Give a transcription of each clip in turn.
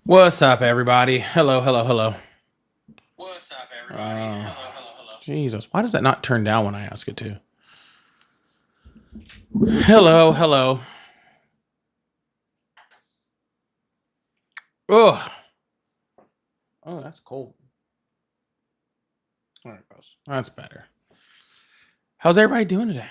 What's up, everybody? Hello, hello, hello. What's up, everybody? Hello. Jesus, why does that not turn down when I ask it to? Hello, hello. Oh, oh, that's cold. There it goes. That's better. How's everybody doing today?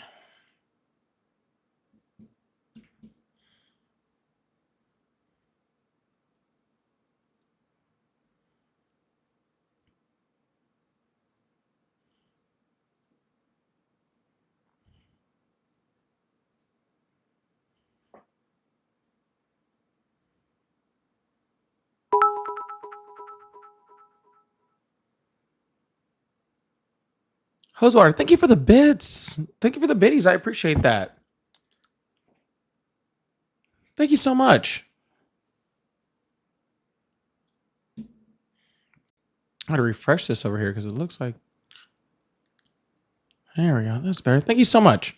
Hosewater, thank you for the bits. Thank you for the biddies. I appreciate that. Thank you so much. I had to refresh this over here because it looks like. There we go. That's better. Thank you so much.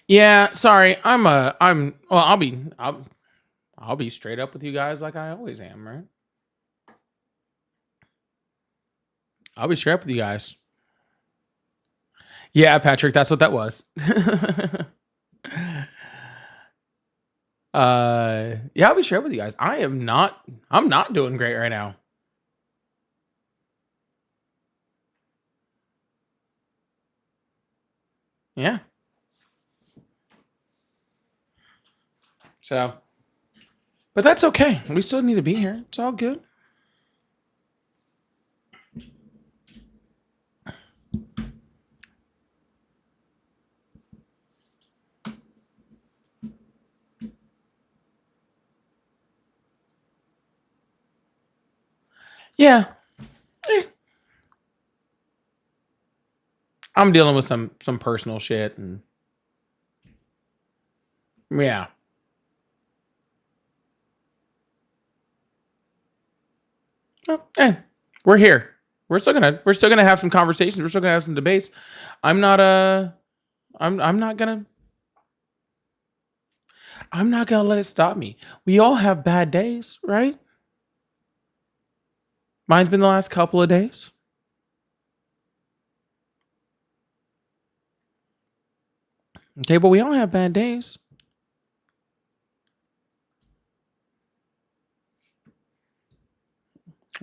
Yeah, sorry. I'll be straight up with you guys like I always am, right? I'll be straight up with you guys. Yeah, Patrick, that's what that was. Yeah, I'll be straight up with you guys. I'm not doing great right now. Yeah. So, but that's okay. We still need to be here. It's all good. Yeah. I'm dealing with some personal shit and yeah. Oh, hey, we're here. We're still gonna have some conversations. We're still gonna have some debates. I'm not I'm not gonna let it stop me. We all have bad days, right? Mine's been the last couple of days. Okay, but we all have bad days.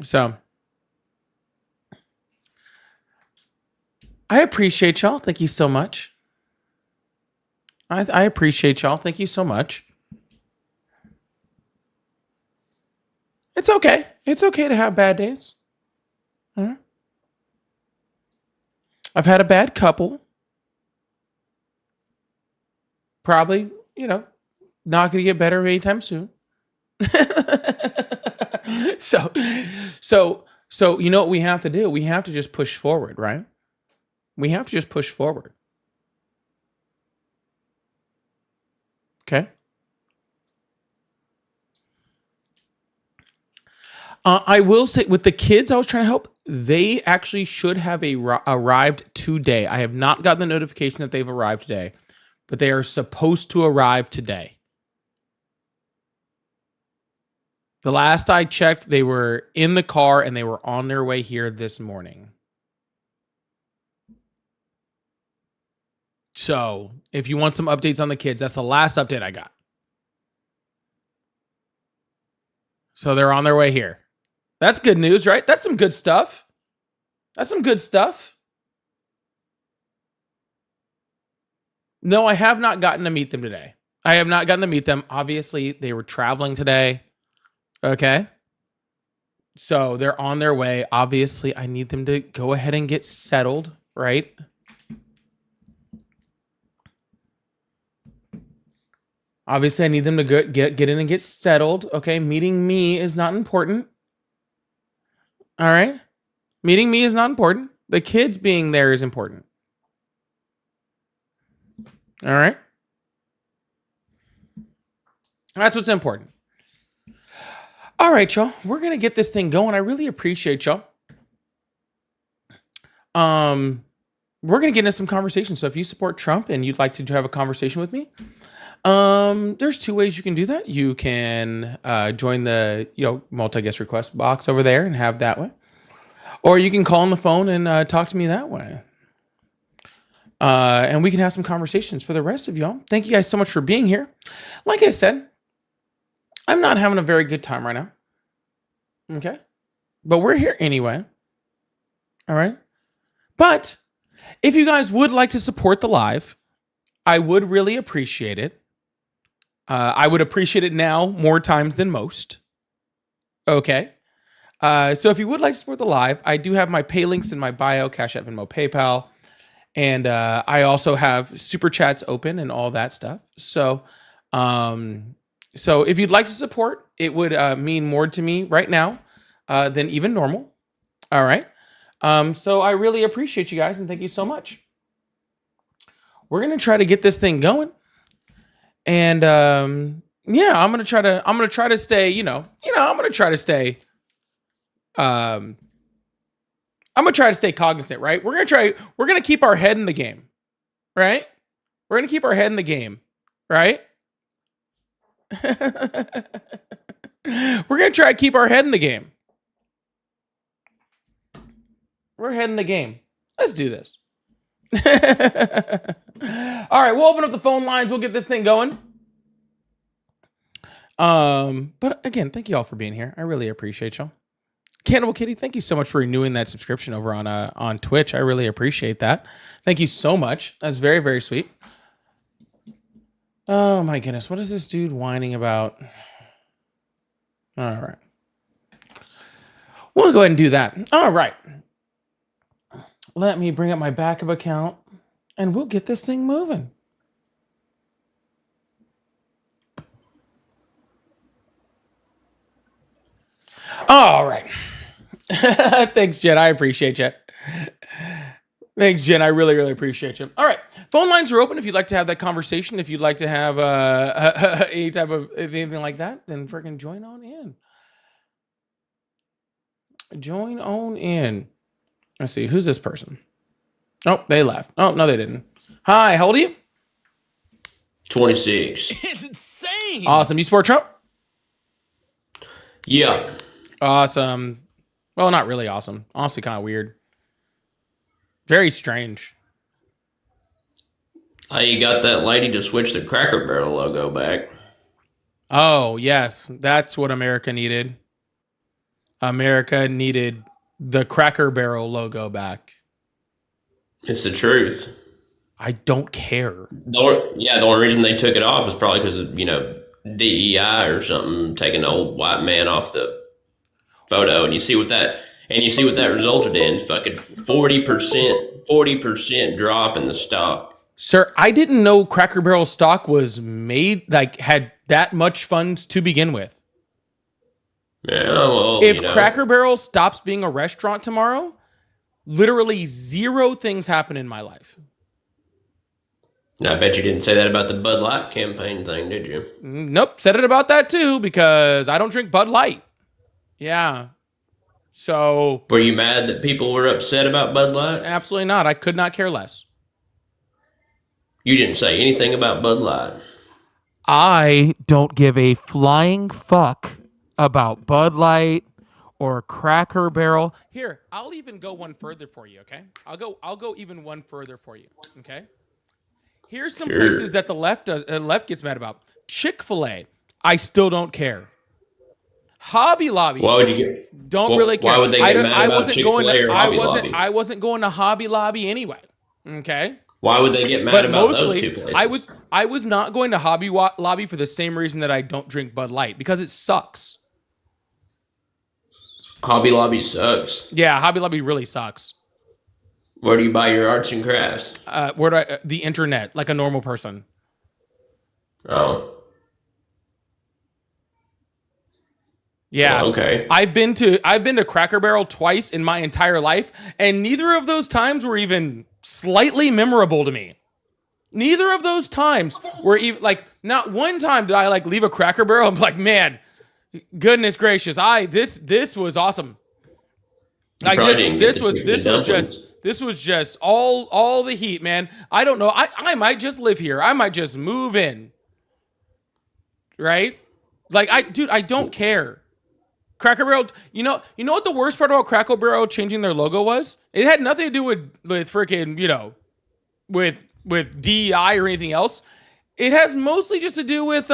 So I appreciate y'all. Thank you so much. I appreciate y'all. Thank you so much. It's okay. It's okay to have bad days. Huh? I've had a bad couple. Probably, not gonna get better anytime soon. so, so you know what we have to do? We have to just push forward, right? We have to just push forward. Okay. I will say with the kids I was trying to help, they actually should have arrived today. I have not gotten the notification that they've arrived today, but they are supposed to arrive today. The last I checked, they were in the car and they were on their way here this morning. So if you want some updates on the kids, that's the last update I got. So they're on their way here. That's good news, right? That's some good stuff. That's some good stuff. No, I have not gotten to meet them today. I have not gotten to meet them. Obviously, they were traveling today. Okay. So they're on their way. Obviously, I need them to go ahead and get settled, right? Obviously, I need them to get in and get settled. Okay. Meeting me is not important. All right. Meeting me is not important. The kids being there is important. All right. That's what's important. All right, y'all. We're going to get this thing going. I really appreciate y'all. we're going to get into some conversation. So if you support Trump and you'd like to have a conversation with me, there's two ways you can do that. You can join the multi-guest request box over there and have that way. Or you can call on the phone and talk to me that way. And we can have some conversations for the rest of y'all. Thank you guys so much for being here. Like I said, I'm not having a very good time right now. Okay? But we're here anyway. All right? But if you guys would like to support the live, I would really appreciate it. I would appreciate it now more times than most. Okay? So if you would like to support the live, I do have my pay links in my bio, Cash App, Venmo, PayPal. And I also have super chats open and all that stuff. So if you'd like to support, it would mean more to me right now than even normal. All right. So I really appreciate you guys and thank you so much. We're gonna try to get this thing going, and I'm gonna try to stay. I'm gonna try to stay cognizant, right? We're gonna keep our head in the game, right? We're gonna keep our head in the game, right? We're gonna try to keep our head in the game. We're head in the game. Let's do this. All right, we'll open up the phone lines. We'll get this thing going. But again, thank you all for being here. I really appreciate y'all. Cannibal Kitty, thank you so much for renewing that subscription over on Twitch. I really appreciate that. Thank you so much. That's very, very sweet. Oh my goodness, what is this dude whining about? All right. We'll go ahead and do that. All right. Let me bring up my backup account and we'll get this thing moving. All right. Thanks, Jen. I appreciate you. Thanks, Jen. I really, really appreciate you. All right. Phone lines are open if you'd like to have that conversation. If you'd like to have any type of anything like that, then freaking join on in. Join on in. Let's see. Who's this person? Oh, they left. Oh, no, they didn't. Hi. How old are you? 26. It's insane. Awesome. You support Trump? Yeah. Awesome. Well, not really awesome. Honestly, kind of weird. Very strange. You got that lady to switch the Cracker Barrel logo back. Oh, yes. That's what America needed. America needed the Cracker Barrel logo back. It's the truth. I don't care. The only reason they took it off is probably because of, DEI or something, taking the old white man off the photo, and you see what that resulted in. Fucking 40% drop in the stock. Sir, I didn't know Cracker Barrel stock was made, had that much funds to begin with. Yeah, well, if Cracker Barrel stops being a restaurant tomorrow, literally zero things happen in my life. I bet you didn't say that about the Bud Light campaign thing, did you? Nope, said it about that too, because I don't drink Bud Light. Yeah. So. Were you mad that people were upset about Bud Light? Absolutely not. I could not care less. You didn't say anything about Bud Light. I don't give a flying fuck about Bud Light or Cracker Barrel. Here, I'll even go one further for you, okay? I'll go even one further for you, okay? Here's some places that the left gets mad about. Chick-fil-A, I still don't care. Hobby Lobby, why would you get? Don't really care. Why would they get mad about Chick-fil-A or Hobby Lobby? I wasn't going to Hobby Lobby anyway. Okay. Why would they get mad about those two places? I was not going to Hobby Lobby for the same reason that I don't drink Bud Light, because it sucks. Hobby Lobby sucks. Yeah, Hobby Lobby really sucks. Where do you buy your arts and crafts? The internet, like a normal person. Oh. Yeah. Well, okay. I've been to Cracker Barrel twice in my entire life, and neither of those times were even slightly memorable to me. Neither of those times were even not one time did I leave a Cracker Barrel. I'm like, man, goodness gracious, this was awesome. Like probably didn't get the chicken and dumplings. this was just all the heat, man. I don't know. I might just live here. I might just move in. Right? Like I don't care. Cracker Barrel, you know what the worst part about Cracker Barrel changing their logo was? It had nothing to do with freaking, with DEI or anything else. It has mostly just to do with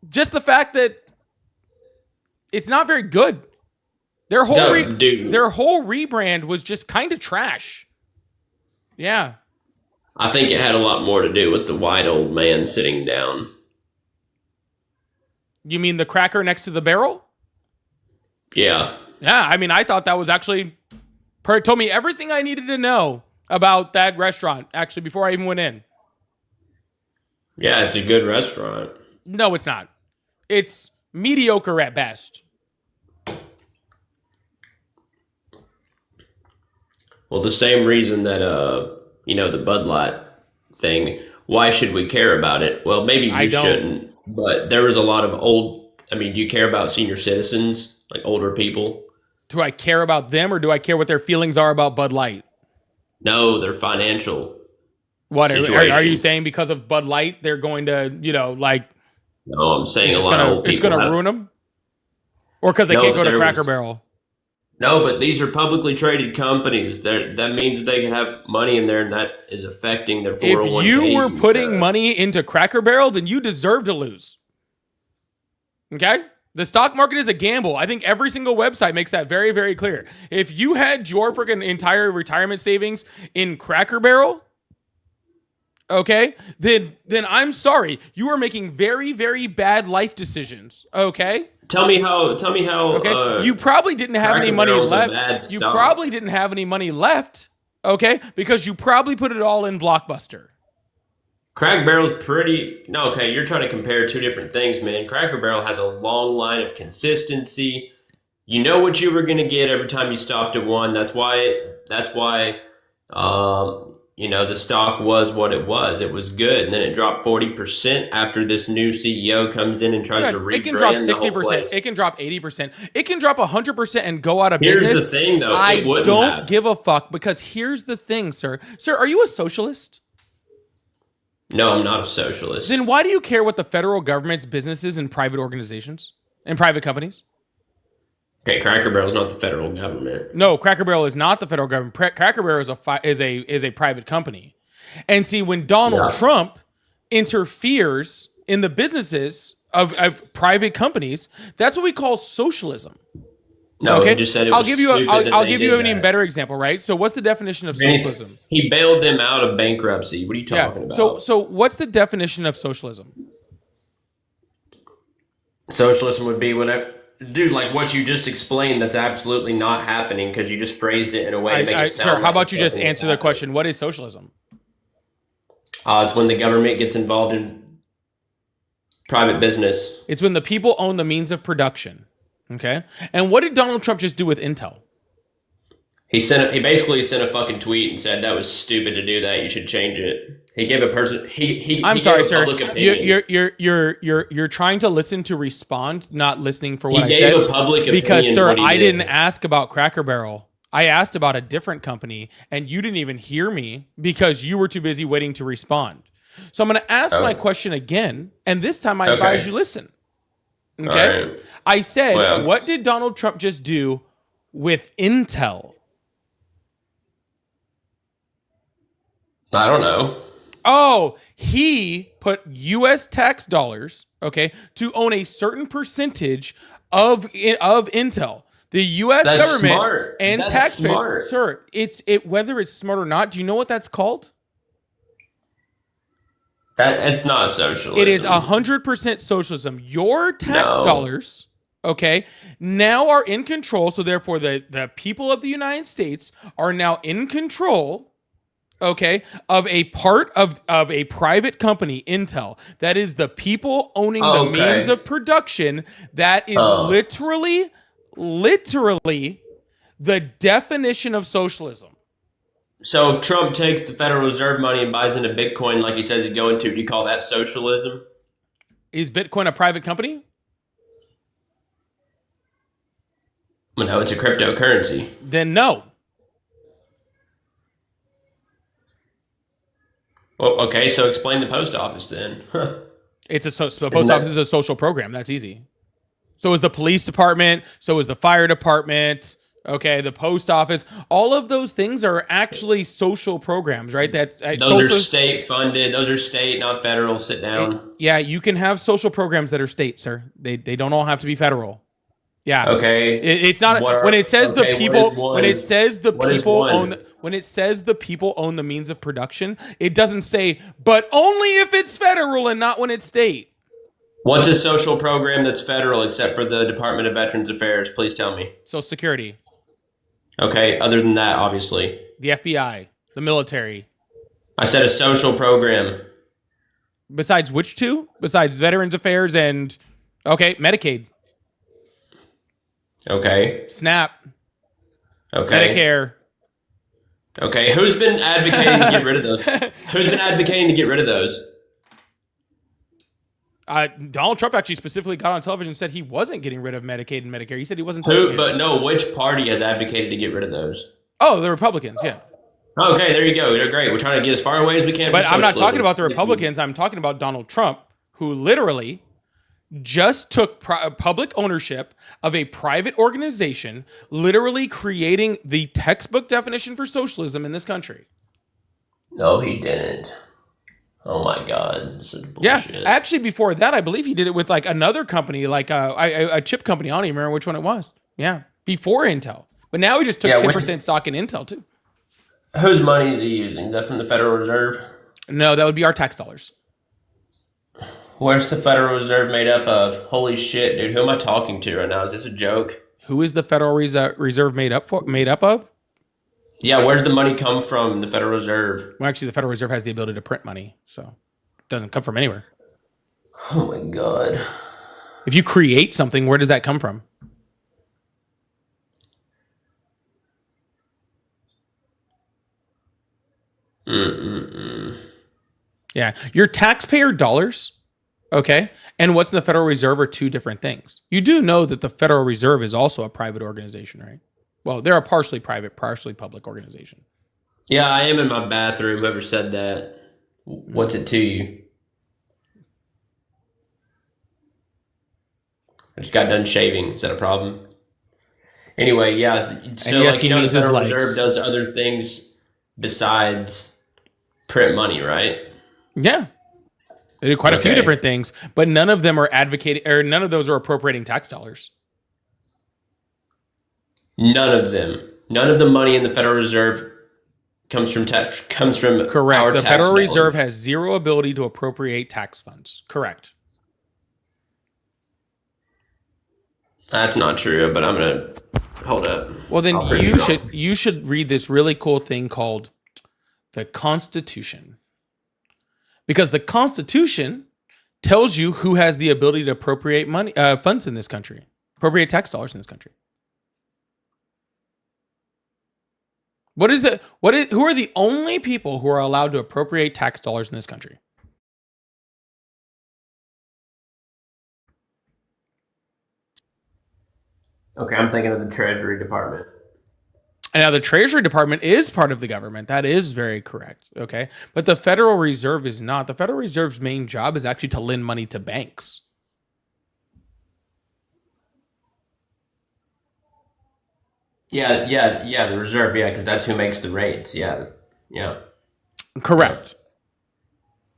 just the fact that it's not very good. Their whole rebrand was just kind of trash. Yeah. I think it had a lot more to do with the white old man sitting down. You mean the cracker next to the barrel? Yeah. Yeah, I mean, I thought that was actually... told me everything I needed to know about that restaurant, actually, before I even went in. Yeah, it's a good restaurant. No, it's not. It's mediocre at best. Well, the same reason that, the Bud Light thing, why should we care about it? Well, maybe you shouldn't, but there was a lot of do you care about senior citizens, like older people? Do I care about them, or do I care what their feelings are about Bud Light? No, their financial What are you saying? Because of Bud Light, they're going to, No, I'm saying a lot of old people. It's going to ruin them? Or because they can't go to Cracker Barrel? No, but these are publicly traded companies. That means they can have money in there, and that is affecting their 401k. If you were putting money into Cracker Barrel, then you deserve to lose. Okay? The stock market is a gamble. I think every single website makes that very, very clear. If you had your freaking entire retirement savings in Cracker Barrel, okay, then I'm sorry. You are making very, very bad life decisions. Okay? Tell me how. Okay, you probably didn't have any money left. You probably didn't have any money left. Okay, because you probably put it all in Blockbuster. Cracker Barrel's pretty. No, okay, you're trying to compare two different things, man. Cracker Barrel has a long line of consistency. You know what you were going to get every time you stopped at one. That's why. The stock was what it was. It was good, and then it dropped 40% after this new CEO comes in and tries to rebrand. It can drop 60%. It can drop 80%. It can drop 100% and go out of business. Here's the thing, though. I don't give a fuck, because here's the thing, sir. Sir, are you a socialist? No, I'm not a socialist. Then why do you care what the federal government's businesses and private organizations and private companies? Okay, Cracker Barrel is not the federal government. No, Cracker Barrel is not the federal government. Cracker Barrel is a private company. And see, when Donald Trump interferes in the businesses of private companies, that's what we call socialism. No, okay? He just said it was I'll give you an even better example, right? So what's the definition of socialism? He bailed them out of bankruptcy. What are you talking about? So what's the definition of socialism? Socialism would be whatever. Dude, like what you just explained, that's absolutely not happening because you just phrased it in a way to make it sound Sir, how about you just answer the question? What is socialism? It's when the government gets involved in private business. It's when the people own the means of production. Okay? And what did Donald Trump just do with Intel? He basically sent a fucking tweet and said that was stupid to do that. You should change it. He gave a person. I'm sorry, sir. You're trying to listen to respond, not listening for what I said. He gave a public opinion. Because, sir, I didn't ask about Cracker Barrel. I asked about a different company, and you didn't even hear me because you were too busy waiting to respond. So I'm going to ask my question again, and this time I advise you listen. Okay? Right. I said, what did Donald Trump just do with Intel? I don't know. Oh, he put U.S. tax dollars, okay, to own a certain percentage of Intel. The U.S. government and taxpayers. Sir, whether it's smart or not, do you know what that's called? It's not socialism. It is 100% socialism. Your tax dollars, okay, now are in control. So therefore, the people of the United States are now in control, okay, of a part of a private company, Intel. That is the people owning the means of production. That is literally the definition of socialism. So if Trump takes the Federal Reserve money and buys into Bitcoin like he says he's going to, do you call that socialism? Is Bitcoin a private company? Well, no, it's a cryptocurrency. Then no. Well, okay, so explain the post office then. The post office is a social program. That's easy. So is the police department. So is the fire department. Okay, the post office. All of those things are actually social programs, right? Those are state funded. Those are state, not federal. Sit down. Yeah, you can have social programs that are state, sir. They don't all have to be federal. Yeah. Okay. It's not when it says the people when it says the people own the means of production. It doesn't say, but only if it's federal and not when it's state. What's a social program that's federal except for the Department of Veterans Affairs? Please tell me. Social Security. Okay. Other than that, obviously. The FBI, the military. I said a social program. Besides which two? Besides Veterans Affairs and Medicaid. Okay. SNAP. Okay. Medicare. Okay. Who's been advocating to get rid of those? Who's been advocating to get rid of those? Donald Trump actually specifically got on television and said he wasn't getting rid of Medicaid and Medicare. He said he wasn't touching it. But no, which party has advocated to get rid of those? Oh, the Republicans, yeah. Okay, there you go. They're great. We're trying to get as far away as we can. But I'm not talking about the Republicans. I'm talking about Donald Trump, who literally just took public ownership of a private organization, literally creating the textbook definition for socialism in this country. No, he didn't. Oh my God, this is bullshit. Yeah, actually, before that, I believe he did it with like another company, like a chip company. I don't even remember which one it was. Yeah, before Intel. But now he just took 10% stock in Intel too. Whose money is he using? Is that from the Federal Reserve? No, that would be our tax dollars. Where's the Federal Reserve made up of? Holy shit, dude! Who am I talking to right now? Is this a joke? Who is the Federal Reserve made up of? Yeah, where's the money come from? The Federal Reserve. Well, actually, the Federal Reserve has the ability to print money, so it doesn't come from anywhere. Oh my God! If you create something, where does that come from? Yeah, your taxpayer dollars, okay, and what's in the Federal Reserve are two different things. You do know that the Federal Reserve is also a private organization, right? Well, they're a partially private, partially public organization. Yeah, I am in my bathroom. Whoever said that, what's it to you? I just got done shaving. Is that a problem? Anyway, yeah. So, and yes, he means the his Federal legs. Reserve does other things besides print money, right? Yeah. They do quite a few different things, but none of them are advocating, or none of those are appropriating tax dollars. None of them. None of the money in the Federal Reserve comes from Correct. The Federal Reserve has zero ability to appropriate tax funds. Correct. That's not true, but I'm gonna hold up. Well, then you should read this really cool thing called the Constitution, because the Constitution tells you who has the ability to appropriate money, funds in this country, appropriate tax dollars in this country. Who are the only people who are allowed to appropriate tax dollars in this country? Okay, I'm thinking of the Treasury Department. And now the Treasury Department is part of the government. That is very correct. Okay. But the Federal Reserve is not. The Federal Reserve's main job is actually to lend money to banks. Yeah, the Reserve, because that's who makes the rates. Yeah. Correct.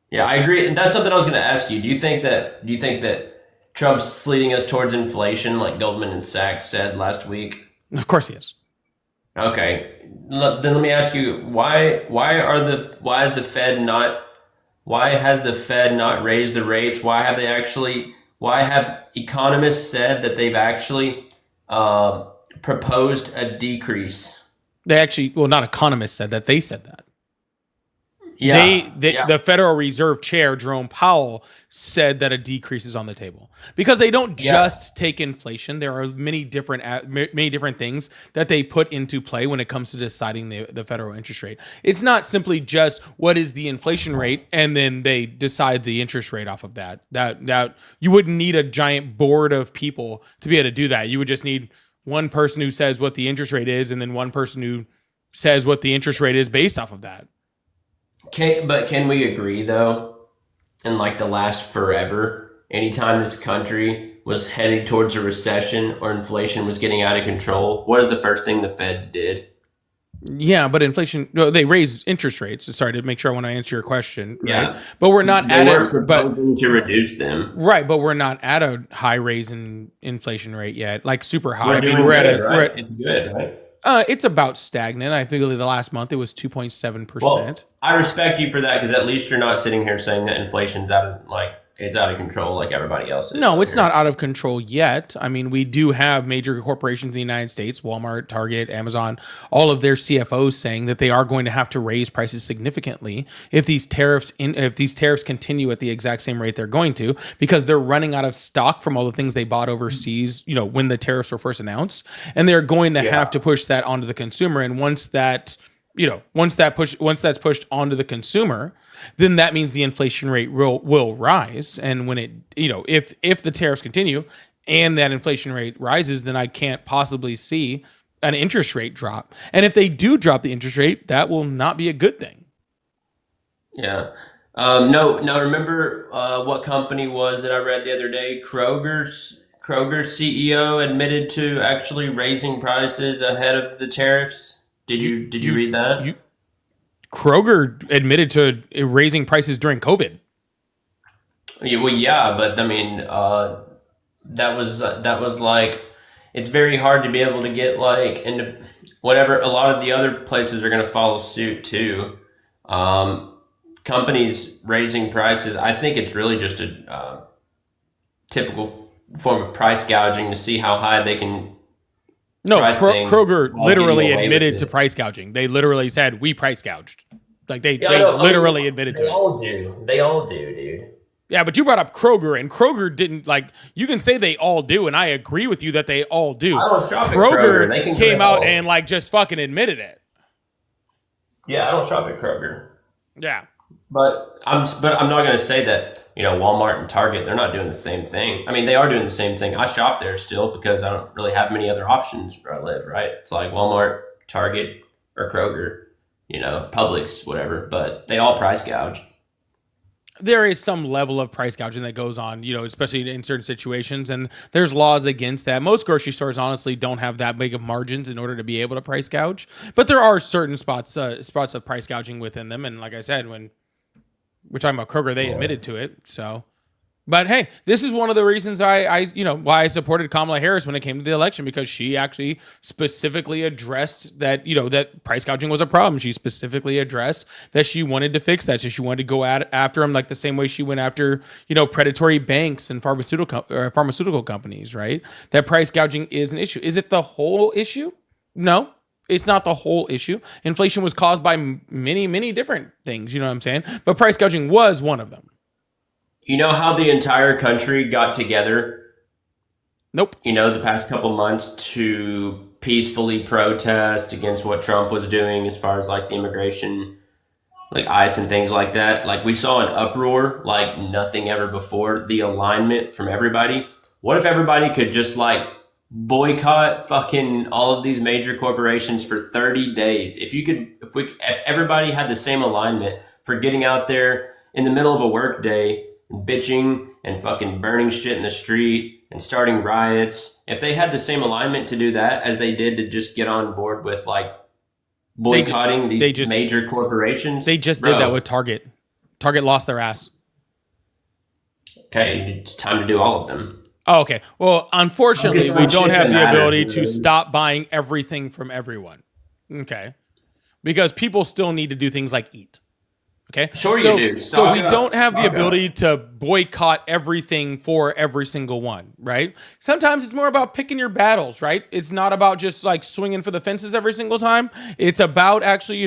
Yeah, I agree. And that's something I was going to ask you. Do you think that Trump's leading us towards inflation, like Goldman and Sachs said last week? Of course he is. Okay. Then let me ask you, why has the Fed not raised the rates? Why have economists said that they've actually proposed a decrease? Not economists said that. They said that. Yeah. The Federal Reserve Chair, Jerome Powell, said that a decrease is on the table, because they don't just take inflation. There are many different things that they put into play when it comes to deciding the federal interest rate. It's not simply just what is the inflation rate and then they decide the interest rate off of that. That you wouldn't need a giant board of people to be able to do that. You would just need one person who says what the interest rate is, and then one person who says what the interest rate is based off of that. But can we agree though, in like the last forever, anytime this country was heading towards a recession or inflation was getting out of control, what is the first thing the feds did? Yeah, but inflation, no, they raise interest rates. Sorry to make sure I want to answer your question. Right? Yeah. But we're not They weren't proposing to reduce them. Right, but we're not at a high raise in inflation rate yet, like super high. It's good, right? It's about stagnant. I think the last month it was 2.7%. Well, I respect you for that because at least you're not sitting here saying that inflation's it's out of control like everybody else is. No, it's not out of control yet. I mean, we do have major corporations in the United States, Walmart, Target, Amazon, all of their CFOs saying that they are going to have to raise prices significantly if these tariffs continue at the exact same rate they're going to, because they're running out of stock from all the things they bought overseas, when the tariffs were first announced, and they're going to have to push that onto the consumer. And once that's pushed onto the consumer, then that means the inflation rate will rise. And when if the tariffs continue and that inflation rate rises, then I can't possibly see an interest rate drop. And if they do drop the interest rate, that will not be a good thing. Yeah. No. Remember what company was that I read the other day? Kroger's CEO admitted to actually raising prices ahead of the tariffs. Did you read that? Kroger admitted to raising prices during COVID. Yeah, but I mean, that was like, it's very hard to be able to get like into whatever. A lot of the other places are going to follow suit too. Companies raising prices. I think it's really just a typical form of price gouging to see how high they can. No, Kroger literally admitted to price gouging. They literally said, we price gouged. Like they literally admitted to it. They all do, dude. Yeah, but you brought up Kroger, and Kroger didn't, you can say they all do, and I agree with you that they all do. I don't shop at Kroger. Kroger came out and just fucking admitted it. Yeah, I don't shop at Kroger. Yeah. But I'm not going to say that, Walmart and Target, they're not doing the same thing. I mean, they are doing the same thing. I shop there still because I don't really have many other options where I live, right? It's like Walmart, Target, or Kroger, Publix, whatever, but they all price gouge. There is some level of price gouging that goes on, especially in certain situations, and there's laws against that. Most grocery stores honestly don't have that big of margins in order to be able to price gouge, but there are certain spots of price gouging within them. And like I said, when we're talking about Kroger, they admitted to it. So, but hey, this is one of the reasons why I supported Kamala Harris when it came to the election, because she actually specifically addressed that, that price gouging was a problem. She specifically addressed that she wanted to fix that. So she wanted to go after them like the same way she went after, predatory banks and pharmaceutical companies, right? That price gouging is an issue. Is it the whole issue? No. It's not the whole issue. Inflation was caused by many, many different things, you know what I'm saying? But price gouging was one of them. You know how the entire country got together? Nope. The past couple months to peacefully protest against what Trump was doing as far as like the immigration, like ICE and things like that. Like we saw an uproar like nothing ever before. The alignment from everybody. What if everybody could just boycott fucking all of these major corporations for 30 days? If everybody had the same alignment for getting out there in the middle of a work day, bitching and fucking burning shit in the street and starting riots, if they had the same alignment to do that as they did to just get on board with boycotting these major corporations. They just did that with Target. Target lost their ass. Okay, it's time to do all of them. Oh, okay. Well, unfortunately, we don't have the ability to stop buying everything from everyone. Okay. Because people still need to do things like eat. Okay. Sure, you do. So we don't have the ability to boycott everything for every single one, right? Sometimes it's more about picking your battles, right? It's not about just swinging for the fences every single time. It's about actually,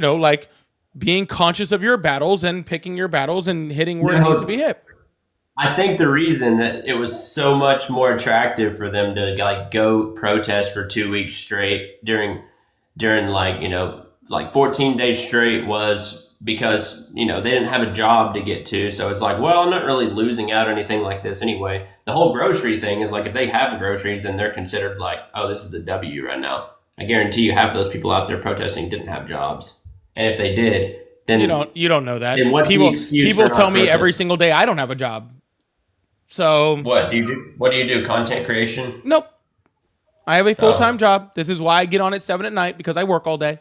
being conscious of your battles and picking your battles and hitting where it needs to be hit. I think the reason that it was so much more attractive for them to go protest for 2 weeks straight during 14 days straight was because, they didn't have a job to get to. So it's like, well, I'm not really losing out or anything like this anyway. The whole grocery thing is like, if they have groceries, then they're considered like, oh, this is the W right now. I guarantee you half those people out there protesting didn't have jobs. And if they did, then you don't know that. Then what's the excuse people for tell not me every protesting? single day I don't have a job. So What do you do? What do you do? Content creation? nope. I have a full-time job. This is why I get on at 7 at night, because I work all day.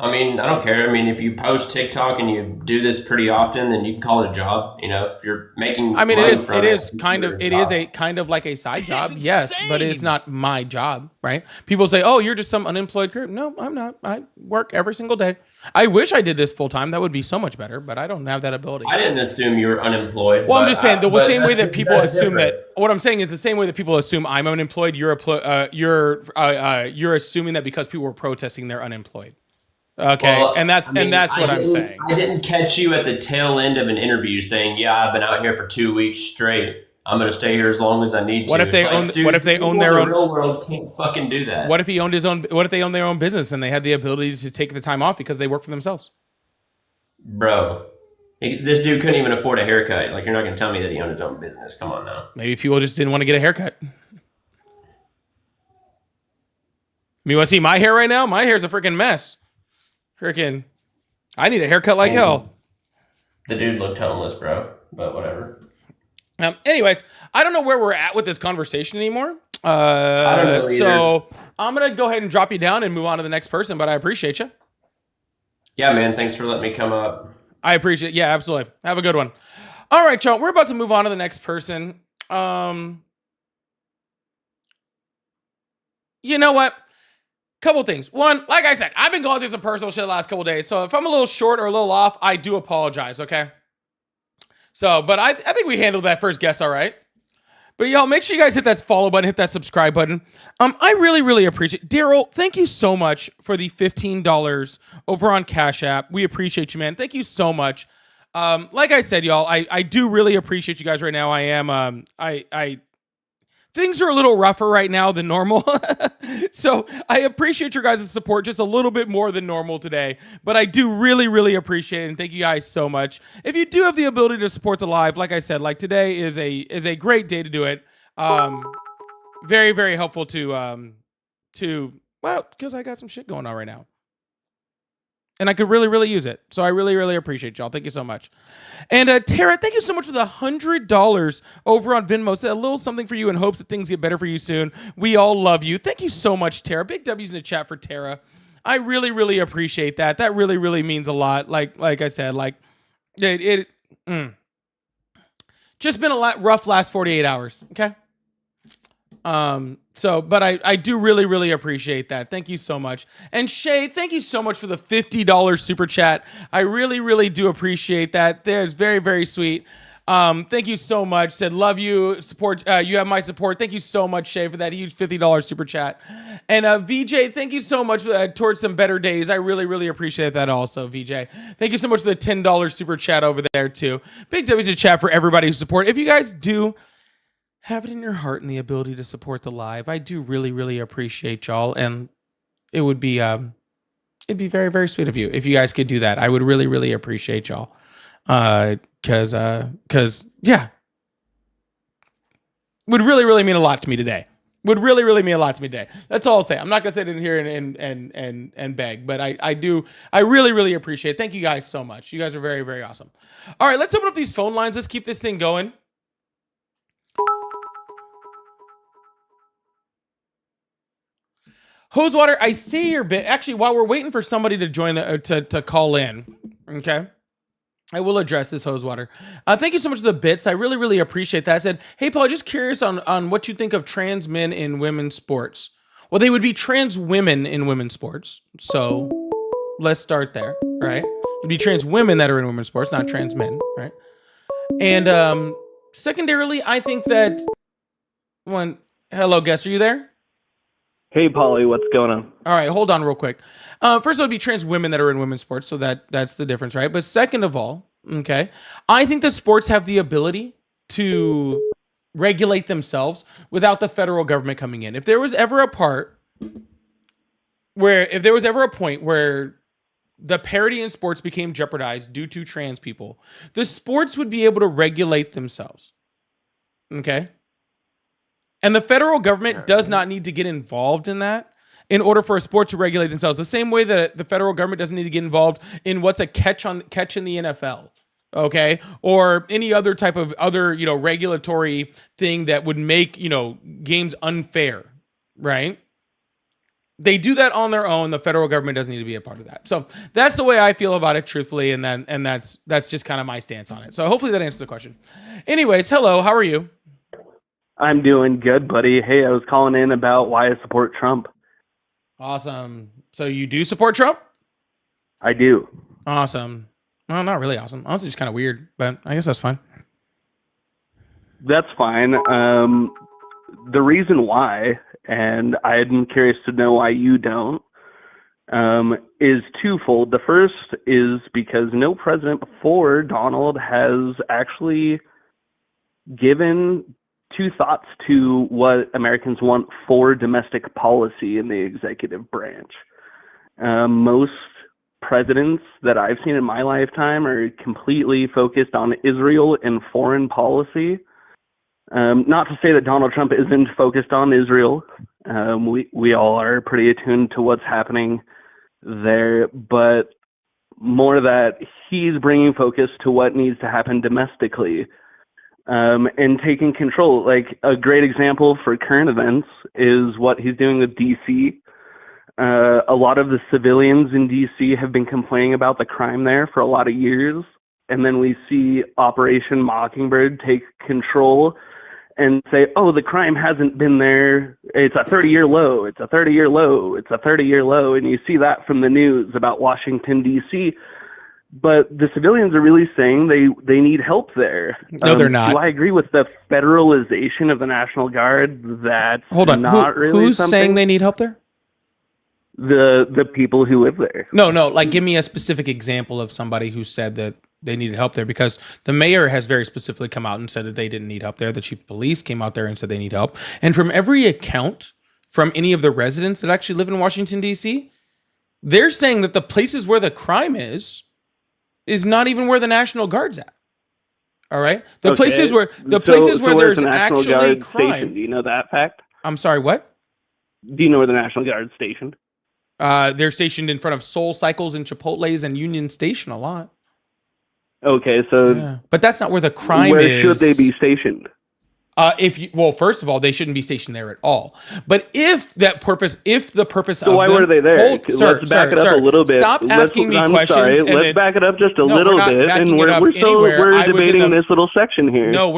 I mean, I don't care. I mean, if you post TikTok and you do this pretty often, then you can call it a job. If you're making, I mean, money it from is it's kind of a kind of like a side job, It's yes, but insane. it's not my job, right? People say, "Oh, you're just some unemployed career." No, I'm not. I work every single day. I wish I did this full time. That would be so much better, but I don't have that ability. I didn't assume you were unemployed. Well, I'm but just saying the but same way that's- that people that's assume different. that. What I'm saying is the same way that people assume I'm unemployed. You're assuming that because people were protesting, they're unemployed. Okay, Well, and that's I mean, that's what I I'm didn't- saying. I didn't catch you at the tail end of an interview saying, "Yeah, I've been out here for 2 weeks straight. I'm going to stay here as long as I need to." What if they It's like, own- dude, what if they people own their in the own- real world can't fucking do that. What if he owned his own? What if they own their own business and they had the ability to take the time off because they work for themselves? Bro, this dude couldn't even afford a haircut. Like, you're not going to tell me that he owned his own business. Come on now. Maybe people just didn't want to get a haircut. I mean, want to see my hair right now? My hair's a freaking mess. Freaking, I need a haircut like hell. The dude looked homeless, bro. But whatever. Anyways, I don't know where we're at with this conversation anymore. don't know either. So I'm gonna go ahead and drop you down and move on to the next person. But I appreciate you. Yeah, man. Thanks for letting me come up. I appreciate it. Yeah, absolutely. Have a good one. All right, y'all. We're about to move on to the next person. You know what? Couple things. One, like I said, I've been going through some personal shit the last couple days. So if I'm a little short or a little off, I do apologize, okay? So, but I think we handled that first guest all right. But y'all, make sure you guys hit that follow button, hit that subscribe button. I really, really appreciate Daryl, thank you so much for the $15 over on Cash App. We appreciate you, man. Thank you so much. Like I said, y'all, I do really appreciate you guys right now. I am things are a little rougher right now than normal. So I appreciate your guys' support just a little bit more than normal today. But I do really, really appreciate it. And thank you guys so much. If you do have the ability to support the live, like I said, like today is a great day to do it. Very, very helpful to well, because I got some shit going on right now. And I could really, really use it. So I really, really appreciate y'all. Thank you so much. And Tara, thank you so much for the $100 over on Venmo. It's a little something for you in hopes that things get better for you soon. We all love you. Thank you so much, Tara. Big W's in the chat for Tara. I really, really appreciate that. That really, really means a lot. Like I said, like just been a lot rough last 48 hours. Okay. But I do really, really appreciate that. Thank you so much. And Shay, thank you so much for the $50 super chat. I really, really do appreciate that. There's very, very sweet. Thank you so much. Said, love you. Support. You have my support. Thank you so much, Shay, for that huge $50 super chat. And VJ, thank you so much towards some better days. I really, really appreciate that also, VJ. Thank you so much for the $10 super chat over there too. Big W's in the chat for everybody who support. If you guys do have it in your heart and the ability to support the live, I do really, really appreciate y'all. And it would be, it'd be very, very sweet of you if you guys could do that. I would really, really appreciate y'all. Cause yeah, would really, really mean a lot to me today. Would really, really mean a lot to me today. That's all I'll say. I'm not gonna sit in here and beg, but I really, really appreciate it. Thank you guys so much. You guys are very, very awesome. All right, let's open up these phone lines. Let's keep this thing going. Hosewater, I see your bit. Actually, while we're waiting for somebody to join to call in, okay, I will address this, Hosewater. Thank you so much for the bits. I really, really appreciate that. I said, hey, Paul, just curious on what you think of trans men in women's sports. Well, they would be trans women in women's sports. So let's start there, right? It'd be trans women that are in women's sports, not trans men, right? And secondarily, I think that hello, guest, are you there? Hey, Polly, what's going on? All right, hold on real quick. First of all, it'd be trans women that are in women's sports, so that's the difference, right? But second of all, okay, I think the sports have the ability to regulate themselves without the federal government coming in. If there was ever a point where the parity in sports became jeopardized due to trans people, the sports would be able to regulate themselves. Okay? And the federal government does not need to get involved in that in order for a sport to regulate themselves. The same way that the federal government doesn't need to get involved in what's a catch in the NFL, okay, or any other type of other regulatory thing that would make games unfair, right? They do that on their own. The federal government doesn't need to be a part of that. So that's the way I feel about it, truthfully, and that's just kind of my stance on it. So hopefully that answers the question. Anyways, hello, how are you? I'm doing good, buddy. Hey, I was calling in about why I support Trump. Awesome. So you do support Trump? I do. Awesome. Well, not really awesome. Honestly, just kind of weird, but I guess that's fine. That's fine. The reason why, and I'm curious to know why you don't, is twofold. The first is because no president before Donald has actually given two thoughts to what Americans want for domestic policy in the executive branch. Most presidents that I've seen in my lifetime are completely focused on Israel and foreign policy. Not to say that Donald Trump isn't focused on Israel. We all are pretty attuned to what's happening there, but more that he's bringing focus to what needs to happen domestically. And taking control. Like a great example for current events is what he's doing with DC. A lot of the civilians in DC have been complaining about the crime there for a lot of years. And then we see Operation Mockingbird take control and say, oh, the crime hasn't been there. It's a 30-year low. It's a 30-year low. It's a 30-year low. And you see that from the news about Washington, D.C., but the civilians are really saying they need help there. No, they're not. Do I agree with the federalization of the National Guard? That's Hold on. not really who's something. saying they need help there? The people who live there. No. Like, give me a specific example of somebody who said that they needed help there, because the mayor has very specifically come out and said that they didn't need help there. The chief of police came out there and said they need help. And from every account from any of the residents that actually live in Washington, D.C., they're saying that the places where the crime is not even where the National Guard's at. All right, places where there's actually crime. Station? Do you know that fact? I'm sorry, what? Do you know where the National Guard's stationed? They're stationed in front of Soul Cycles and Chipotle's and Union Station a lot. Okay, so yeah. But that's not where the crime where is. Where should they be stationed? First of all, they shouldn't be stationed there at all. But if the purpose so why were they there? Let's back it up a little bit. Stop asking me questions. Sorry. Let's back it up just a little bit, and we're debating this little section here. No,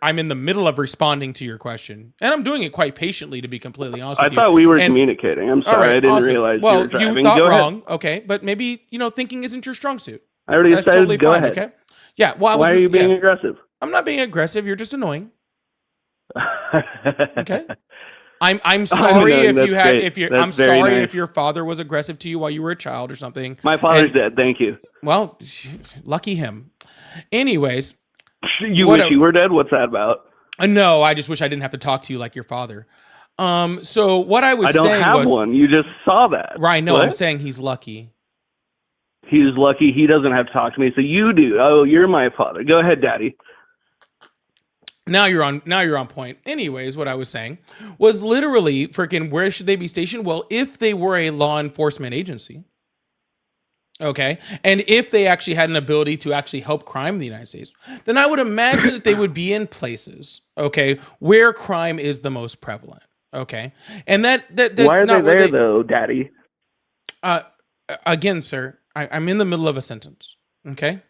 I'm in the middle of responding to your question, and I'm doing it quite patiently, to be completely honest with you. I thought we were communicating. I'm sorry, I didn't realize you were driving. You thought wrong. Okay, but maybe thinking isn't your strong suit. I already said totally go fine, ahead. Okay. Yeah. Well, why are you being aggressive? I'm not being aggressive. You're just annoying. Okay. I'm sorry I'm sorry if your father was aggressive to you while you were a child or something. My father's dead. Thank you. Well, lucky him. Anyways, you wish you were dead? What's that about? No, I just wish I didn't have to talk to you like your father. So what I was saying was, I don't have one. You just saw that. Right? No, I'm saying he's lucky. He's lucky. He doesn't have to talk to me. So you do. Oh, you're my father. Go ahead, Daddy. Now you're on point. Anyways, what I was saying was literally freaking where should they be stationed? Well, if they were a law enforcement agency, okay, and if they actually had an ability to actually help crime in the United States, then I would imagine that they would be in places, okay, where crime is the most prevalent, okay, and that's why are not they there though, Daddy? Again, sir, I'm in the middle of a sentence, okay.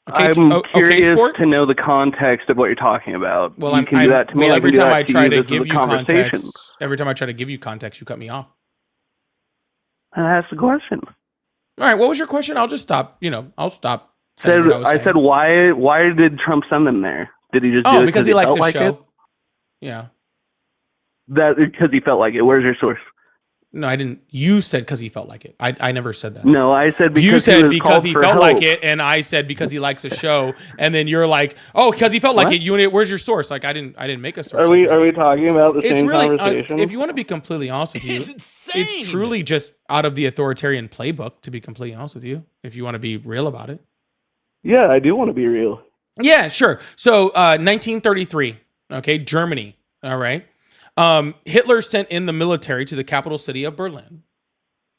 I'm curious to know the context of what you're talking about. Well, you can do that to me. Every time I try to give you context, you cut me off. That's the question. All right, what was your question? I'll just stop. I'll stop. I said, why did Trump send them there? Did he just do it because he likes his like show? It? Yeah. That because he felt like it. Where's your source? No, I didn't. You said because he felt like it. I never said that. No, I said because You said he was because called he for felt help. like it, and I said because he likes a show, and then you're like, oh, because he felt like What? it. Where's your source? Like I didn't make a source. Are we talking about the It's same really, conversation? if you want to be completely honest with you, It's insane. it's truly just out of the authoritarian playbook. To be completely honest with you, if you want to be real about it. Yeah, I do want to be real. Yeah, sure. So 1933, okay, Germany. All right. Hitler sent in the military to the capital city of Berlin.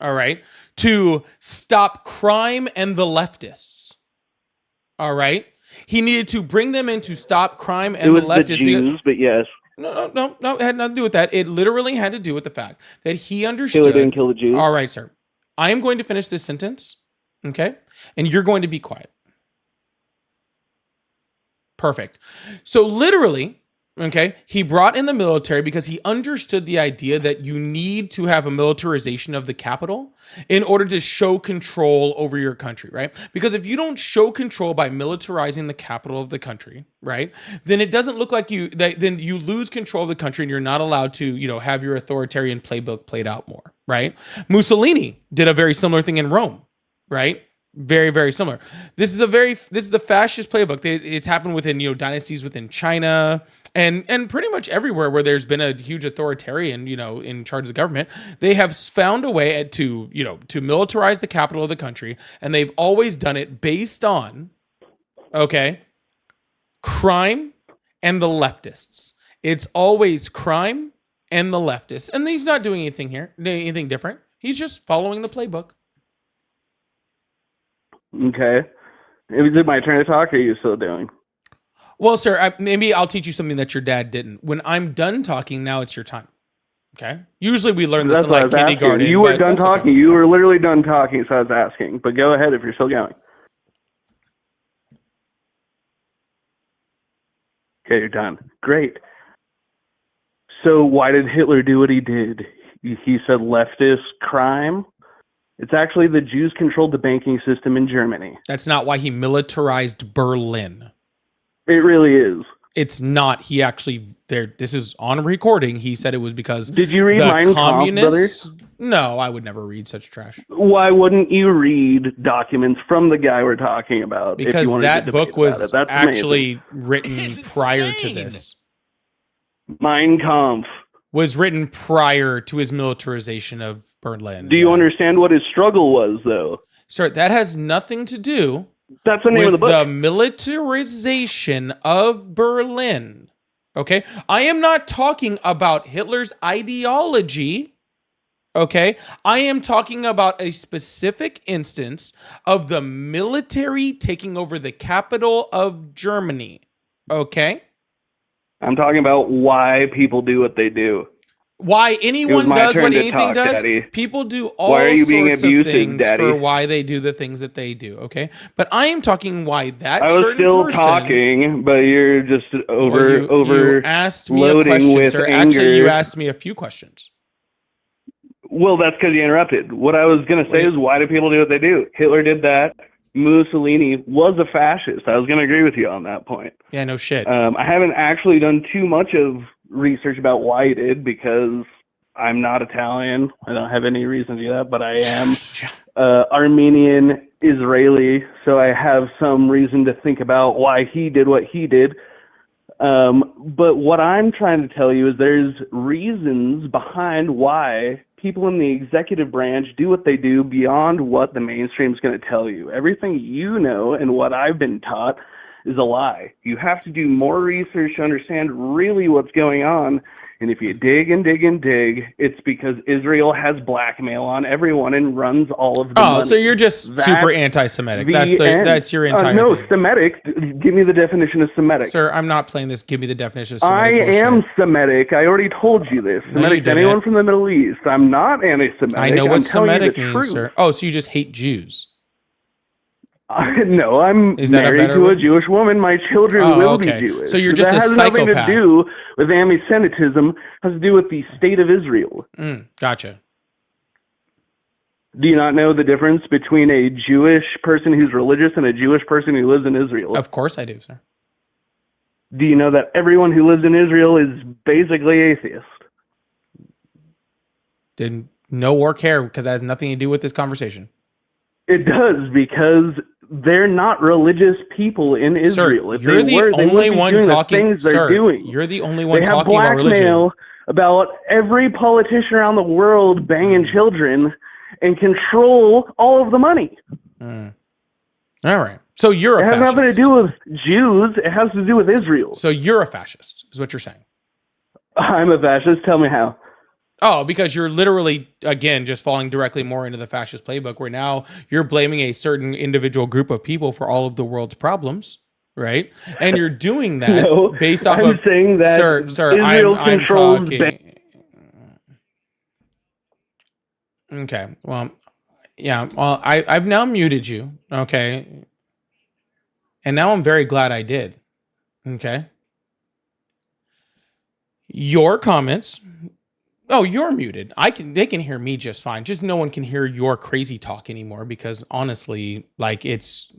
All right, to stop crime and the leftists. All right, he needed to bring them in to stop crime and It was the leftists. the Jews, but yes, No, it had nothing to do with that. It literally had to do with the fact that he understood. Hitler didn't kill the Jews. All right, sir. I am going to finish this sentence, okay, and you're going to be quiet. Perfect. So literally, okay, he brought in the military because he understood the idea that you need to have a militarization of the capital in order to show control over your country, right? Because if you don't show control by militarizing the capital of the country, right, then it doesn't look like then you lose control of the country and you're not allowed to, have your authoritarian playbook played out more, right? Mussolini did a very similar thing in Rome, right? Very, very similar. This is the fascist playbook. It's happened within, dynasties within China and pretty much everywhere where there's been a huge authoritarian, in charge of the government. They have found a way to militarize the capital of the country. And they've always done it based on, okay, crime and the leftists. It's always crime and the leftists. And he's not doing anything different. He's just following the playbook. Okay. Is it my turn to talk, or are you still doing? Well, sir, maybe I'll teach you something that your dad didn't. When I'm done talking, now it's your time. Okay? Usually we learn this That's in what I like was kindergarten. asking. You were but done that's okay. talking. You were literally done talking, so I was asking. But go ahead if you're still going. Okay, you're done. Great. So why did Hitler do what he did? He said leftist crime. It's actually the Jews controlled the banking system in Germany. That's not why he militarized Berlin. It really is. It's not. He actually this is on recording. He said it was because Did you read the Mein Kampf, communists. brother? No, I would never read such trash. Why wouldn't you read documents from the guy we're talking about? if Because you wanted to that debate book was about it? That's actually written It's prior to insane. this. amazing. Mein Kampf. Was written prior to his militarization of Berlin. Do you Yeah. understand what his struggle was, though? Sir, that has nothing to do That's the name of the with book. the militarization of Berlin. Okay? I am not talking about Hitler's ideology. Okay? I am talking about a specific instance of the military taking over the capital of Germany. Okay? I'm talking about why people do what they do. Why anyone my does turn what to anything talk, does, Daddy. people do all Why are you being sorts abusive, of things Daddy? for why they do the things that they do, okay? But I am talking why that I was certain still person, talking, but you're just you asked me a loading question, with sir. anger. Actually, you asked me a few questions. Well, that's because you interrupted. What I was going to say is, why do people do what they do? Hitler did that. Mussolini was a fascist. I was going to agree with you on that point. Yeah, no shit. I haven't actually done too much of research about why he did, because I'm not Italian. I don't have any reason to do that, but I am Armenian Israeli, so I have some reason to think about why he did what he did. But what I'm trying to tell you is there's reasons behind why people in the executive branch do what they do beyond what the mainstream is going to tell you. Everything you know and what I've been taught is a lie. You have to do more research to understand really what's going on. And if you dig and dig and dig, it's because Israel has blackmail on everyone and runs all of the money. So you're just super anti-Semitic. That's your entire no, thing. Semitic. Give me the definition of Semitic. Sir, I'm not playing this. Give me the definition of Semitic. I bullshit. am Semitic. I already told you this. No, Semitic you to anyone didn't. from the Middle East. I'm not anti-Semitic. I know what I'm telling you Semitic the means, truth. sir. Oh, so you just hate Jews. No, I'm Is that a married better to a word? Jewish woman. My children Oh, will okay. be Jewish. So you're just that a has nothing psychopath. to do with anti-Semitism. It has to do with the state of Israel. Gotcha. Do you not know the difference between a Jewish person who's religious and a Jewish person who lives in Israel? Of course I do, sir. Do you know that everyone who lives in Israel is basically atheist? No or care, because that has nothing to do with this conversation. It does, because they're not religious people in Israel. Sir, If you're they the were, they only wouldn't be one doing talking. the things they're Sir, doing. you're the only They one have talking about religion. blackmail about every politician around the world banging children and control all of the money. All right. So you're a It has fascist. nothing to do with Jews. It has to do with Israel. So you're a fascist, is what you're saying. I'm a fascist. Tell me how. Oh, because you're literally, again, just falling directly more into the fascist playbook, where now you're blaming a certain individual group of people for all of the world's problems, right? And you're doing that No, based off I'm of... saying that Sir, Israel I'm controls talking... Okay, well, yeah, well, I've now muted you, okay? And now I'm very glad I did, okay? Your comments... Oh, you're muted. They can hear me just fine. Just no one can hear your crazy talk anymore, because honestly, like, it's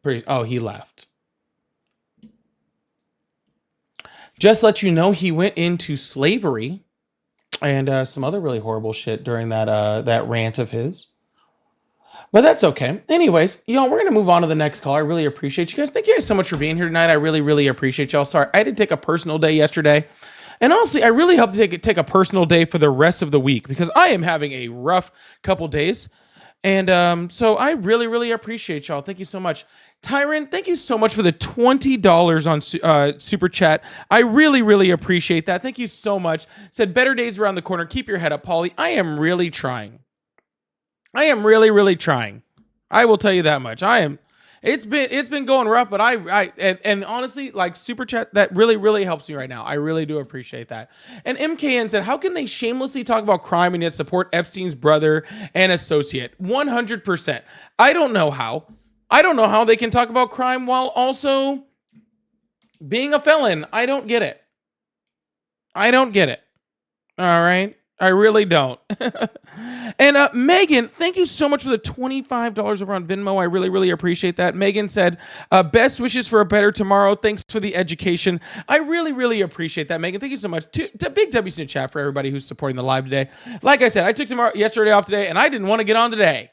pretty... Oh, he left. Just let you know, he went into slavery and some other really horrible shit during that rant of his. But that's okay. Anyways, we're going to move on to the next call. I really appreciate you guys. Thank you guys so much for being here tonight. I really, really appreciate y'all. Sorry, I did take a personal day yesterday. And honestly, I really hope to take a personal day for the rest of the week, because I am having a rough couple days. And so I really, really appreciate y'all. Thank you so much. Tyron, thank you so much for the $20 on Super Chat. I really, really appreciate that. Thank you so much. Said, better days around the corner. Keep your head up, Paulie. I am really trying. I am really, really trying. I will tell you that much. It's been going rough, but and honestly, like, Super Chat, that really, really helps me right now. I really do appreciate that. And MKN said, how can they shamelessly talk about crime and yet support Epstein's brother and associate? 100%. I don't know how. I don't know how they can talk about crime while also being a felon. I don't get it. I don't get it. All right. I really don't. And Megan, thank you so much for the $25 over on Venmo. I really, really appreciate that. Megan said, best wishes for a better tomorrow. Thanks for the education. I really, really appreciate that, Megan. Thank you so much. To big W's in the chat for everybody who's supporting the live today. Like I said, I took yesterday off today, and I didn't want to get on today.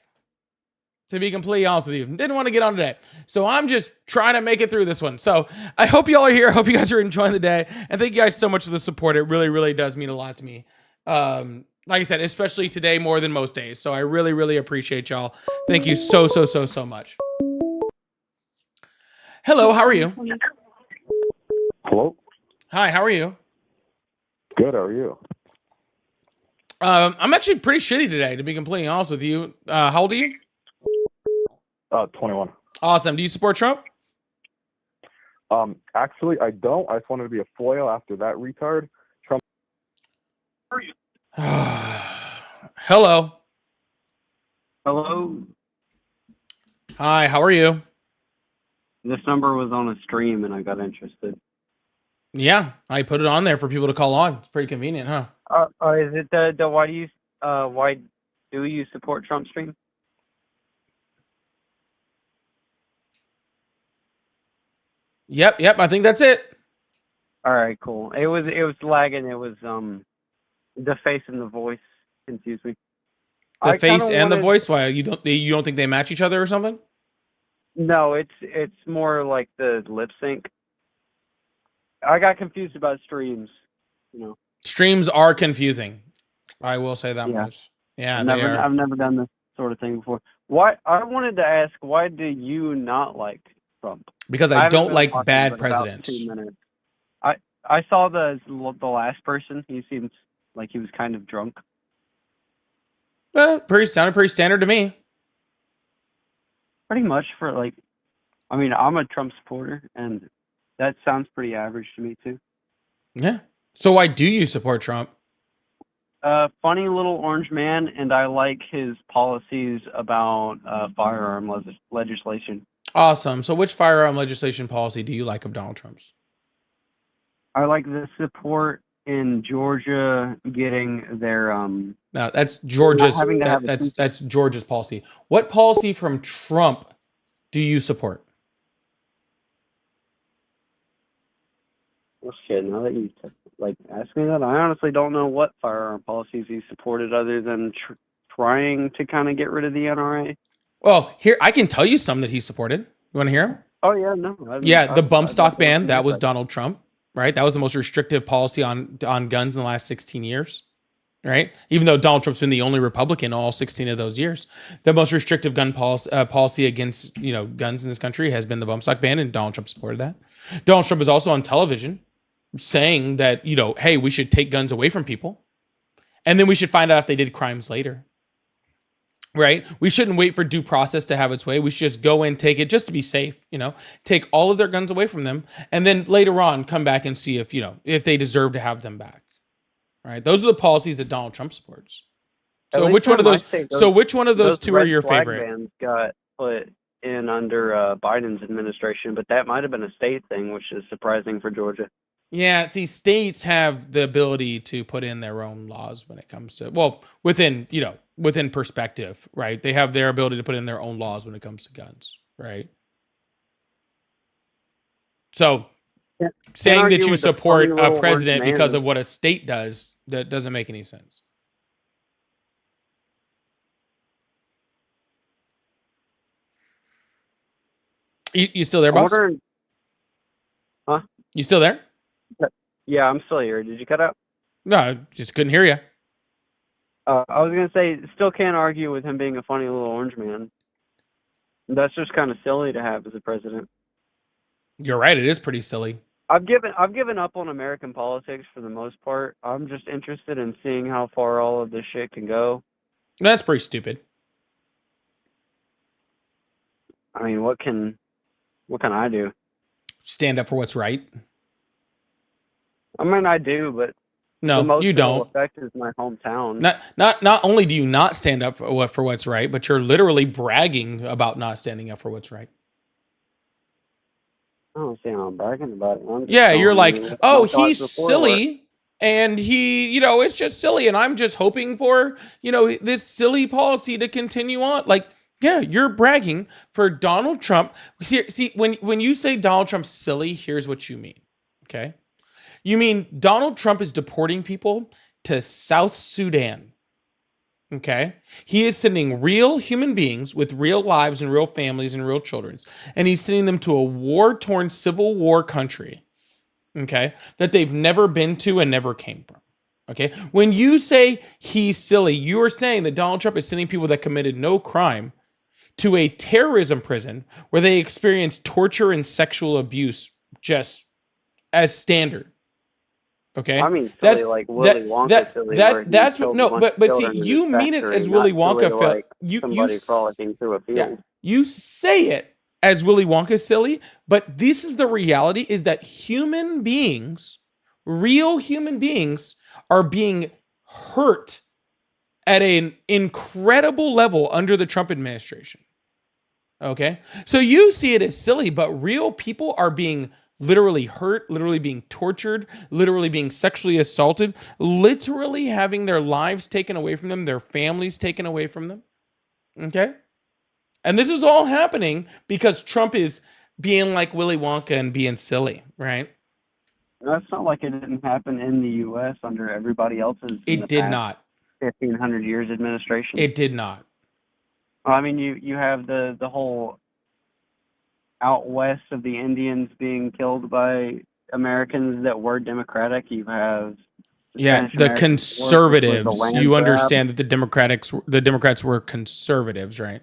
To be completely honest with you, didn't want to get on today. So I'm just trying to make it through this one. So I hope you all are here. I hope you guys are enjoying the day. And thank you guys so much for the support. It really, really does mean a lot to me. Like I said, especially today more than most days. So I really, really appreciate y'all. Thank you so, so, so, so much. Hello, how are you? Hello. Hi, how are you? Good, how are you? I'm actually pretty shitty today, to be completely honest with you. How old are you? 21. Awesome. Do you support Trump? Actually, I don't. I just wanted to be a foil after that retard. Trump. Hello. Hello. Hi, how are you? This number was on a stream and I got interested. Yeah, I put it on there for people to call on. It's pretty convenient, huh? Is it the why do you support Trump stream? Yep, I think that's it. All right, cool. It was lagging. It was the face and the voice confused me. The face and the voice. Why you don't think they match each other or something? No, it's more like the lip sync. I got confused about streams. Streams are confusing. I will say that much. Yeah, I've never done this sort of thing before. Why? I wanted to ask, why do you not like Trump? Because I don't like bad presidents. 2 minutes. I saw the last person. He seemed like he was kind of drunk. Sounded pretty standard to me. Pretty much I'm a Trump supporter, and that sounds pretty average to me too. Yeah. So why do you support Trump? Funny little orange man, and I like his policies about firearm legislation. Awesome. So which firearm legislation policy do you like of Donald Trump's? I like the support in Georgia getting their No, that's Georgia's. That's Georgia's policy. What policy from Trump do you support? Oh shit! Now that you said it. ask me that. I honestly don't know what firearm policies he supported other than trying to kind of get rid of the NRA. Well, here I can tell you some that he supported. You want to hear him? Oh yeah, no. Yeah, the bump I'd stock love to ban, listen that to was Donald Trump, right? That was the most restrictive policy on guns in the last 16 years, right? Even though Donald Trump's been the only Republican all 16 of those years, the most restrictive gun policy against guns in this country has been the bump stock ban, and Donald Trump supported that. Donald Trump is also on television saying that hey, we should take guns away from people, and then we should find out if they did crimes later. Right? We shouldn't wait for due process to have its way. We should just go and take it just to be safe, take all of their guns away from them. And then later on, come back and see if they deserve to have them back. Right? Those are the policies that Donald Trump supports. So which one of those two are your favorite? Bans got put in under Biden's administration, but that might have been a state thing, which is surprising for Georgia. Yeah, see, states have the ability to put in their own laws when it comes to, within perspective, right? They have their ability to put in their own laws when it comes to guns, right? So saying that you support a president because of what a state does, that doesn't make any sense. You still there, boss? Huh? You still there? Yeah, I'm still here. Did you cut out? No, I just couldn't hear you. I was gonna say, still can't argue with him being a funny little orange man. That's just kind of silly to have as a president. You're right. It is pretty silly. I've given up on American politics for the most part. I'm just interested in seeing how far all of this shit can go. That's pretty stupid. I mean, what can I do? Stand up for what's right. I mean, I do, but no, you don't. Effect is my hometown. Not only do you not stand up for what's right, but you're literally bragging about not standing up for what's right. I don't see how I'm bragging about it. Yeah, you're like, oh, he's silly, and he, it's just silly, and I'm just hoping for, this silly policy to continue on. Like, yeah, you're bragging for Donald Trump. See, when you say Donald Trump's silly, here's what you mean, okay? You mean Donald Trump is deporting people to South Sudan, okay? He is sending real human beings with real lives and real families and real children, and he's sending them to a war-torn civil war country, okay, that they've never been to and never came from, okay? When you say he's silly, you are saying that Donald Trump is sending people that committed no crime to a terrorism prison where they experience torture and sexual abuse just as standard. Okay, I mean, silly, like Willy Wonka silly. That's what. No, but see, you mean it as Willy Wonka. Like somebody frolicking through a field. Yeah, you say it as Willy Wonka silly, but this is the reality: is that human beings, real human beings, are being hurt at an incredible level under the Trump administration. Okay, so you see it as silly, but real people are being literally hurt, literally being tortured, literally being sexually assaulted, literally having their lives taken away from them, their families taken away from them. Okay? And this is all happening because Trump is being like Willy Wonka and being silly, right? No, it's not like it didn't happen in the U.S. under everybody else's. It did not. 1,500 years administration. It did not. I mean, you have the whole out west of the Indians being killed by Americans that were Democratic. You have the conservatives. You understand that the Democrats were conservatives, right?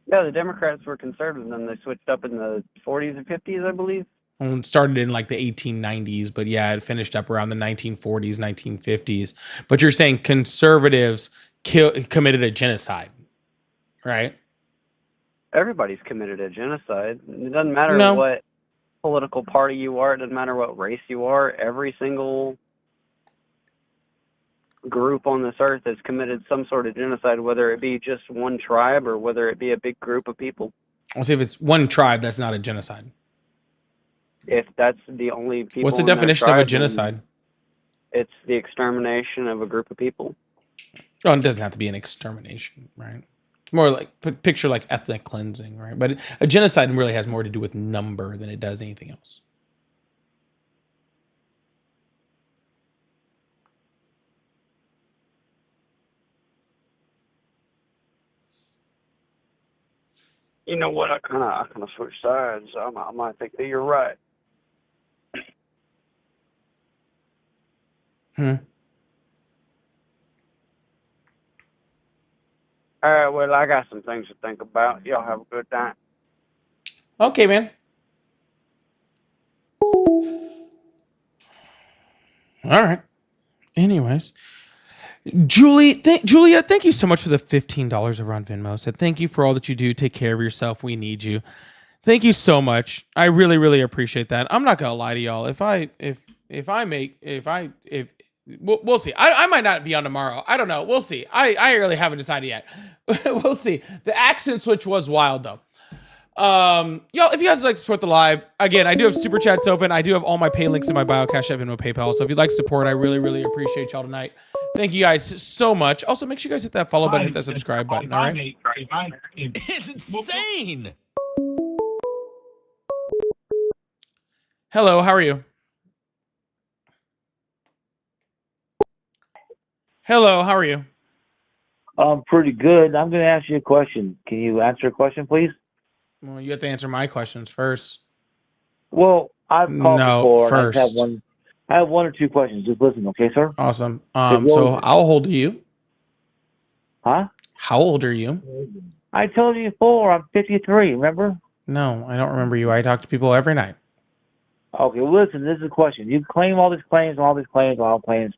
Yeah, the Democrats were conservatives, and they switched up in the 40s and 50s, I believe. Well, it started in like the 1890s, but yeah, it finished up around the 1940s, 1950s. But you're saying conservatives committed a genocide, right? Everybody's committed a genocide. It doesn't matter what political party you are. It doesn't matter what race you are. Every single group on this earth has committed some sort of genocide, whether it be just one tribe or whether it be a big group of people. I'll see if it's one tribe, that's not a genocide. If that's the only people. What's the definition of a genocide? It's the extermination of a group of people. Oh, it doesn't have to be an extermination, right? More like picture like ethnic cleansing, right? But a genocide really has more to do with number than it does anything else. You know what? I kind of switched sides. I might think that you're right. Hmm. All right. Well, I got some things to think about. Y'all have a good night. Okay, man. All right. Anyways, Julia, thank you so much for the $15 over on Venmo. Said thank you for all that you do. Take care of yourself. We need you. Thank you so much. I really, really appreciate that. I'm not gonna lie to y'all. We'll see. I might not be on tomorrow. I don't know. We'll see. I really haven't decided yet. We'll see. The accent switch was wild though. Y'all, if you guys would like to support the live, again, I do have super chats open. I do have all my pay links in my bio, Cash App, Venmo, PayPal. So if you'd like support, I really, really appreciate y'all tonight. Thank you guys so much. Also, make sure you guys hit that follow button, hit that subscribe button. All right. It's insane. Hello, how are you? Hello, how are you? Pretty good. I'm going to ask you a question. Can you answer a question, please? Well, you have to answer my questions first. Well, I've called before. First. I have one or two questions. Just listen, okay, sir? Awesome. So how old are you? Huh? How old are you? I told you before. I'm 53. Remember? No, I don't remember you. I talk to people every night. Okay, well, listen. This is a question. You claim all these claims, all these claims.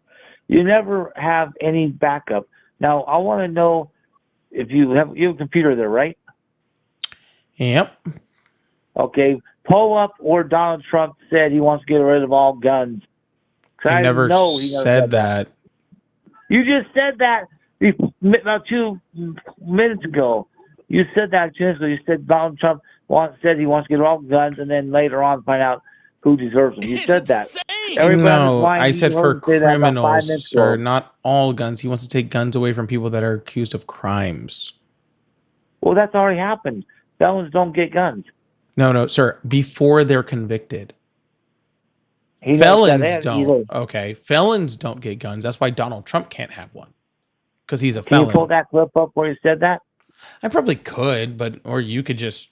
You never have any backup. Now, I want to know if you have a computer there, right? Yep. Okay. Pull up where Donald Trump said he wants to get rid of all guns. I never said that. You just said that about 2 minutes ago. You said that 2 minutes ago. You said Donald Trump said he wants to get rid of all guns, and then later on find out who deserves them. You said that. No, I said for criminals, sir, not all guns. He wants to take guns away from people that are accused of crimes. Well, that's already happened. Felons don't get guns. No, sir. Before they're convicted. Felons don't. Okay. Felons don't get guns. That's why Donald Trump can't have one. Because he's a felon. Can you pull that clip up where he said that? I probably could, or you could just,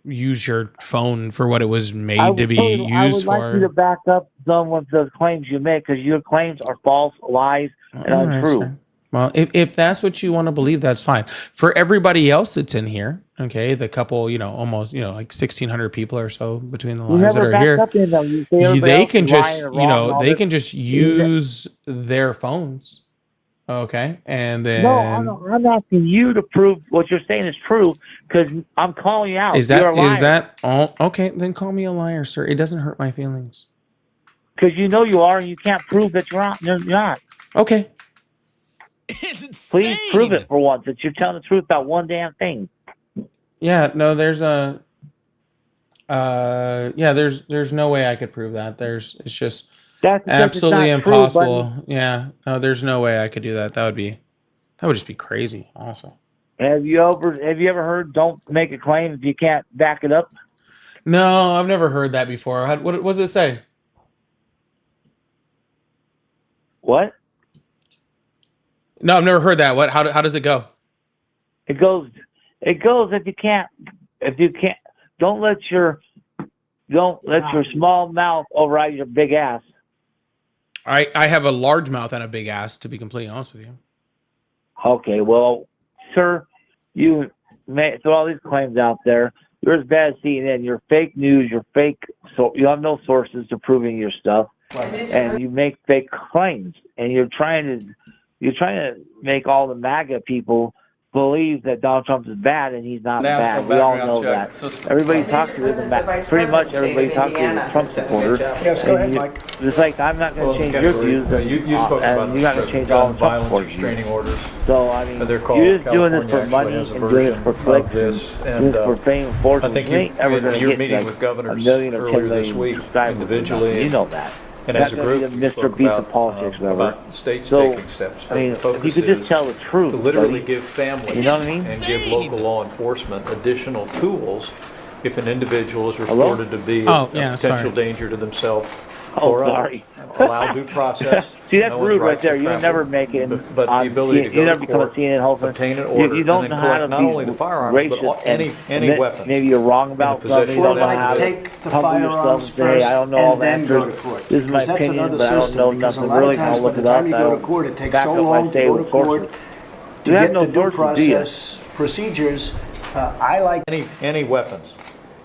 use your phone for what it was made to be used for. I would like you to back up some of the claims you make, because your claims are false, lies, and untrue. Right, well, if that's what you want to believe, that's fine. For everybody else that's in here, okay, the couple, almost, like 1,600 people or so between the lives that are here, they can just, they can just use their phones. Okay, and then I'm asking you to prove what you're saying is true, because I'm calling you out. Is that all? Okay, then call me a liar, sir. It doesn't hurt my feelings. Because you know you are, and you can't prove that you're not. Okay. Please prove it for once that you're telling the truth about one damn thing. Yeah, no, there's no way I could prove that. It's just absolutely impossible. True, yeah, no, there's no way I could do that. That would just be crazy. Also, have you ever heard "Don't make a claim if you can't back it up"? No, I've never heard that before. What does it say? What? No, I've never heard that. What? How does it go? It goes if you can't, don't let your small mouth override your big ass. I have a large mouth and a big ass, to be completely honest with you. Okay, well, sir, you may throw all these claims out there. You're as bad as CNN. You're fake news. You're fake. So you have no sources to proving your stuff, and you make fake claims. And you're trying to make all the MAGA people believe that Donald Trump is bad, and he's not bad. We all know that. Everybody talks to him. Pretty much everybody talks to him as Trump supporter. Yes, go ahead, Mike. Just like I'm not going to change your views, and you're not going to change all the Trump supporters' views. So I mean, you're just doing this for money and doing it for clicks, and for fame and fortune. You ain't ever going to get like a million or 10 million subscribers. You know that. And as a group, Mr. Beast of politics, about states taking steps. I mean, if you could just tell the truth, to literally give families, you know what I mean? and give local law enforcement additional tools if an individual is reported to be a potential danger to themselves or others. Allow due process See, that's No one's rude right right there. to You'll trample. never make it. But the ability to you go never to become a court, CNN host. obtain an You order, don't and know then how to collect not be only the firearms, gracious but any and weapons. maybe you're wrong about in the possession something. You of don't that know how to individual. the humble yourself firearms and say, hey, I don't know all and the then go to answers. court. This is my Because that's opinion, another but I don't system. know Because nothing. a lot Really, of can I times by look the it up? time you I go to don't court, it takes back so up what I long to say go with to court sources. to You have get no the due sources, do you? process procedures. I like Any weapons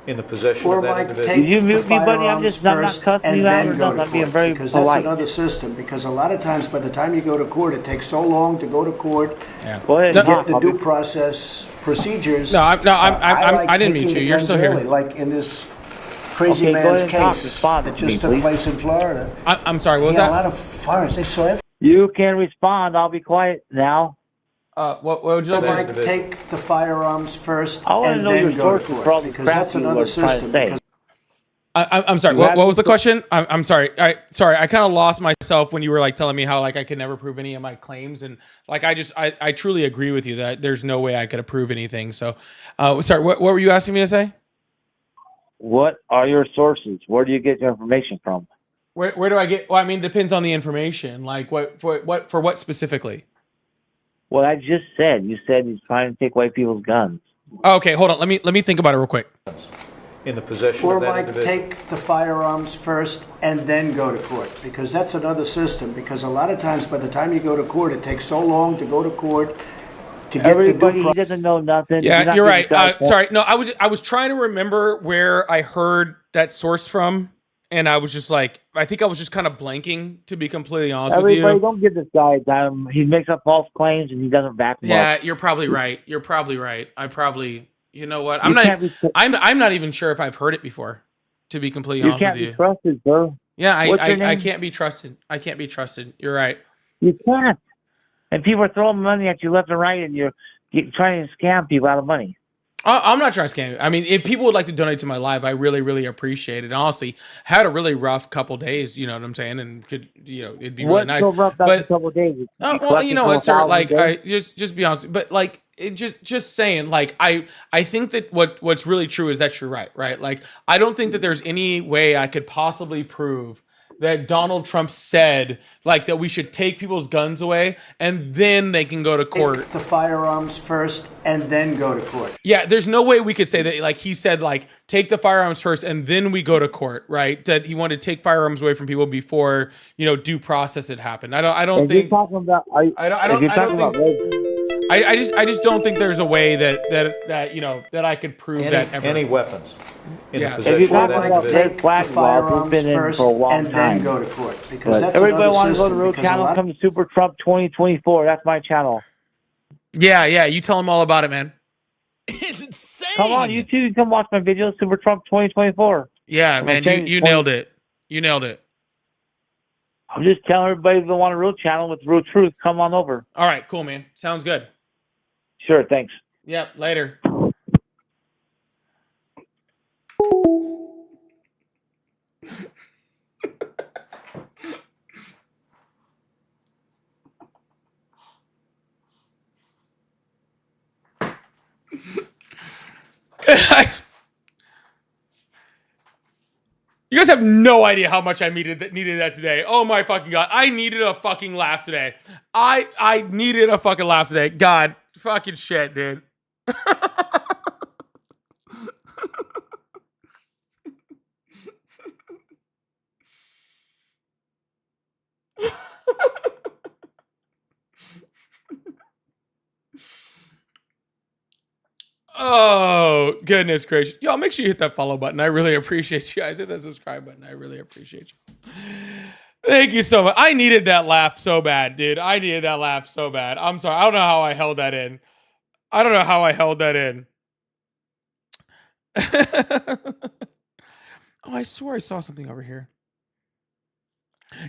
in the possession or of that might individual. Did you take the mute me, buddy? I'm firearms not first cussing and you out then or go nothing. to I'm being court. very Because polite. that's another system. Because a lot of times by the time you go to court, it takes so long to go to court Go ahead to and get talk. the I'll due be- process procedures. No, I didn't taking mute you. the You're guns still here. early, like in this crazy Okay, go ahead man's and talk. case Respond that to me, just took please. place in Florida. I'm sorry. What was He had a that? lot of firearms. They saw everything. You can respond. I'll be quiet now. What would you Or like? might take the firearms first I wanna and know then your go to sources court. for all the Because crap that's you another were trying to system. say. Because I'm sorry. You What have was the to- question? I'm sorry. Sorry. I kind of lost myself when you were like telling me how like I could never prove any of my claims, and like I truly agree with you that there's no way I could prove anything. So, sorry. What were you asking me to say? What are your sources? Where do you get your information from? Where do I get? Well, I mean, it depends on the information. Like what specifically? What I just said. You said he's trying to take away people's guns. Okay, hold on. Let me think about it real quick. In the possession or of that might individual. take the firearms first and then go to court. Because that's another system. Because a lot of times by the time you go to court, it takes so long to go to court to get Everybody, the he due doesn't know nothing. Yeah, you're right. Sorry. No, I was trying to remember where I heard that source from, and I was just like, I think I was just kind of blanking, to be completely honest with Everybody, you. don't give this guy time. He makes up false claims and he doesn't back them Yeah, up. you're probably right. You're probably right. I probably, you know what? You can't be- I'm not even sure if I've heard it before, to be completely You honest can't with be you. trusted, sir. Yeah, What's your I name? can't be trusted. I can't be trusted. You're right. You can't. And people are throwing money at you left and right, and you're trying to scam people out of money. I'm not trying to scam you. I mean, if people would like to donate to my live, I really, really appreciate it. And honestly, had a really rough couple days, you know what I'm saying? And could, you know, it'd be really What's nice. so rough about But- a couple of days? Well, you know what, sir? Like, I I just be honest, but like, it just saying, like, I think that what's really true is that you're right? Like, I don't think that there's any way I could possibly prove that Donald Trump said like that we should take people's guns away and then they can go to court. Take the firearms first and then go to court. Yeah, there's no way we could say that like he said like take the firearms first and then we go to court, right? That he wanted to take firearms away from people before, you know, due process had happened. I don't If you're think talking about, I just don't think there's a way that you know that I could prove that ever. Any weapons in Yeah. the if you're possession of talking that about individual. red flag laws, we've been in for a long and time. then go to court. Because But that's everybody another wants to go to system. the real Because a channel. lot- Come to Super Trump 2024. That's my channel. Yeah, you tell them all about it, man. It's insane. Come on, you too. Come watch my videos. Super Trump 2024. Yeah, I'm man, gonna change you the nailed it. You nailed it. I'm just telling everybody if they want a real channel with real truth, come on over. All right, cool, man. Sounds good. Sure, thanks. Yep, later. You guys have no idea how much I needed that today. Oh my fucking god. I needed a fucking laugh today. I needed a fucking laugh today. God, fucking shit, dude. Oh, goodness gracious. Y'all, make sure you hit that follow button. I really appreciate you guys. Hit that subscribe button. I really appreciate you. Thank you so much. I needed that laugh so bad, dude. I needed that laugh so bad. I'm sorry. I don't know how I held that in. I don't know how I held that in. Oh, I swore I saw something over here.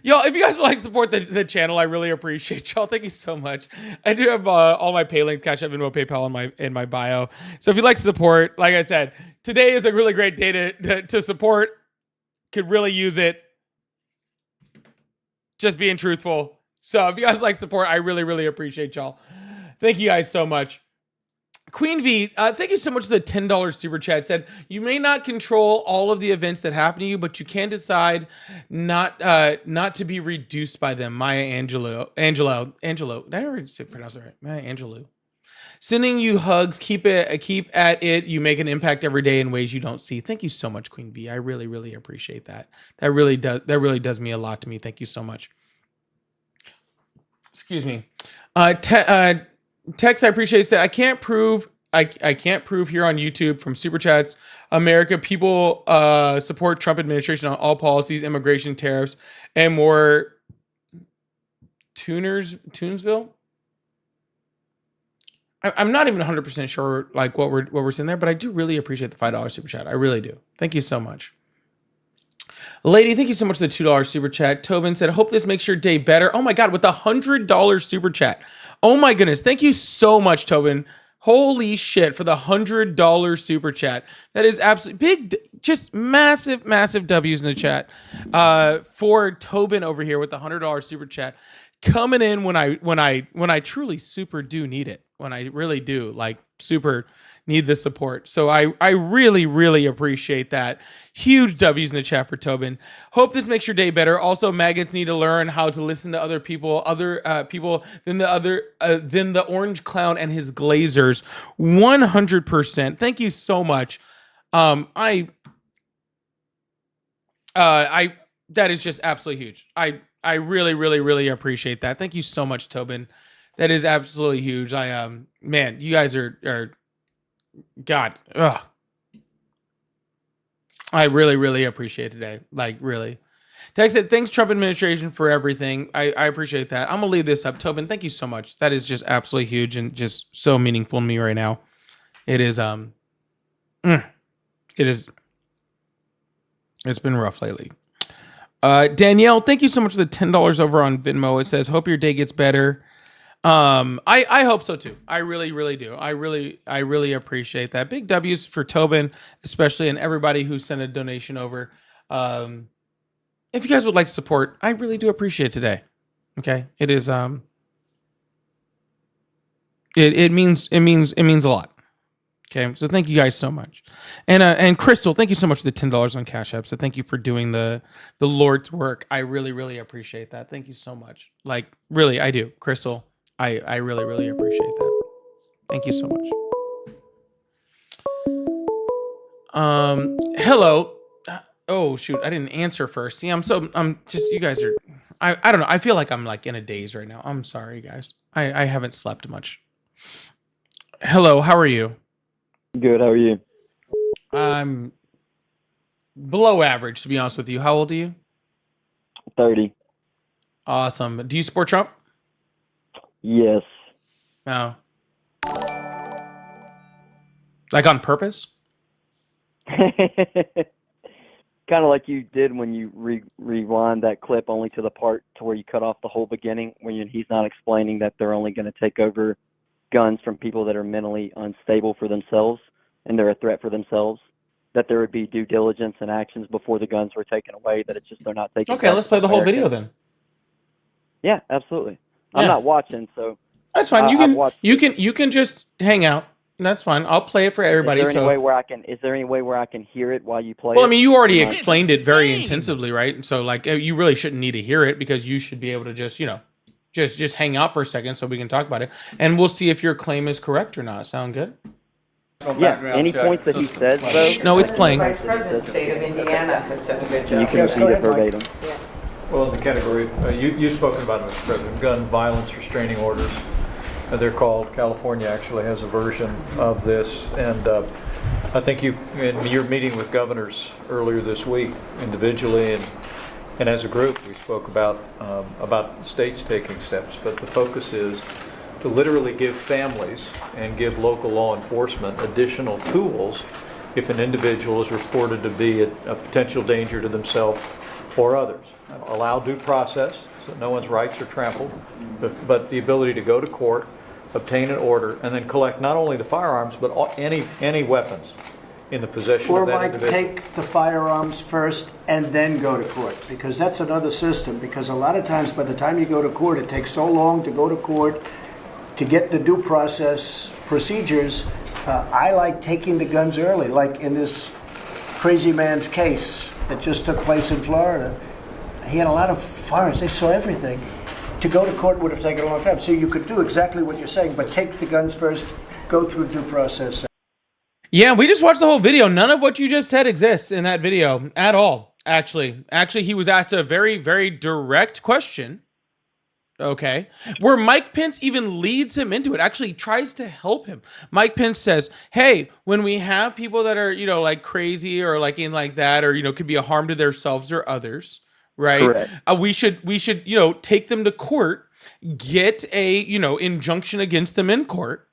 Y'all, if you guys would like to support the channel, I really appreciate y'all. Thank you so much. I do have all my pay links, Cash App, Venmo, PayPal in my bio. So if you'd like to support, like I said, today is a really great day to support. Could really use it. Just being truthful. So if you guys like support, I really, really appreciate y'all. Thank you guys so much. Queen V, thank you so much for the $10 super chat. Said, you may not control all of the events that happen to you, but you can decide not to be reduced by them. Maya Angelo. Did I already pronounce it right? Maya Angelou. Sending you hugs. Keep at it. You make an impact every day in ways you don't see. Thank you so much, Queen V. I really, really appreciate that. That really does mean a lot to me. Thank you so much. Excuse me. Tex, I appreciate that. I can't prove here on YouTube from Super Chats. America, people support Trump administration on all policies, immigration, tariffs, and more. Tunesville? I'm not even 100% sure like what we're saying there, but I do really appreciate the $5 Super Chat. I really do. Thank you so much. Lady, thank you so much for the $2 Super Chat. Tobin said, I hope this makes your day better. Oh my God, with the $100 Super Chat. Oh my goodness. Thank you so much, Tobin. Holy shit for the $100 Super Chat. That is absolutely big, just massive, massive W's in the chat for Tobin over here with the $100 Super Chat. Coming in when I truly super do need it. When I really do like super need the support. So I really, really appreciate that. Huge W's in the chat for Tobin. Hope this makes your day better. Also, maggots need to learn how to listen to other people than the orange clown and his glazers. 100%. Thank you so much. That is just absolutely huge. I really, really, really appreciate that. Thank you so much, Tobin. That is absolutely huge. Man, you guys are God. Ugh. I really, really appreciate today. Like, really. Tex said, thanks, Trump administration, for everything. I appreciate that. I'm gonna leave this up. Tobin, thank you so much. That is just absolutely huge and just so meaningful to me right now. It is it's been rough lately. Danielle, thank you so much for the $10 over on Venmo. It says, hope your day gets better. I hope so too. I really, really do. I really appreciate that. Big W's for Tobin, especially, and everybody who sent a donation over. If you guys would like to support, I really do appreciate today. Okay. It is, it means a lot. Okay, so thank you guys so much, and Crystal, thank you so much for the $10 on Cash App. So thank you for doing the Lord's work. I really, really appreciate that. Thank you so much. Like, really, I do, Crystal. I really, really appreciate that. Thank you so much. Hello. Oh shoot, I didn't answer first. See, I'm just, you guys are. I don't know. I feel like I'm like in a daze right now. I'm sorry, guys. I haven't slept much. Hello, how are you? Good, how are you? I'm below average, to be honest with you. How old are you? 30. Awesome. Do you support Trump? Yes. No. Like on purpose? Kind of like you did when you rewind that clip only to the part to where you cut off the whole beginning, when he's not explaining that they're only going to take over guns from people that are mentally unstable for themselves and they're a threat for themselves, that there would be due diligence and actions before the guns were taken away, that it's just they're not taking. Okay, let's play the whole video then. Yeah, absolutely. Yeah. I'm not watching, so that's fine. You can just hang out. That's fine. I'll play it for everybody. Is there any way where I can hear it while you play it? Well, I mean, you already explained it very intensively, right? So like you really shouldn't need to hear it, because you should be able to just, just hang out for a second so we can talk about it, and we'll see if your claim is correct or not. Sound good? Yeah. Any points that he says, though? No, it's playing. The Vice President, state of Indiana, has done a good job. You can repeat it verbatim. Yeah. Well, in the category, you've spoken about it, Mr. President, gun violence restraining orders. They're called. California actually has a version of this, and I think in your meeting with governors earlier this week, individually and as a group, we spoke about states taking steps. But the focus is to literally give families and give local law enforcement additional tools if an individual is reported to be a potential danger to themselves or others. Allow due process so no one's rights are trampled, but the ability to go to court, obtain an order, and then collect not only the firearms but any weapons in the possession of that individual. Or might take the firearms first and then go to court, because that's another system. Because a lot of times by the time you go to court, it takes so long to go to court to get the due process procedures I like taking the guns early, like in this crazy man's case that just took place in Florida. He had a lot of firearms. They saw everything. To go to court would have taken a long time. So you could do exactly what you're saying, but take the guns first, go through due process. Yeah, we just watched the whole video. None of what you just said exists in that video at all. Actually, he was asked a very, very direct question. Okay, where Mike Pence even leads him into it, actually tries to help him. Mike Pence says, hey, when we have people that are, like crazy or like in like that, or, could be a harm to themselves or others, right? We should, take them to court, get a, injunction against them in court,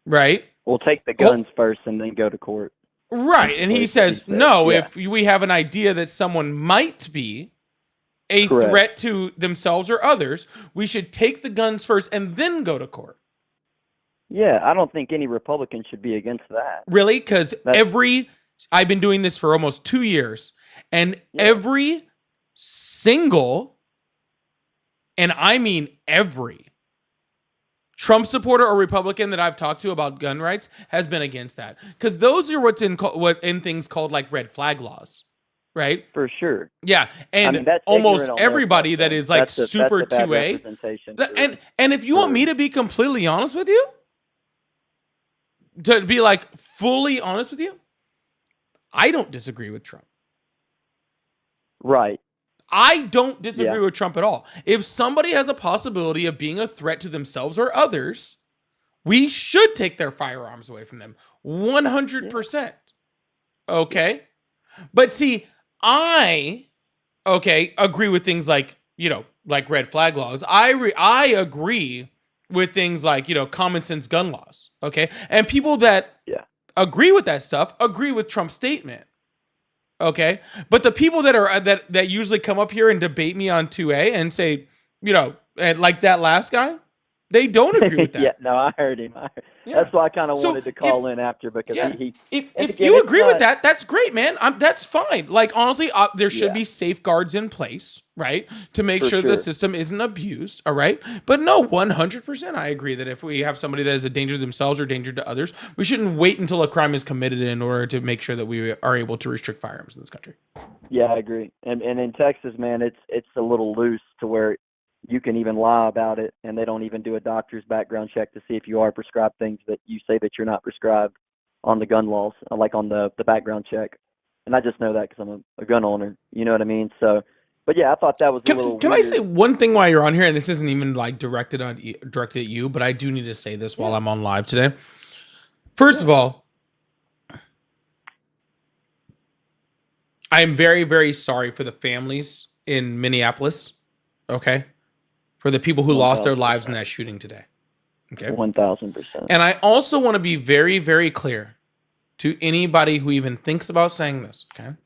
right? We'll take the guns first and then go to court. Right. And he says, no, if we have an idea that someone might be a threat to themselves or others, we should take the guns first and then go to court. Yeah, I don't think any Republican should be against that. Really? Because I've been doing this for almost 2 years, and every single, and I mean every, Trump supporter or Republican that I've talked to about gun rights has been against that. Because those are what in things called like red flag laws. Right? For sure. Yeah. And almost everybody that is like super 2A. And if you want me to be completely honest with you, to be like fully honest with you, I don't disagree with Trump. Right. I don't disagree with Trump at all. If somebody has a possibility of being a threat to themselves or others, we should take their firearms away from them. 100%. Okay? But see, I agree with things like, like red flag laws. I agree with things like, common sense gun laws. Okay. And people that agree with that stuff agree with Trump's statement. Okay. But the people that are, that usually come up here and debate me on 2A and say, and like that last guy, they don't agree with that. Yeah, no, I heard him. That's why I kind of wanted to call in after, because if you agree with that, that's great, man. That's fine. Like, honestly, there should be safeguards in place, right, to make sure the system isn't abused, all right? But no, 100% I agree that if we have somebody that is a danger to themselves or danger to others, we shouldn't wait until a crime is committed in order to make sure that we are able to restrict firearms in this country. Yeah, I agree. And in Texas, man, it's a little loose to where you can even lie about it, and they don't even do a doctor's background check to see if you are prescribed things that you say that you're not prescribed on the gun laws, like on the background check. And I just know that because I'm a gun owner. You know what I mean? So, but yeah, I thought that was a little Can weird. I say one thing while you're on here? And this isn't even like directed at you, but I do need to say this while I'm on live today. First of all, I am very, very sorry for the families in Minneapolis. Okay. For the people who lost their lives in that shooting today. Okay. 1,000%. And I also want to be very, very clear to anybody who even thinks about saying this. Okay.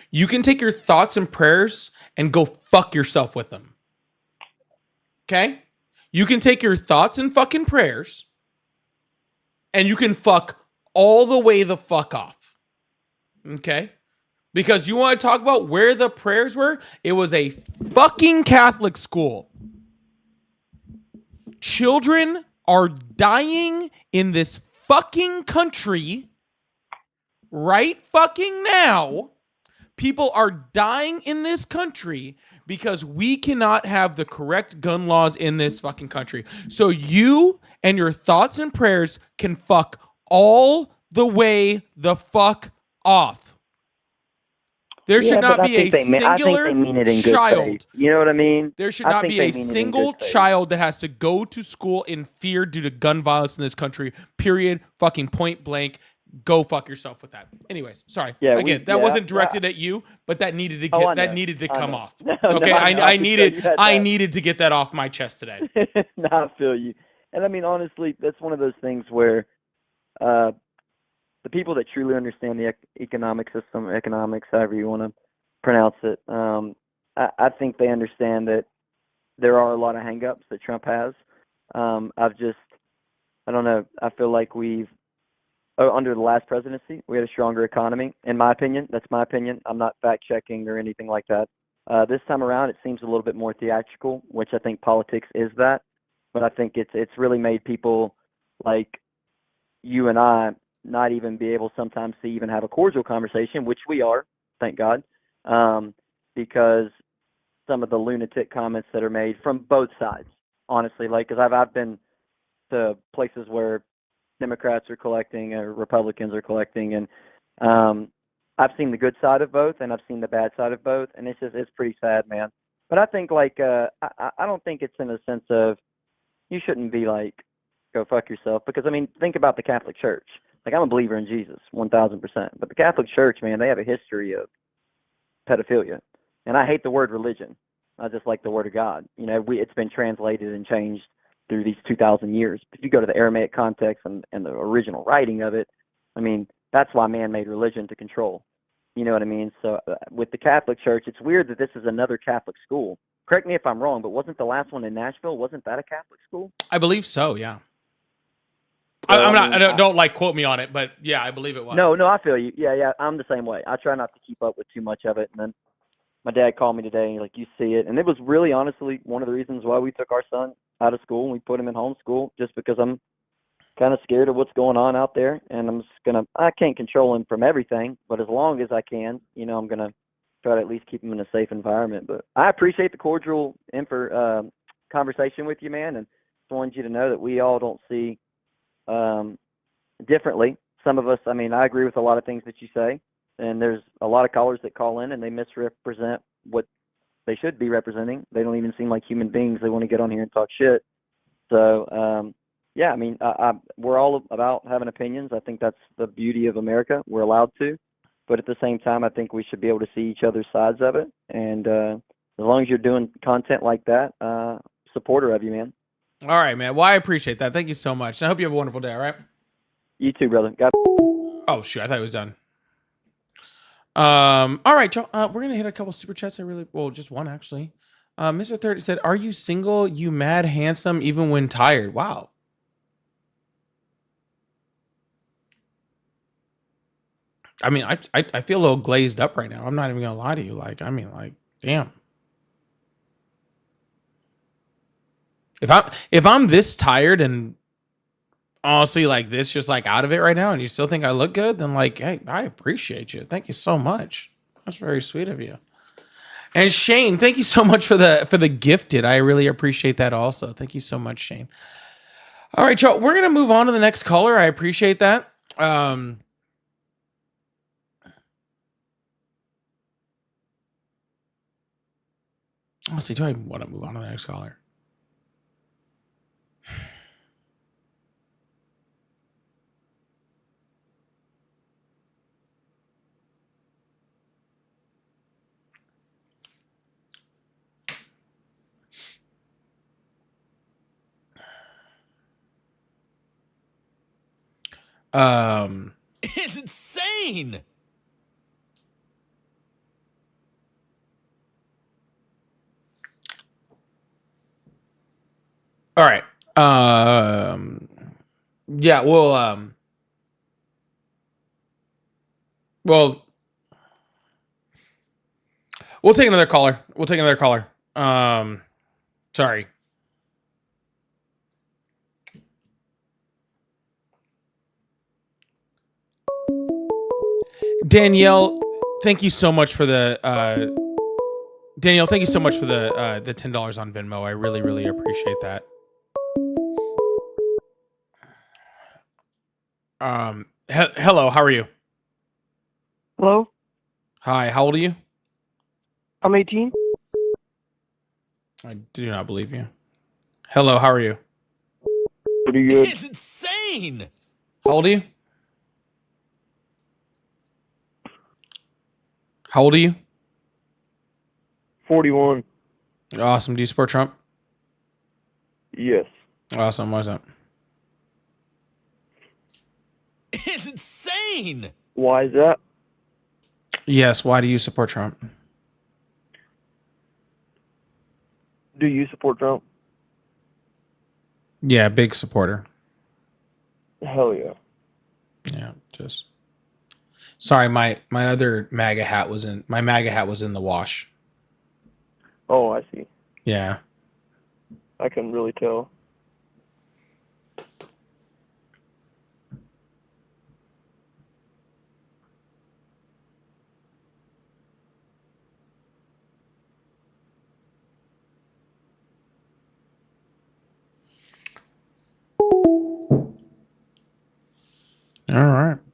You can take your thoughts and prayers and go fuck yourself with them. Okay. You can take your thoughts and fucking prayers and you can fuck all the way the fuck off. Okay. Because you want to talk about where the prayers were? It was a fucking Catholic school. Children are dying in this fucking country right fucking now. People are dying in this country because we cannot have the correct gun laws in this fucking country. So you and your thoughts and prayers can fuck all the way the fuck off. There should not be a singular child. You know what I mean? There should not be a single child that has to go to school in fear due to gun violence in this country. Period. Fucking point blank. Go fuck yourself with that. Anyways, sorry. Yeah, again, that wasn't directed at you, but that needed to get come off. Okay, I needed to get that off my chest today. No, I feel you. And I mean, honestly, that's one of those things where the people that truly understand the economic system, economics, however you want to pronounce it, I think they understand that there are a lot of hangups that Trump has. I don't know. I feel like under the last presidency, we had a stronger economy, in my opinion. That's my opinion. I'm not fact-checking or anything like that. This time around, it seems a little bit more theatrical, which I think politics is that. But I think it's really made people, like, you and I not even be able sometimes to even have a cordial conversation, which we are, thank God, because some of the lunatic comments that are made from both sides, honestly, like, because I've been to places where Democrats are collecting or Republicans are collecting, and I've seen the good side of both and I've seen the bad side of both, and it's pretty sad, man. But I think I don't think it's in a sense of you shouldn't be like go fuck yourself, because I mean, think about the Catholic Church. Like, I'm a believer in Jesus 1000%, but the Catholic Church, man, they have a history of pedophilia, and I hate the word religion. I just like the word of God. You know, it's been translated and changed through these 2,000 years. If you go to the Aramaic context and the original writing of it, I mean, that's why man made religion, to control. You know what I mean? So with the Catholic Church, it's weird that this is another Catholic school. Correct me if I'm wrong, but wasn't the last one in Nashville, wasn't that a Catholic school? I believe so, yeah. So, Don't like quote me on it, but yeah, I believe it was. No, I feel you. Yeah, I'm the same way. I try not to keep up with too much of it. And then my dad called me today, and like, you see it. And it was really, honestly, one of the reasons why we took our son out of school and we put him in homeschool, just because I'm kind of scared of what's going on out there. And I can't control him from everything, but as long as I can, you know, I'm going to try to at least keep him in a safe environment. But I appreciate the cordial conversation with you, man. And just wanted you to know that we all don't see differently. Some of us, I mean, I agree with a lot of things that you say, and there's a lot of callers that call in and they misrepresent what they should be representing. They don't even seem like human beings. They want to get on here and talk shit. So, yeah, I mean, we're all about having opinions. I think that's the beauty of America. We're allowed to. But at the same time, I think we should be able to see each other's sides of it. And as long as you're doing content like that, supporter of you, man. All right, man. Well, I appreciate that. Thank you so much. I hope you have a wonderful day, all right? You too, brother. Oh, shoot. I thought it was done. All right, y'all. We're going to hit a couple super chats. Just one, actually. Mr. 30 said, "Are you single, you mad handsome, even when tired?" Wow. I mean, I feel a little glazed up right now. I'm not even going to lie to you. Like, I mean, like, damn. If I'm this tired and honestly like this, just like out of it right now, and you still think I look good, then like, hey, I appreciate you. Thank you so much. That's very sweet of you. And Shane, thank you so much for the gifted. I really appreciate that also. Thank you so much, Shane. All right, y'all. We're gonna move on to the next caller. I appreciate that. Honestly, do I even want to move on to the next caller? It's insane. All right. Yeah, we'll take another caller. Sorry. Danielle, thank you so much for the the $10 on Venmo. I really, really appreciate that. Hello, how are you? Hello, Hi, how old are you? I'm 18. I do not believe you. Hello, how are you? Pretty good. It's insane. How old are you? How old are you? 41. Awesome. Do you support Trump? Yes. Awesome. Why is that? It's insane. Why is that? Yes. Why do you support Trump? Do you support Trump? Yeah, big supporter. Hell yeah. Yeah, just sorry. My other MAGA hat was in the wash. Oh, I see. Yeah. I couldn't really tell.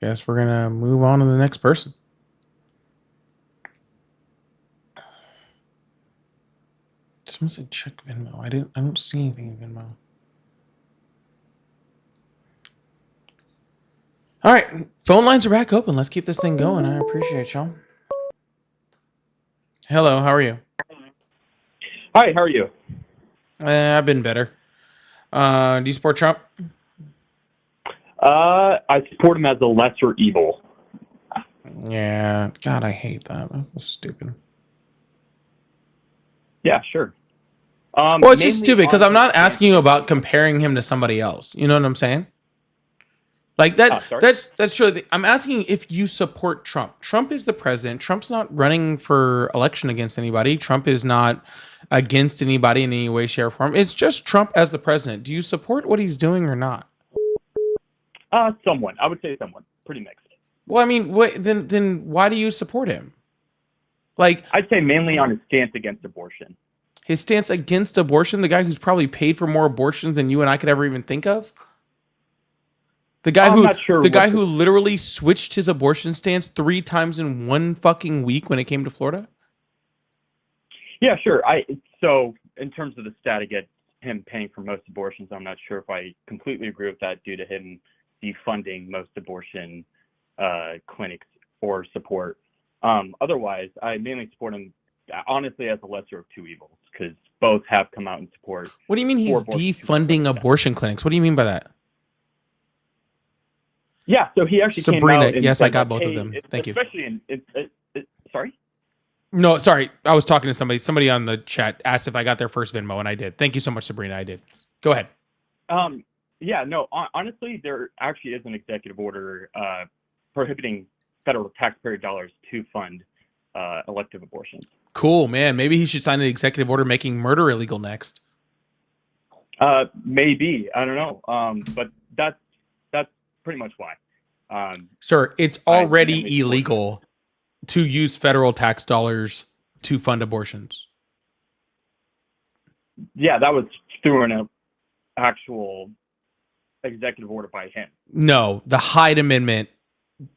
Guess we're gonna move on to the next person. Someone said check Venmo. I don't see anything in Venmo. All right, phone lines are back open. Let's keep this thing going. I appreciate y'all. Hello, how are you? Hi, how are you? I've been better. Do you support Trump? I support him as a lesser evil. Yeah. God, I hate that. That was stupid. Yeah, sure. Well, it's just stupid because I'm not asking you about comparing him to somebody else. You know what I'm saying? Like that. That's true. I'm asking if you support Trump. Trump is the president. Trump's not running for election against anybody. Trump is not against anybody in any way, shape, or form. It's just Trump as the president. Do you support what he's doing or not? Somewhat. I would say somewhat. Pretty mixed. Well, I mean, then why do you support him? Like, I'd say mainly on his stance against abortion. His stance against abortion, the guy who's probably paid for more abortions than you and I could ever even think of? The guy who literally switched his abortion stance 3 times in one fucking week when it came to Florida? Yeah, sure. So in terms of the stat against him paying for most abortions, I'm not sure if I completely agree with that due to him defunding most abortion clinics or support. Otherwise, I mainly support him honestly as a lesser of two evils because both have come out in support. What do you mean he's defunding abortion clinics? What do you mean by that? Yeah, so he actually Sabrina, came out and yes, said, I got like, both of hey, them. Thank you. Especially in sorry? No, sorry. I was talking to somebody. Somebody on the chat asked if I got their first Venmo, and I did. Thank you so much, Sabrina. I did. Go ahead. Yeah, no, honestly, there actually is an executive order prohibiting federal taxpayer dollars to fund elective abortions. Cool, man. Maybe he should sign an executive order making murder illegal next. Maybe. I don't know. But that's pretty much why. Sir, it's already illegal to use federal tax dollars to fund abortions. Yeah, that was through an actual executive order by him. No, the Hyde Amendment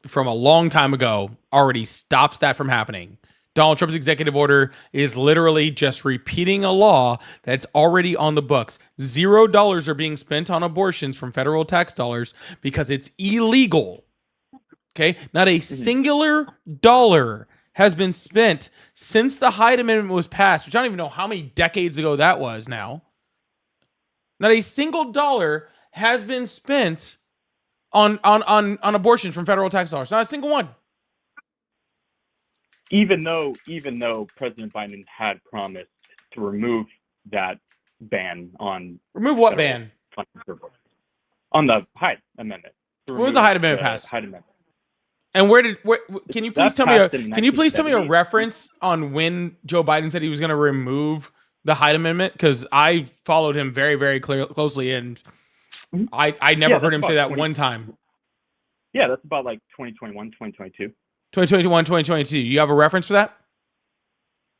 from a long time ago already stops that from happening. Donald Trump's executive order is literally just repeating a law that's already on the books. $0 are being spent on abortions from federal tax dollars because it's illegal. Okay? Not a singular dollar has been spent since the Hyde Amendment was passed, which I don't even know how many decades ago that was now. Not a single dollar has been spent on abortions from federal tax dollars. Not a single one. Even though President Biden had promised to remove that ban on remove what ban on the Hyde Amendment. When was the Hyde Amendment passed? Hyde Amendment. And can you please tell me? Can you please tell me a reference on when Joe Biden said he was going to remove the Hyde Amendment? Because I followed him very, very closely, and I never heard him say that one time. Yeah, that's about like 2021, 2022. 2021, 2022. You have a reference for that?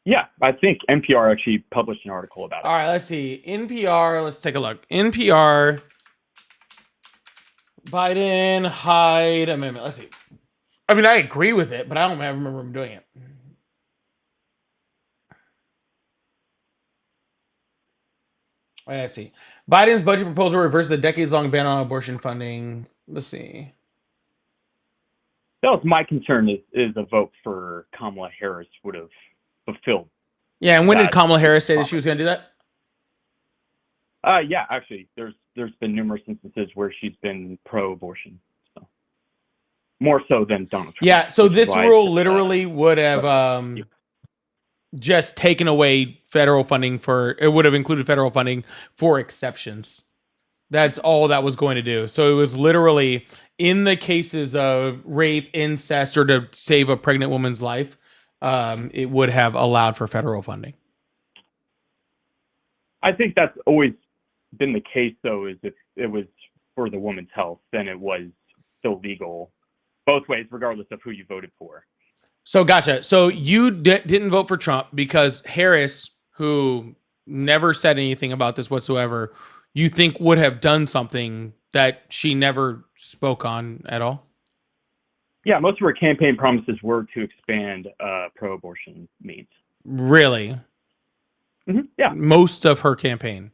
Yeah, I think NPR actually published an article about it. All right, let's see. NPR, let's take a look. NPR, Biden, Hyde Amendment. Let's see. I mean, I agree with it, but I don't remember him doing it. Let's see. Biden's budget proposal reverses a decades-long ban on abortion funding. Let's see. That was my concern is a vote for Kamala Harris would have fulfilled. Yeah, and when did Kamala Harris say that she was going to do that? Yeah, actually, there's been numerous instances where she's been pro-abortion. So. More so than Donald Trump. Yeah, so this rule literally would have just taken away federal funding it would have included federal funding for exceptions. That's all that was going to do. So it was literally in the cases of rape, incest, or to save a pregnant woman's life, it would have allowed for federal funding. I think that's always been the case, though, is if it was for the woman's health, then it was still legal both ways, regardless of who you voted for. So gotcha. So you didn't vote for Trump because Harris, who never said anything about this whatsoever, you think would have done something that she never spoke on at all? Yeah, most of her campaign promises were to expand pro-abortion means. Really? Yeah. Most of her campaign.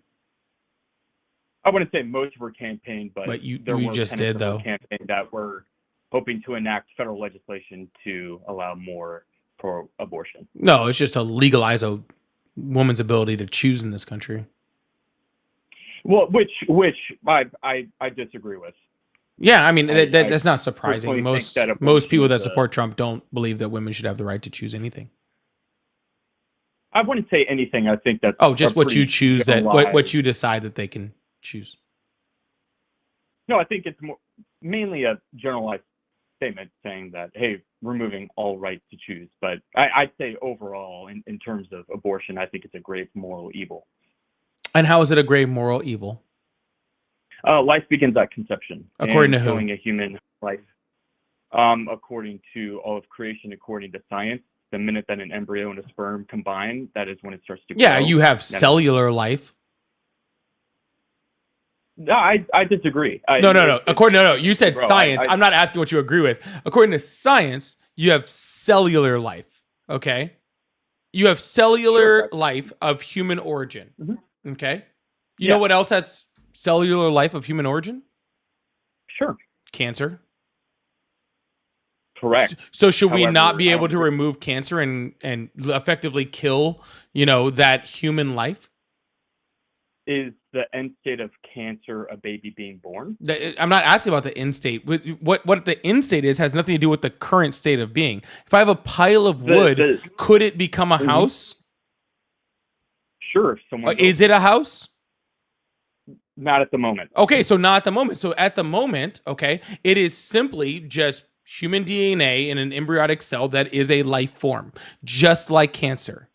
I wouldn't say most of her campaign, but there were just tenets did, of her though. campaign that were hoping to enact federal legislation to allow more pro-abortion. No, it's just to legalize a woman's ability to choose in this country. Well, which I disagree with. Yeah, I mean I that's not surprising. personally think that Most people abortion that is a- support Trump don't believe that women should have the right to choose anything. I wouldn't say anything. I think that's Just a what you pretty choose, that generalized- what you decide that they can choose. No, I think it's mainly a generalized statement saying that, hey, removing all right to choose. But I'd say overall, in terms of abortion, I think it's a grave moral evil. And how is it a grave moral evil? Life begins at conception. According to who? Killing a human life. According to all of creation, according to science, the minute that an embryo and a sperm combine, that is when it starts to grow. Yeah, you have Then- cellular life. No, I disagree. No. No. You said Bro, science. I'm not asking what you agree with. According to science, you have cellular life. Okay, you have cellular life of human origin. Okay, you know what else has cellular life of human origin? Sure. Cancer. Correct. So should we not However, be I able don't to remove cancer and effectively kill, that human life? Is the end state of cancer a baby being born? I'm not asking about the end state. What the end state is has nothing to do with the current state of being. If I have a pile of wood, could it become a house? Sure. If someone Is it a house? Not at the moment. Okay, so not at the moment. So at the moment, okay, it is simply just human DNA in an embryonic cell that is a life form, just like cancer.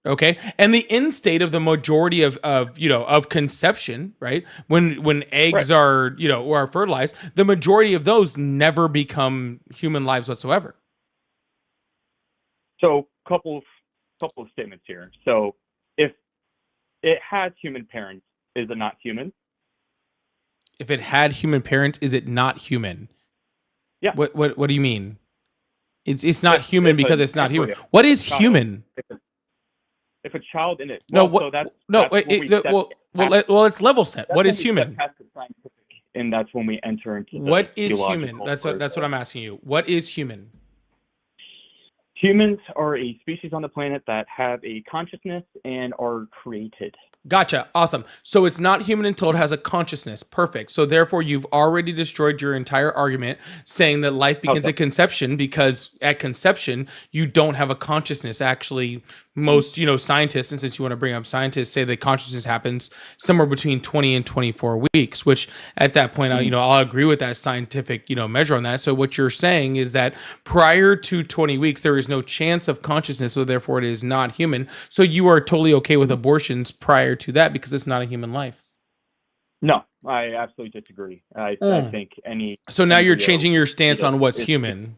Okay, and the end state of the majority of conception, right? When eggs are are fertilized, the majority of those never become human lives whatsoever. So couple of statements here. So if it has human parents, is it not human? If it had human parents, is it not human? Yeah. What do you mean? It's not human if because an it's not human. embryo- What is child- human? If a child in it, No, well, so that's wait, when we step past- let's level set. that's What when is we human? step past the scientific, and that's when we enter into the What is human? theological That's what I'm asking you. What is human? Humans are a species on the planet that have a consciousness and are created. Gotcha. Awesome. So it's not human until it has a consciousness. Perfect. So therefore, you've already destroyed your entire argument saying that life begins at conception, because at conception, you don't have a consciousness. Actually, most, scientists, and since you want to bring up scientists, say that consciousness happens somewhere between 20 and 24 weeks, which at that point, I'll agree with that scientific, measure on that. So what you're saying is that prior to 20 weeks, there is no chance of consciousness. So therefore, it is not human. So you are totally okay with abortions prior to that because it's not a human life. No, I absolutely disagree. I think any. So now you're embryo changing your stance on what's is- human.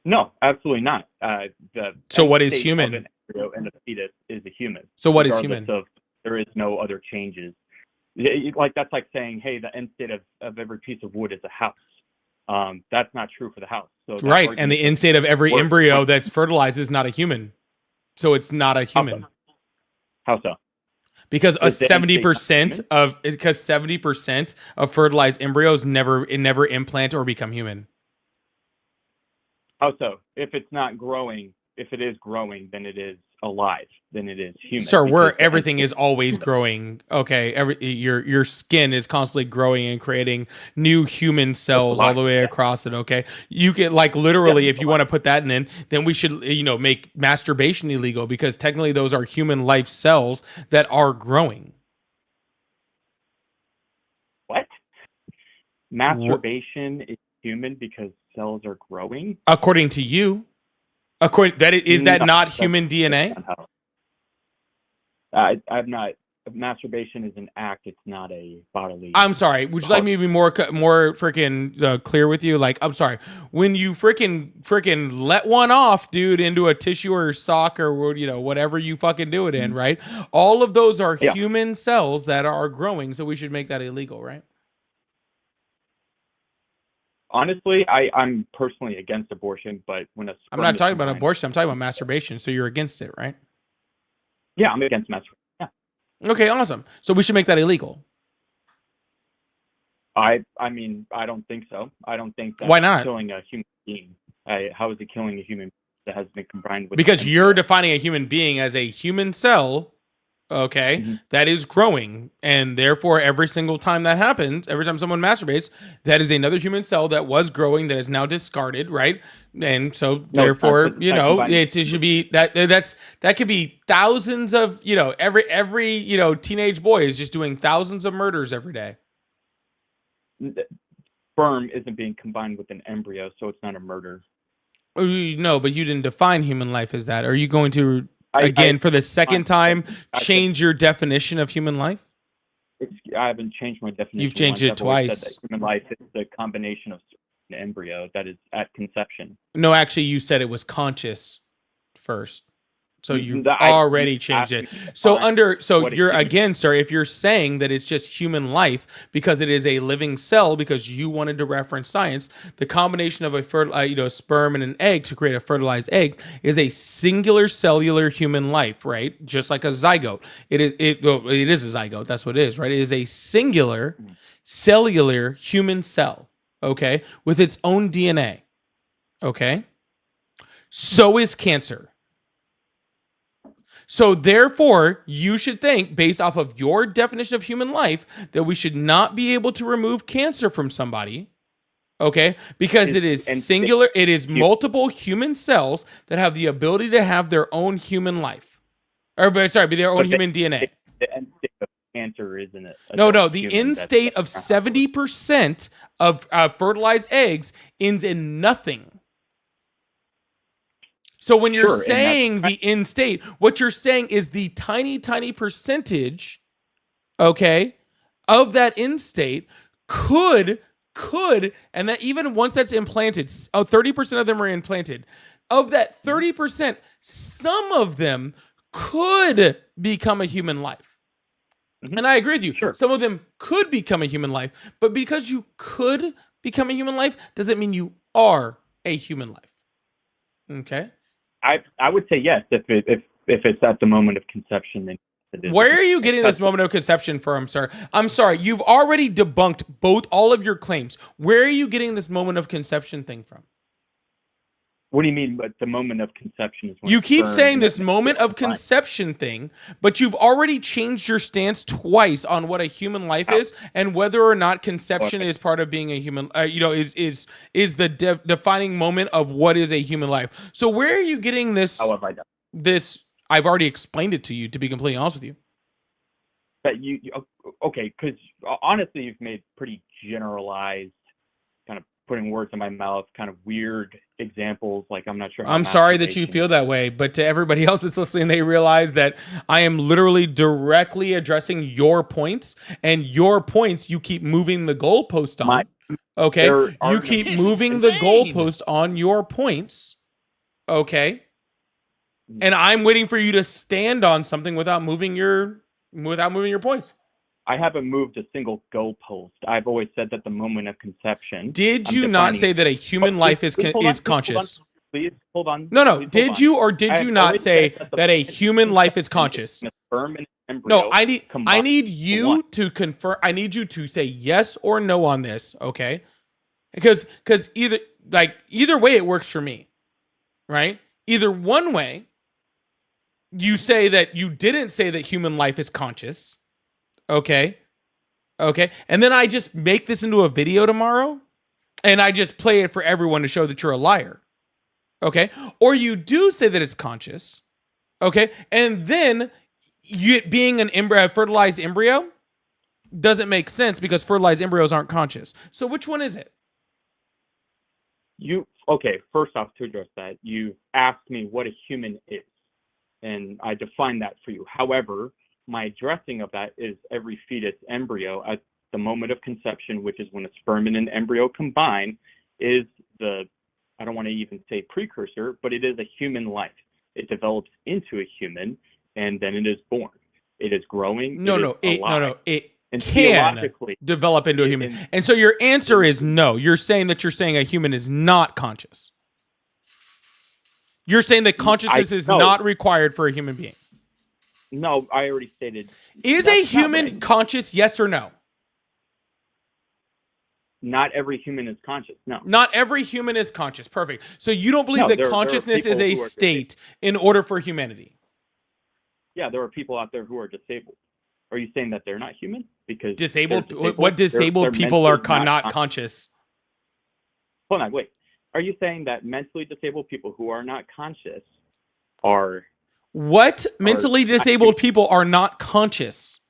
No, absolutely not. So what end is state human? of an embryo and a fetus is a human. So what is regardless human? Of, there is no other changes. That's like saying, hey, the end state of every piece of wood is a house. That's not true for the house. So that Right, and the argument end state of every works. embryo that's fertilized is not a human. So it's not a human. How so? Because Is the end state not 70% of fertilized embryos never implant or become human. How so? If it's not growing, if it is growing, then it is alive. Then it is human. Sir, where because the everything end is always growing. Okay, your skin is constantly growing and creating new human cells all the way across it. Okay, you can literally, if you want to put that in, then we should make masturbation illegal, because technically those are human life cells that are growing. What? Masturbation is human because cells are growing? According to you, is that not human DNA? I'm not. Masturbation is an act. It's not a bodily. I'm sorry. Would you like me to be more freaking clear with you? I'm sorry. When you freaking let one off, dude, into a tissue or sock or whatever you fucking do it in, right? All of those are human cells that are growing. So we should make that illegal, right? Honestly, I'm personally against abortion, but when a I'm sperm not is talking about combined- abortion. I'm talking about masturbation. So you're against it, right? Yeah, I'm against masturbation. Yeah. Okay, awesome. So we should make that illegal. I mean, I don't think so. I don't think that's Why not? killing a human being. How is it killing a human being that has been combined with? Because you're defining a human being as a human cell, okay, that is growing. And therefore, every single time that happens, every time someone masturbates, that is another human cell that was growing that is now discarded, right? And so, therefore, you know, it should be that could be thousands of, you know, every you know, teenage boy is just doing thousands of murders every day. Sperm isn't being combined with an embryo, so it's not a murder. No, but you didn't define human life as that. Are you going to, again, for the second time, change your definition of human life? I haven't changed my definition. You've changed it I've always twice. said that human life is the combination of an embryo that is at conception. No, actually, you said it was conscious first. So you've I- already changed it. So you're again, sir, if you're saying that it's just human life because it is a living cell, because you wanted to reference science, the combination of a sperm and an egg to create a fertilized egg is a singular cellular human life, right? Just like a zygote. It is a zygote. That's what it is, right? It is a singular cellular human cell, okay, with its own DNA, okay? So is cancer. So therefore, you should think, based off of your definition of human life, that we should not be able to remove cancer from somebody, okay? Because it is singular, it is multiple human cells that have the ability to have their own human life. Or, sorry, their own human DNA. The end state of cancer isn't it? No, the end state of 70% of fertilized eggs ends in nothing. So when you're saying the end state, what you're saying is the tiny, tiny percentage, okay, of that end state could, and that even once that's implanted, 30% of them are implanted. Of that 30%, some of them could become a human life. And I agree with you. Sure. Some of them could become a human life, but because you could become a human life doesn't mean you are a human life. Okay? I would say yes if it's at the moment of conception. Then it is. Where are you getting this moment of conception from, sir? I'm sorry, you've already debunked all of your claims. Where are you getting this moment of conception thing from? What do you mean? But the moment of conception is when you keep saying this moment of conception thing, but you've already changed your stance twice on what a human life is and whether or not conception is part of being a human. Is the defining moment of what is a human life. So where are you getting this? How have I done? This I've already explained it to you. To be completely honest with you. That you okay? Because honestly, you've made pretty generalized, kind of putting words in my mouth, kind of weird examples. Like I'm not sure. I'm sorry that you feel that way, but to everybody else that's listening, they realize that I am literally directly addressing your points, and your points you keep moving the goalpost on. Okay, you keep moving the goalpost on your points. Okay, and I'm waiting for you to stand on something without moving your points. I haven't moved a single goalpost. I've always said that the moment of conception. Did you not say that a human life is conscious? Please hold on. No. Did you or did you not say that a human life is conscious? No, I need you to confirm. I need you to say yes or no on this, okay? Because either way it works for me, right? Either one way, you say that you didn't say that human life is conscious. Okay. And then I just make this into a video tomorrow and I just play it for everyone to show that you're a liar. Okay. Or you do say that it's conscious. Okay. And then you being an fertilized embryo doesn't make sense because fertilized embryos aren't conscious. So which one is it? First off, to address that, you asked me what a human is, and I defined that for you. However, my addressing of that is every fetus embryo at the moment of conception, which is when a sperm and an embryo combine, is I don't want to even say precursor, but it is a human life. It develops into a human, and then it is born. It is growing. can theologically develop into a human. And so your answer is no. You're saying that a human is not conscious. You're saying that consciousness is not required for a human being. No, I already stated. Is a human conscious, yes or no? Not every human is conscious, no. Not every human is conscious. Perfect. So you don't believe that consciousness is a state in order for humanity? Yeah, there are people out there who are disabled. Are you saying that they're not human? Because disabled? What disabled people are not conscious? Hold on, wait. Are you saying that mentally disabled people who are not conscious are... What mentally disabled people are not conscious?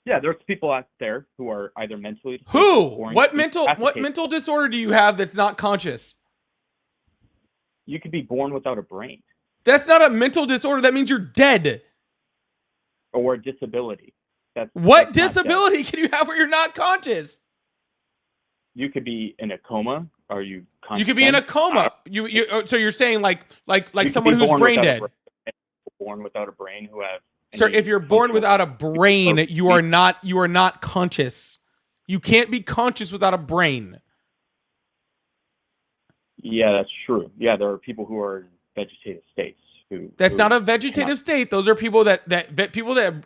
Yeah, there's people out there who are either mentally disabled. Who? What mental disorder do you have that's not conscious? You could be born without a brain. That's not a mental disorder. That means you're dead. Or a disability. What disability can you have where you're not conscious? You could be in a coma. Are you conscious? You could be in a coma. So you're saying like someone who's brain dead. Born without a brain who have... Sir, if you're born without a brain, you are not conscious. You can't be conscious without a brain. Yeah, that's true. Yeah, there are people who are in vegetative states. That's not a vegetative state. Those are people that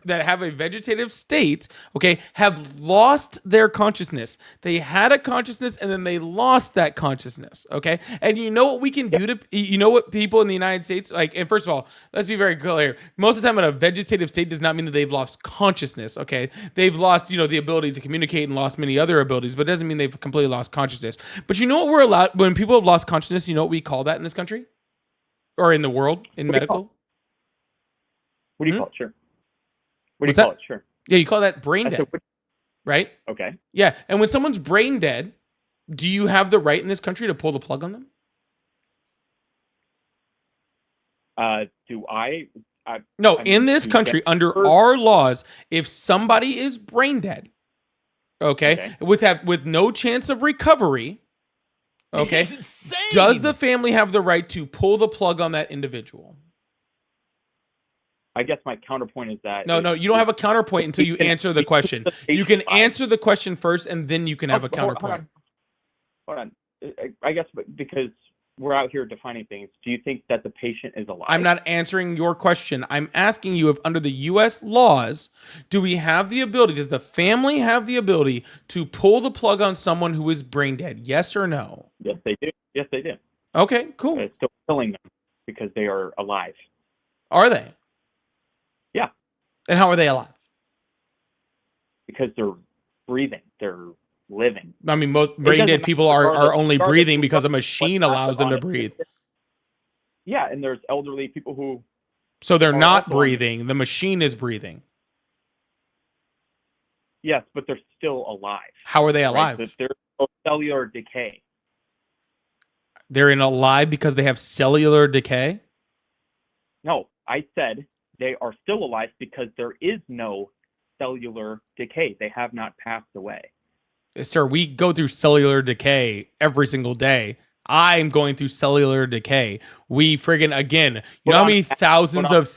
have a vegetative state, okay, have lost their consciousness. They had a consciousness and then they lost that consciousness, okay? And you know what we can do what people in the United States, like, and first of all, let's be very clear. Most of the time a vegetative state does not mean that they've lost consciousness, okay? They've lost, the ability to communicate and lost many other abilities, but it doesn't mean they've completely lost consciousness. But you know what we're allowed, when people have lost consciousness, you know what we call that in this country? Or in the world, in medical? What do you call it? Sure. What do you call it? Sure. Yeah, you call that brain dead, right? Okay. Yeah, and when someone's brain dead, do you have the right in this country to pull the plug on them? Do I? No, in this country, under our laws, if somebody is brain dead, okay. with no chance of recovery, okay, does the family have the right to pull the plug on that individual? I guess my counterpoint is that... No, you don't have a counterpoint until you answer the question. You can answer the question first, and then you can have a counterpoint. Hold on. I guess because we're out here defining things, do you think that the patient is alive? I'm not answering your question. I'm asking you if under the U.S. laws, do we have the ability, does the family have the ability to pull the plug on someone who is brain dead? Yes or no? Yes, they do. Yes, they do. Okay, cool. It's still killing them because they are alive. Are they? Yeah. And how are they alive? Because they're breathing. They're living. I mean, most brain dead people are only breathing because a machine allows them to breathe. Yeah, and there's elderly people who... So they're not breathing. The machine is breathing. Yes, but they're still alive. How are they alive? Right? There's cellular decay. They're alive because they have cellular decay? No, I said they are still alive because there is no cellular decay. They have not passed away. Sir, we go through cellular decay every single day. I'm going through cellular decay. We friggin' again. You know how many thousands of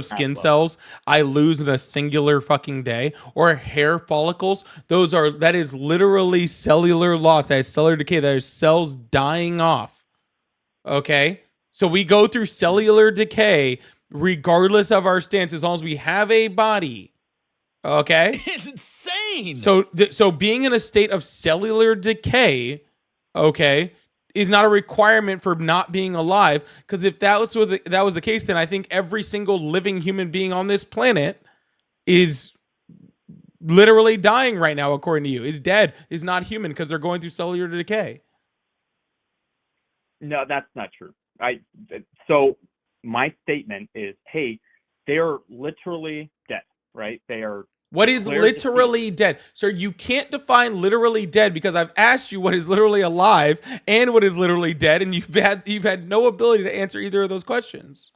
skin cells I lose in a singular fucking day? Or hair follicles? That is literally cellular loss. That is cellular decay. That is cells dying off. Okay? So we go through cellular decay regardless of our stance, as long as we have a body. Okay? It's insane. So being in a state of cellular decay, okay, is not a requirement for not being alive. Because if that was the case, then I think every single living human being on this planet is literally dying right now, according to you. Is dead, is not human, because they're going through cellular decay. No, that's not true. So my statement is, hey, they are literally dead, right? They are. What is literally dead? Sir, you can't define literally dead, because I've asked you what is literally alive and what is literally dead, and you've had no ability to answer either of those questions.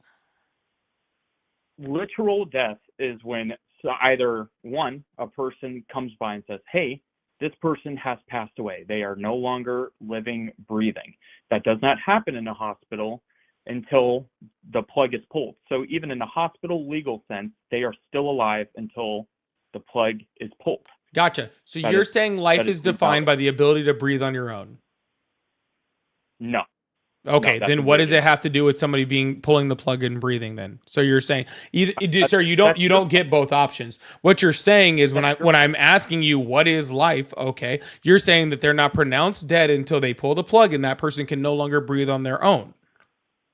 Literal death is when either one, a person comes by and says, hey, this person has passed away. They are no longer living, breathing. That does not happen in a hospital until the plug is pulled. So even in the hospital legal sense, they are still alive until the plug is pulled. Gotcha. So That you're is- saying life that is is defined invalid. by the ability to breathe on your own. No. Okay, No, then that's what does a it have to do with somebody pulling the plug and breathing then? So you're saying sir, you that's don't get both options. What you're saying is when I'm asking you what is life, okay, you're saying that they're not pronounced dead until they pull the plug and that person can no longer breathe on their own.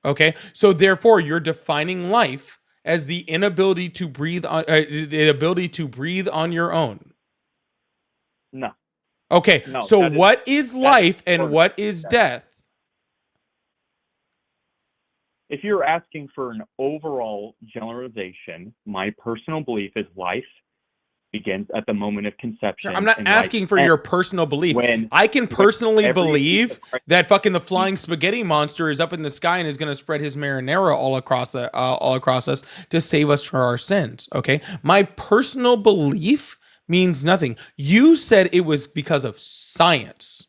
Okay? So therefore you're defining life as the inability to breathe on the ability to breathe on your own. No. Okay. No, So that is- what is life and sort of- what is death? If you're asking for an overall generalization, my personal belief is life begins at the moment of conception. Sir, I'm not and life asking for ends your personal belief. when- I can when personally every believe piece of- that fucking the flying spaghetti monster is up in the sky and is going to spread his marinara all across us to save us from our sins. Okay, my personal belief means nothing. You said it was because of science.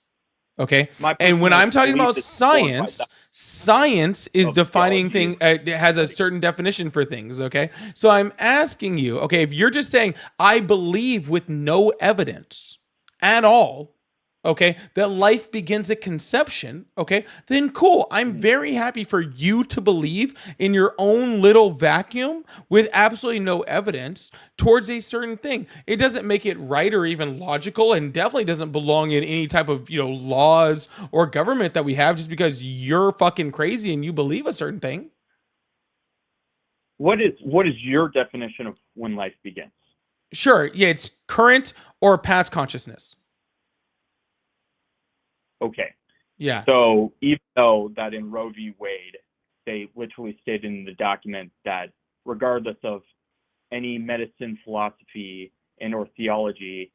Okay, My and when personal I'm talking belief about is informed by science, that. science is Of defining theology. thing. It has a certain definition for things. Okay, so I'm asking you. Okay, if you're just saying I believe with no evidence at all, okay, that life begins at conception, okay, then cool. I'm very happy for you to believe in your own little vacuum with absolutely no evidence towards a certain thing. It doesn't make it right or even logical, and definitely doesn't belong in any type of, laws or government that we have just because you're fucking crazy and you believe a certain thing. What is your definition of when life begins? Sure, yeah, it's current or past consciousness. Okay. Yeah. So even though that in Roe v. Wade, they literally stated in the document that regardless of any medicine, philosophy, and or theology,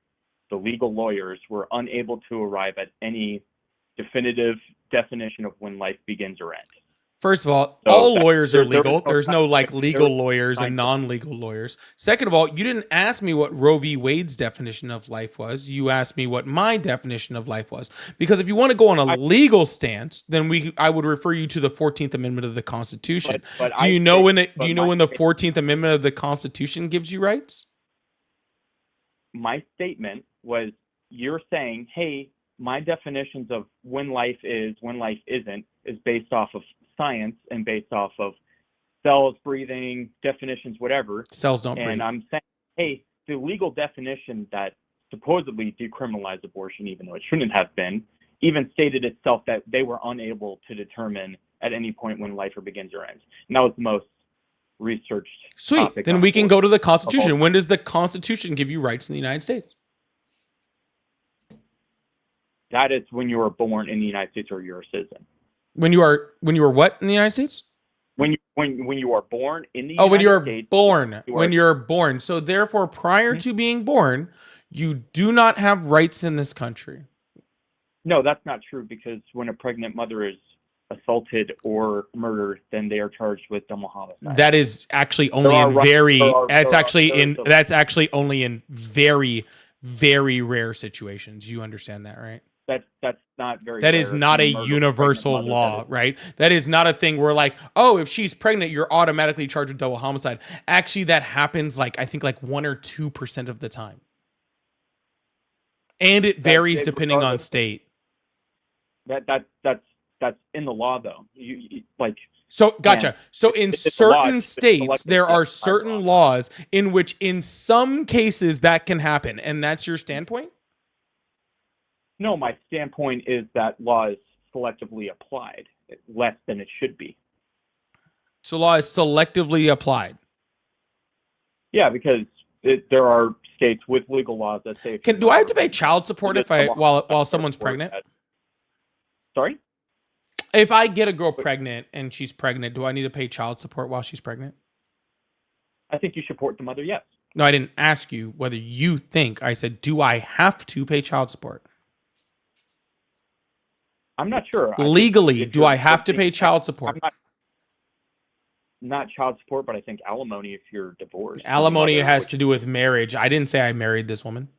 the legal lawyers were unable to arrive at any definitive definition of when life begins or ends. First of all, So all that- lawyers are there was legal. no There's no like scientific- legal there was lawyers and scientific- non-legal lawyers. Second of all, you didn't ask me what Roe v. Wade's definition of life was. You asked me what my definition of life was. Because if you want to go on a legal stance, then I would refer you to the 14th Amendment of the Constitution. But do I you know think- when but when my the 14th Amendment of the Constitution gives you rights? My statement was, you're saying, hey, my definitions of when life is, when life isn't, is based off of science and based off of cells, breathing, definitions, whatever. Cells don't breathe. And I'm saying, hey, the legal definition that supposedly decriminalized abortion, even though it shouldn't have been, even stated itself that they were unable to determine at any point when life begins or ends. And that was the most researched Sweet. topic Then on we can abortion go to the of all Constitution. When does the Constitution give you rights in the United States? That is when you were born in the United States or you're a citizen. When you are what in the United States? When you are born in the When you're United States, born. you When are- you're born. So therefore, prior to being born, you do not have rights in this country. No, that's not true, because when a pregnant mother is assaulted or murdered, then they are charged with double homicide. That is actually only There are in rights- very. there are- That's there are- actually there in. is a- That's actually only in very, very rare situations. You understand that, right? That's not very. That is rare if not you a murder universal pregnant mother, law, that is- right? That is not a thing where like, oh, if she's pregnant, you're automatically charged with double homicide. Actually, that happens I think 1 or 2% of the time. And it varies depending on regardless- state. That's in the law, though. You So gotcha. and So in it's a law, certain it's states, selective, there are yes, by certain laws in which in some cases that can happen. And that's your standpoint? No, my standpoint is that law is selectively applied, less than it should be. So law is selectively applied. Yeah, because there are states with legal laws that say. Do I have to pay child support while someone's pregnant? Sorry? If I get a girl pregnant and she's pregnant, do I need to pay child support while she's pregnant? I think you support the mother, yes. No, I didn't ask you whether you think. I said, do I have to pay child support? I'm not sure. I think Legally, if do you're I have to divorcing- pay child support? Not child support, but I think alimony if you're divorced. Alimony Mother, has which- to do with marriage. I didn't say I married this woman.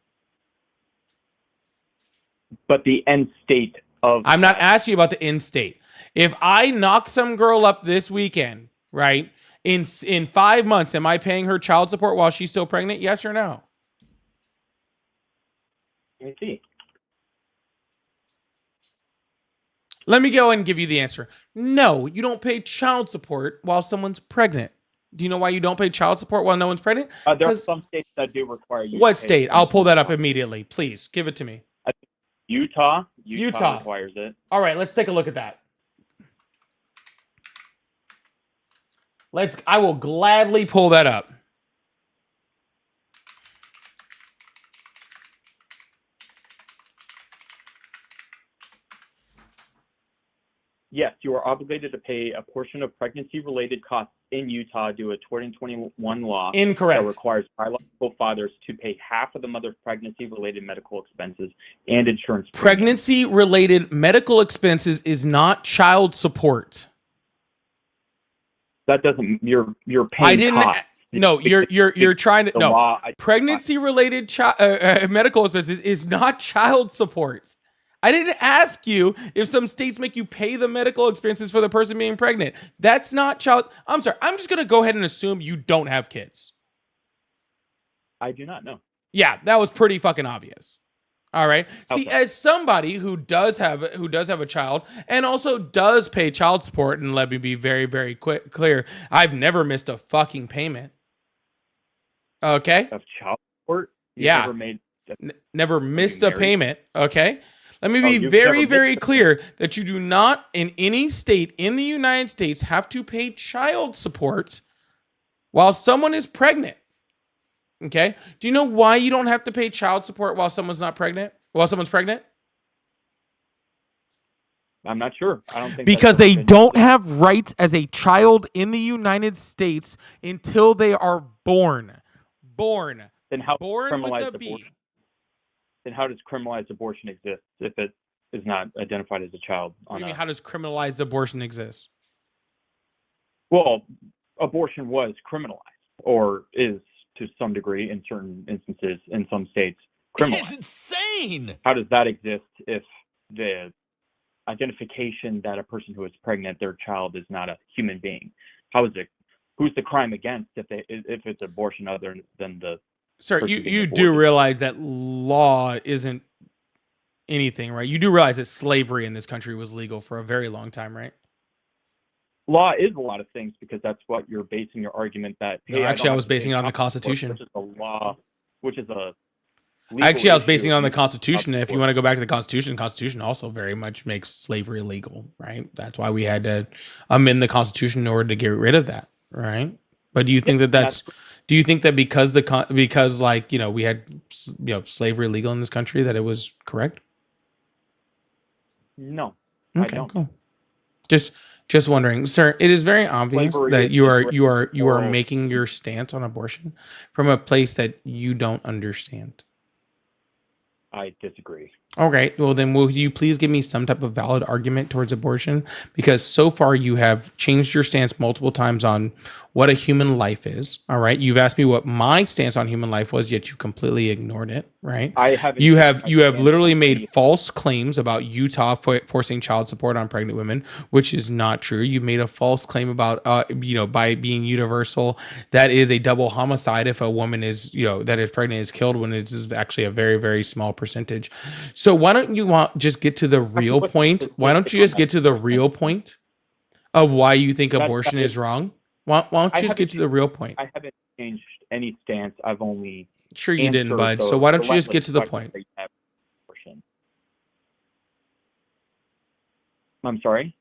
But the end state of. I'm not asking you about the end state. If I knock some girl up this weekend, right? In 5 months, am I paying her child support while she's still pregnant? Yes or no? Let me see. Let me go and give you the answer. No, you don't pay child support while someone's pregnant. Do you know why you don't pay child support while no one's pregnant? There are some states that do require you. What to pay state? some I'll pull that up child. immediately. Please give it to me. Utah. Utah requires it. All right, let's take a look at that. I will gladly pull that up. Yes, you are obligated to pay a portion of pregnancy-related costs in Utah due to a 2021 law Incorrect. that requires biological fathers to pay half of the mother's pregnancy-related medical expenses and insurance. Pregnancy-related medical expenses is not child support. That doesn't. You're paying. I didn't. Costs. No, you're trying to. The No, law, pregnancy-related medical expenses is not child support. I didn't ask you if some states make you pay the medical expenses for the person being pregnant. That's not child. I'm sorry. I'm just going to go ahead and assume you don't have kids. I do not know. Yeah, that was pretty fucking obvious. All right. See, Okay. as somebody who does have a child and also does pay child support, and let me be very, very clear, I've never missed a fucking payment. Okay. Of child support. Yeah. Never missed a payment. Okay. Let me be you've very, never very missed clear that you do not, in any state in the United States, have to pay child support while someone is pregnant. Okay? Do you know why you don't have to pay child support while someone's not pregnant? While someone's pregnant? I'm not sure. I don't think Because they don't have rights as a child in the United States until they are born. Born. Then how Born with a B. abortion? Then how does criminalized abortion exist if it is not identified as a child? What do you mean, how does criminalized abortion exist? Well, abortion was criminalized, or is to some degree in certain instances in some states criminalized. It's insane. How does that exist if the identification that a person who is pregnant, their child, is not a human being? How is it? Who's the crime against if it's abortion other than the? Sir, you do realize that law isn't anything, right? You do realize that slavery in this country was legal for a very long time, right? Law is a lot of things because that's what you're basing your argument that. No, actually, I was basing it on the Constitution. Which is a law, which is a. Actually, I was basing it on the Constitution. If you want to go back to the Constitution also very much makes slavery illegal, right? That's why we had to amend the Constitution in order to get rid of that, right? But do you think do you think that because we had slavery legal in this country that it was correct? No. Okay, I don't. cool. Just wondering, sir. It is very obvious Slavery that is you are making your stance on abortion from a place that you don't understand. I disagree. Okay, well then will you please give me some type of valid argument towards abortion? Because so far you have changed your stance multiple times on what a human life is. All right, you've asked me what my stance on human life was, yet you completely ignored it. Right? I haven't. You have literally made false claims about Utah forcing child support on pregnant women, which is not true. You made a false claim about by being universal, that is a double homicide if a woman is that is pregnant is killed when it is actually a very, very small percentage. So why don't you just get to the real point? Why don't you just get to the real point of why you think abortion is wrong? Why don't you just get to the real point? I haven't changed any stance. I've only sure you didn't, bud. So why don't you just get to the point? I'm sorry?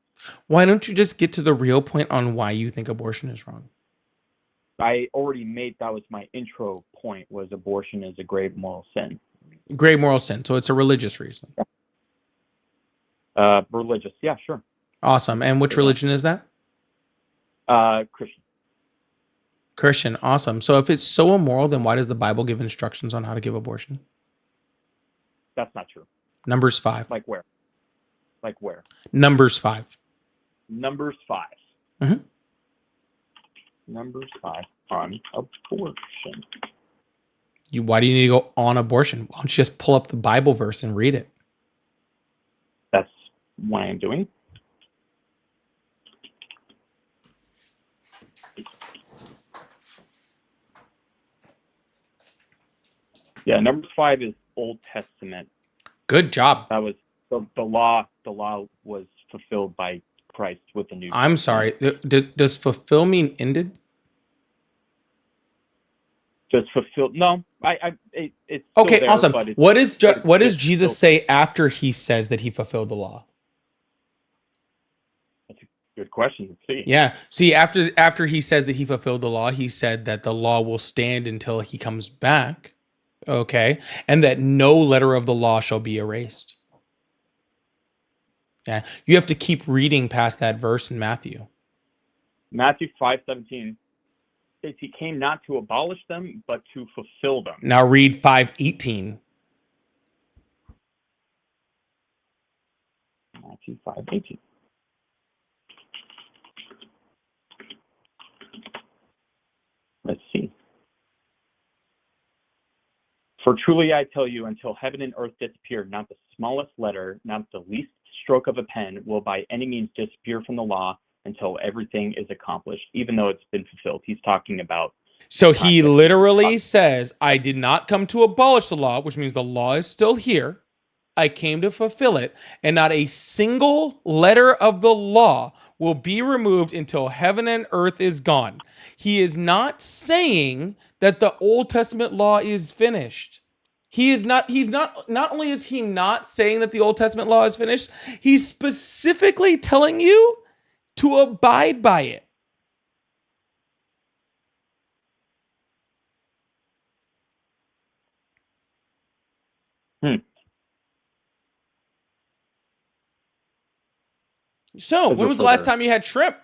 Why don't you just get to the real point on why you think abortion is wrong? I already made that was my intro point, was abortion is a grave moral sin. Grave moral sin. So it's a religious reason. Religious. Yeah, sure. Awesome. And which religion is that? Christian. Christian. Awesome. So if it's so immoral, then why does the Bible give instructions on how to give abortion? That's not true. Numbers 5. Like where? Like where? Numbers 5. Numbers 5. Mm-hmm. Numbers 5 on abortion. Why do you need to go on abortion? Why don't you just pull up the Bible verse and read it? That's what I'm doing. Yeah, Numbers 5 is Old Testament. Good job. That was the law. The law was fulfilled by Christ with the New I'm Testament. sorry. Does fulfill mean ended? Just fulfilled? No, it's still Okay, there, awesome. but it's, What does but it's what does just Jesus fulfilled. say after he says that he fulfilled the law? That's a good question. Let's see. Yeah. See, after he says that he fulfilled the law, he said that the law will stand until he comes back. Okay. And that no letter of the law shall be erased. Yeah. You have to keep reading past that verse in Matthew. Matthew 5:17 states he came not to abolish them, but to fulfill them. Now read 5:18. Matthew 5:18. Let's see. For truly I tell you, until heaven and earth disappear, not the smallest letter, not the least stroke of a pen will by any means disappear from the law until everything is accomplished, even though it's been fulfilled. He's talking about. So he literally says, I did not come to abolish the law, which means the law is still here. I came to fulfill it, and not a single letter of the law will be removed until heaven and earth is gone. He is not saying that the Old Testament law is finished. He's not only is he not saying that the Old Testament law is finished, he's specifically telling you to abide by it. So, when was the last time you had shrimp?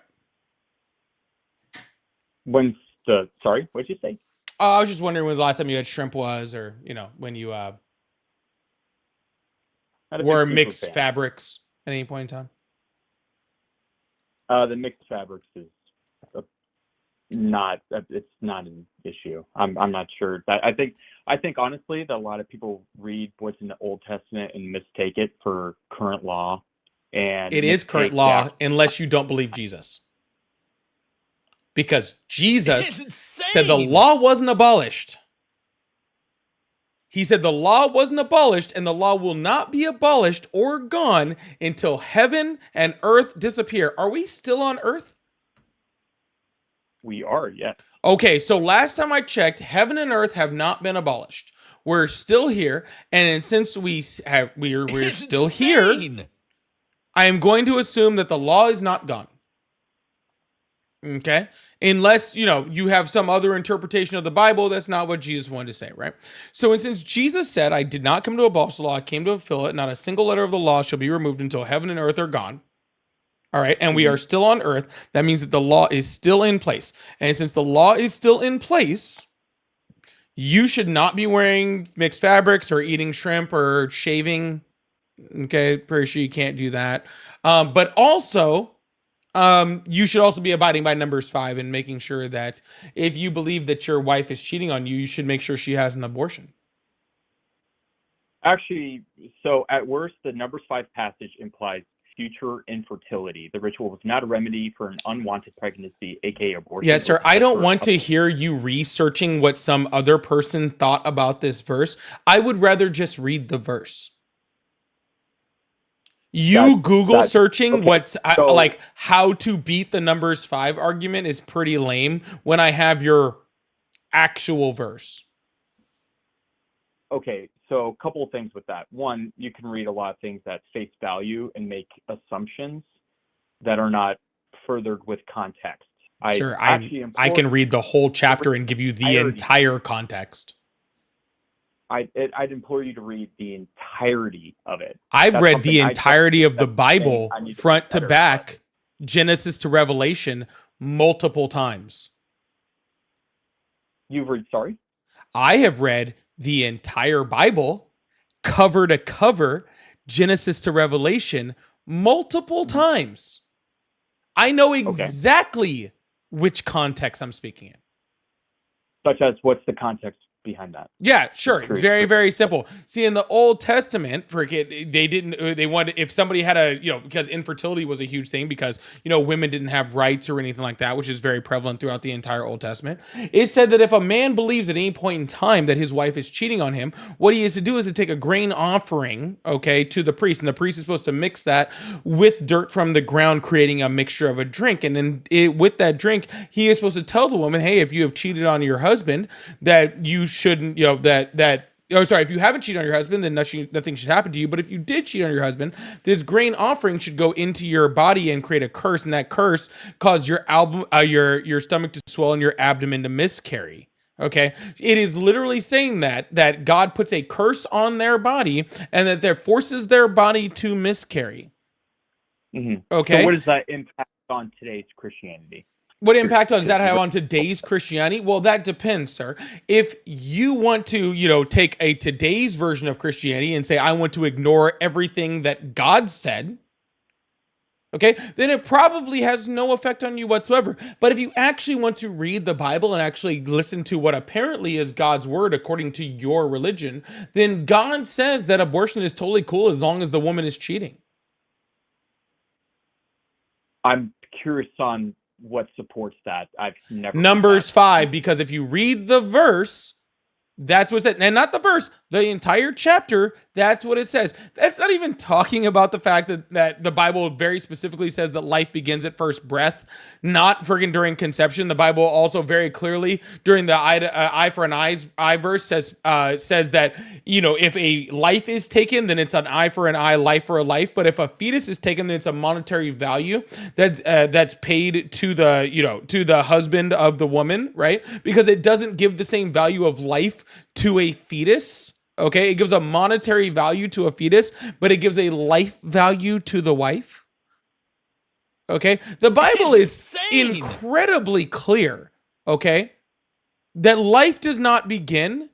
Sorry, what did you say? I was just wondering when the last time you had shrimp was, or, when you wore mixed fabrics at any point in time? The mixed fabrics is not an issue. I'm not sure. I think honestly that a lot of people read what's in the Old Testament and mistake it for current law. And it is current law unless you don't believe Jesus. Because Jesus said the law wasn't abolished. He said the law wasn't abolished and the law will not be abolished or gone until heaven and earth disappear. Are we still on earth? We are, yes. Okay, so last time I checked, heaven and earth have not been abolished. We're still here, and since we're still here, I am going to assume that the law is not gone. Okay? Unless, you have some other interpretation of the Bible, that's not what Jesus wanted to say, right? So, and since Jesus said, I did not come to abolish the law, I came to fulfill it, not a single letter of the law shall be removed until heaven and earth are gone. All right, and we are still on earth. That means that the law is still in place. And since the law is still in place, you should not be wearing mixed fabrics or eating shrimp or shaving. Okay, pretty sure you can't do that. But also, you should also be abiding by Numbers 5 and making sure that if you believe that your wife is cheating on you, you should make sure she has an abortion. Actually, so at worst, the Numbers 5 passage implies future infertility. The ritual was not a remedy for an unwanted pregnancy, aka abortion. Yes, sir. I don't want to hear you researching what some other person thought about this verse. I would rather just read the verse. Google searching what's like how to beat the Numbers 5 argument is pretty lame when I have your actual verse. Okay, so a couple of things with that. One, you can read a lot of things at face value and make assumptions that are not furthered with context. Sure, I can read the whole chapter and give you the entire context. I'd implore you to read the entirety of it. I've read the entirety of the Bible front to back, Genesis to Revelation, multiple times. You've read, sorry? I have read the entire Bible, cover to cover, Genesis to Revelation, multiple times. I know exactly which context I'm speaking in. Such as, what's the context behind that? Yeah, sure. Curious. Very, very simple. See, in the Old Testament, they wanted, if somebody had because infertility was a huge thing because, women didn't have rights or anything like that, which is very prevalent throughout the entire Old Testament. It said that if a man believes at any point in time that his wife is cheating on him, what he is to do is to take a grain offering, to the priest. And the priest is supposed to mix that with dirt from the ground, creating a mixture of a drink. And then with that drink, he is supposed to tell the woman, hey, if you have cheated on your husband, that you shouldn't, if you haven't cheated on your husband, then nothing should happen to you. But if you did cheat on your husband, this grain offering should go into your body and create a curse, and that curse cause your stomach to swell and your abdomen to miscarry. Okay, it is literally saying that God puts a curse on their body and that forces their body to miscarry. Mm-hmm. Okay, so what does that impact on today's Christianity? What impact does that have on today's Christianity? Well, that depends, sir. If you want to, take a today's version of Christianity and say, I want to ignore everything that God said, then it probably has no effect on you whatsoever. But if you actually want to read the Bible and actually listen to what apparently is God's word according to your religion, then God says that abortion is totally cool as long as the woman is cheating. I'm curious on what supports that. I've never Numbers 5, because if you read the verse, that's what it said. And not the verse, the entire chapter, that's what it says. That's not even talking about the fact that the Bible very specifically says that life begins at first breath, not friggin' during conception. The Bible also very clearly during the eye for an eye verse says that, if a life is taken, then it's an eye for an eye, life for a life. But if a fetus is taken, then it's a monetary value that's paid to the husband of the woman, right? Because it doesn't give the same value of life to a fetus. Okay, it gives a monetary value to a fetus, but it gives a life value to the wife. Okay, the Bible is incredibly clear, that life does not begin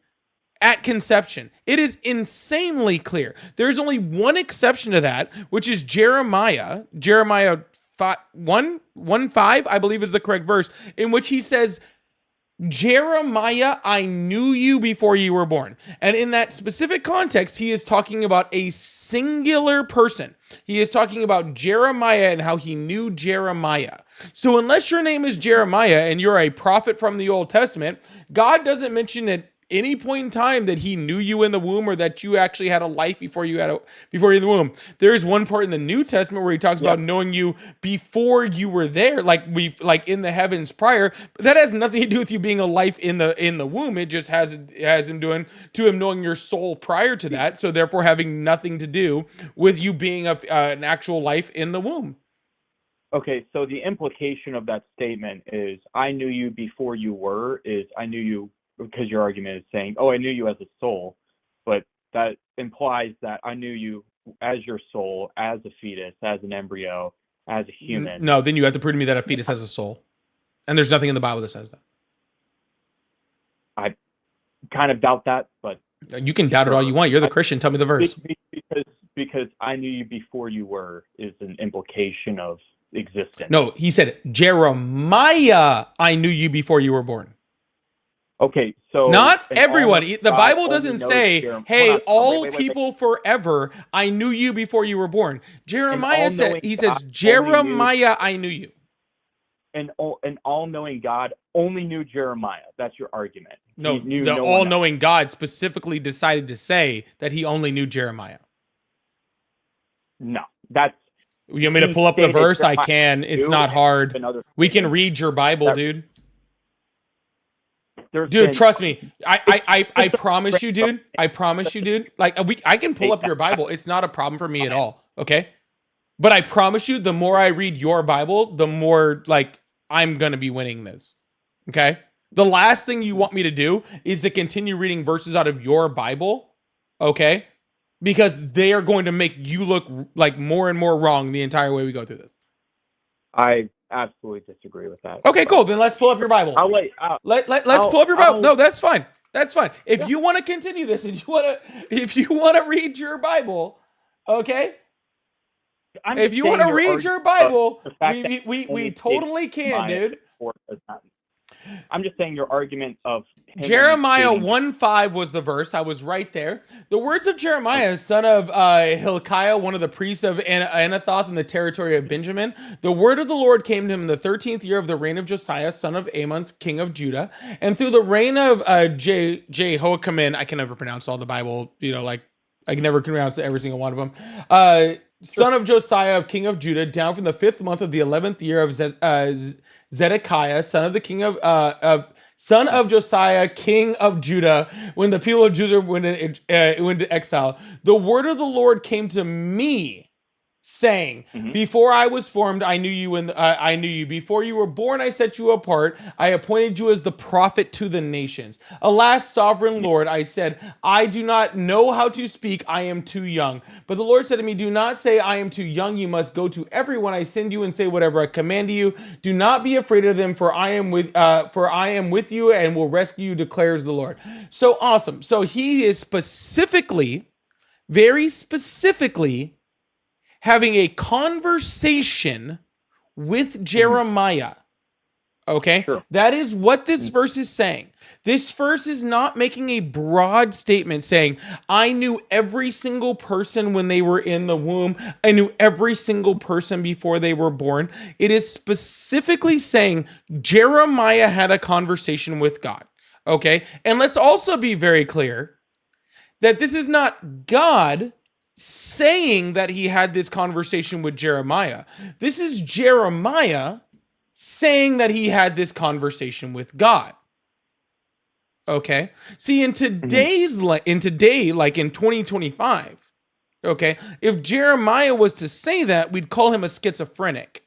at conception. It is insanely clear. There's only one exception to that, which is Jeremiah 1:5, I believe is the correct verse, in which he says, Jeremiah, I knew you before you were born. And in that specific context, he is talking about a singular person. He is talking about Jeremiah and how he knew Jeremiah. So unless your name is Jeremiah and you're a prophet from the Old Testament, God doesn't mention at any point in time that he knew you in the womb or that you actually had a life before you were in the womb. There is one part in the New Testament where he talks about knowing you before you were there, like in the heavens prior. But that has nothing to do with you being a life in the womb. It just has him knowing your soul prior to that. So therefore having nothing to do with you being an actual life in the womb. Okay, so the implication of that statement is I knew you before you were, I knew you because your argument is saying, I knew you as a soul, but that implies that I knew you as your soul, as a fetus, as an embryo, as a human. No, then you have to prove to me that a fetus has a soul. And there's nothing in the Bible that says that. I kind of doubt that, but... You can doubt it all you want. You're the Christian. Tell me the verse. Because I knew you before you were is an implication of existence. No, he said, Jeremiah, I knew you before you were born. Okay, so not everyone. The Bible doesn't say, "Hey, all people forever, I knew you before you were born." Jeremiah says, "Jeremiah, I knew you." And all-knowing God only knew Jeremiah. That's your argument. No, the all-knowing God specifically decided to say that he only knew Jeremiah. No, that's. You want me to pull up the verse? I can. It's not hard. We can read your Bible, dude. Dude, trust me. I promise you, dude. I promise you, dude. Like I can pull up your Bible. It's not a problem for me at all. Okay. But I promise you, the more I read your Bible, the more I'm gonna be winning this. Okay. The last thing you want me to do is to continue reading verses out of your Bible. Okay. Because they are going to make you look like more and more wrong the entire way we go through this. I absolutely disagree with that. Okay, cool. Then let's pull up your Bible. Let's pull up your Bible. No, that's fine. That's fine. If you want to continue this and if you want to read your Bible, okay? If you want to read your Bible, we totally can, dude. I'm just saying your argument of him Jeremiah only stating- 1:5 was the verse. I was right there. The words of Jeremiah, son of Hilkiah, one of the priests of Anathoth in the territory of Benjamin. The word of the Lord came to him in the 13th year of the reign of Josiah, son of Amon, king of Judah. And through the reign of Jehoiakim, I can never pronounce all the Bible, like I can never pronounce every single one of them. Son of Josiah, king of Judah, down from the 5th month of the 11th year of Zedekiah, son of the king son of Josiah, king of Judah, when the people of Judah went into exile. The word of the Lord came to me, saying, before I was formed, I knew you, and I knew you. Before you were born, I set you apart. I appointed you as the prophet to the nations. Alas, sovereign Lord, I said, I do not know how to speak. I am too young. But the Lord said to me, do not say I am too young. You must go to everyone I send you and say whatever I command you. Do not be afraid of them, for I am with you and will rescue you, declares the Lord. So awesome. So he is very specifically, having a conversation with Jeremiah. Okay? Sure. That is what this verse is saying. This verse is not making a broad statement saying, I knew every single person when they were in the womb. I knew every single person before they were born. It is specifically saying Jeremiah had a conversation with God. Okay? And let's also be very clear that this is not God saying that he had this conversation with Jeremiah. This is Jeremiah saying that he had this conversation with God. Okay? See, in today, like in 2025, okay, if Jeremiah was to say that, we'd call him a schizophrenic.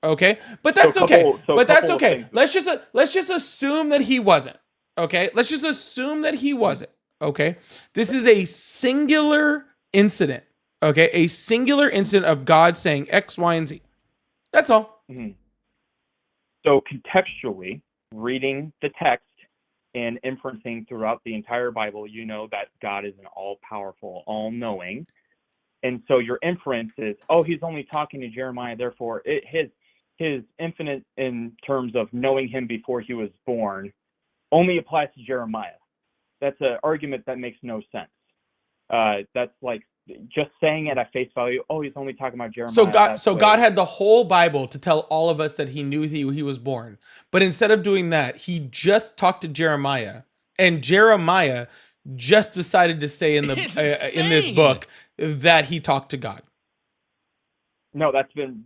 Okay? But that's okay. That's okay. Let's just assume that he wasn't. Okay? Let's just assume that he wasn't. Okay, this is a singular incident. Okay, a singular incident of God saying X, Y, and Z. That's all. So contextually, reading the text and inferencing throughout the entire Bible, you know that God is an all-powerful, all-knowing. And so your inference is, oh, he's only talking to Jeremiah, therefore his infinite in terms of knowing him before he was born only applies to Jeremiah. That's an argument that makes no sense. That's like just saying it at face value. Oh, he's only talking about Jeremiah. God had the whole Bible to tell all of us that he knew he was born. But instead of doing that, he just talked to Jeremiah, and Jeremiah just decided to say in this book that he talked to God. No, that's been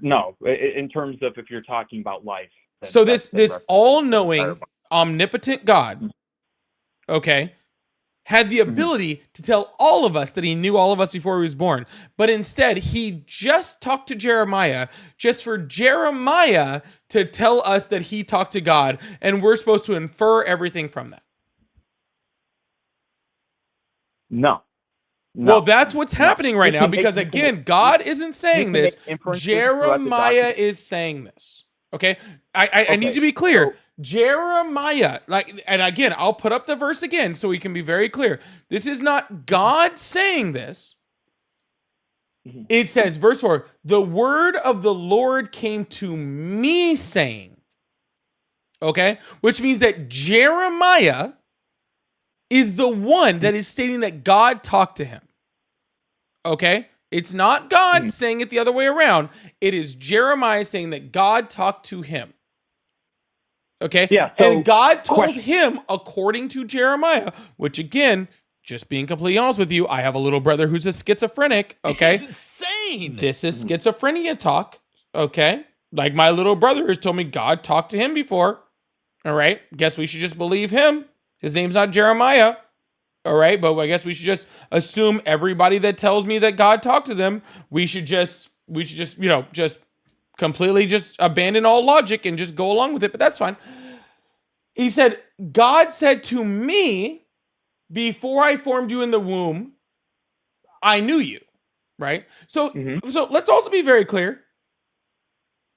no. In terms of if you're talking about life. So this all-knowing, omnipotent God, okay, had the ability to tell all of us that he knew all of us before he was born. But instead, he just talked to Jeremiah just for Jeremiah to tell us that he talked to God, and we're supposed to infer everything from that. No. Well, that's what's happening right now, because again, God isn't saying this. Jeremiah is saying this. Okay? I need to be clear. Jeremiah, and again, I'll put up the verse again so we can be very clear. This is not God saying this. It says, verse 4, the word of the Lord came to me saying, okay, which means that Jeremiah is the one that is stating that God talked to him. Okay? It's not God saying it the other way around. It is Jeremiah saying that God talked to him. Okay? Yeah. So and God told him, according to Jeremiah, which again, just being completely honest with you, I have a little brother who's a schizophrenic. Okay? It's insane. This is schizophrenia talk. Okay? Like my little brother has told me God talked to him before. All right? Guess we should just believe him. His name's not Jeremiah. All right? But I guess we should just assume everybody that tells me that God talked to them, we should just, just completely just abandon all logic and just go along with it, but that's fine. He said, God said to me, before I formed you in the womb, I knew you, right? So let's also be very clear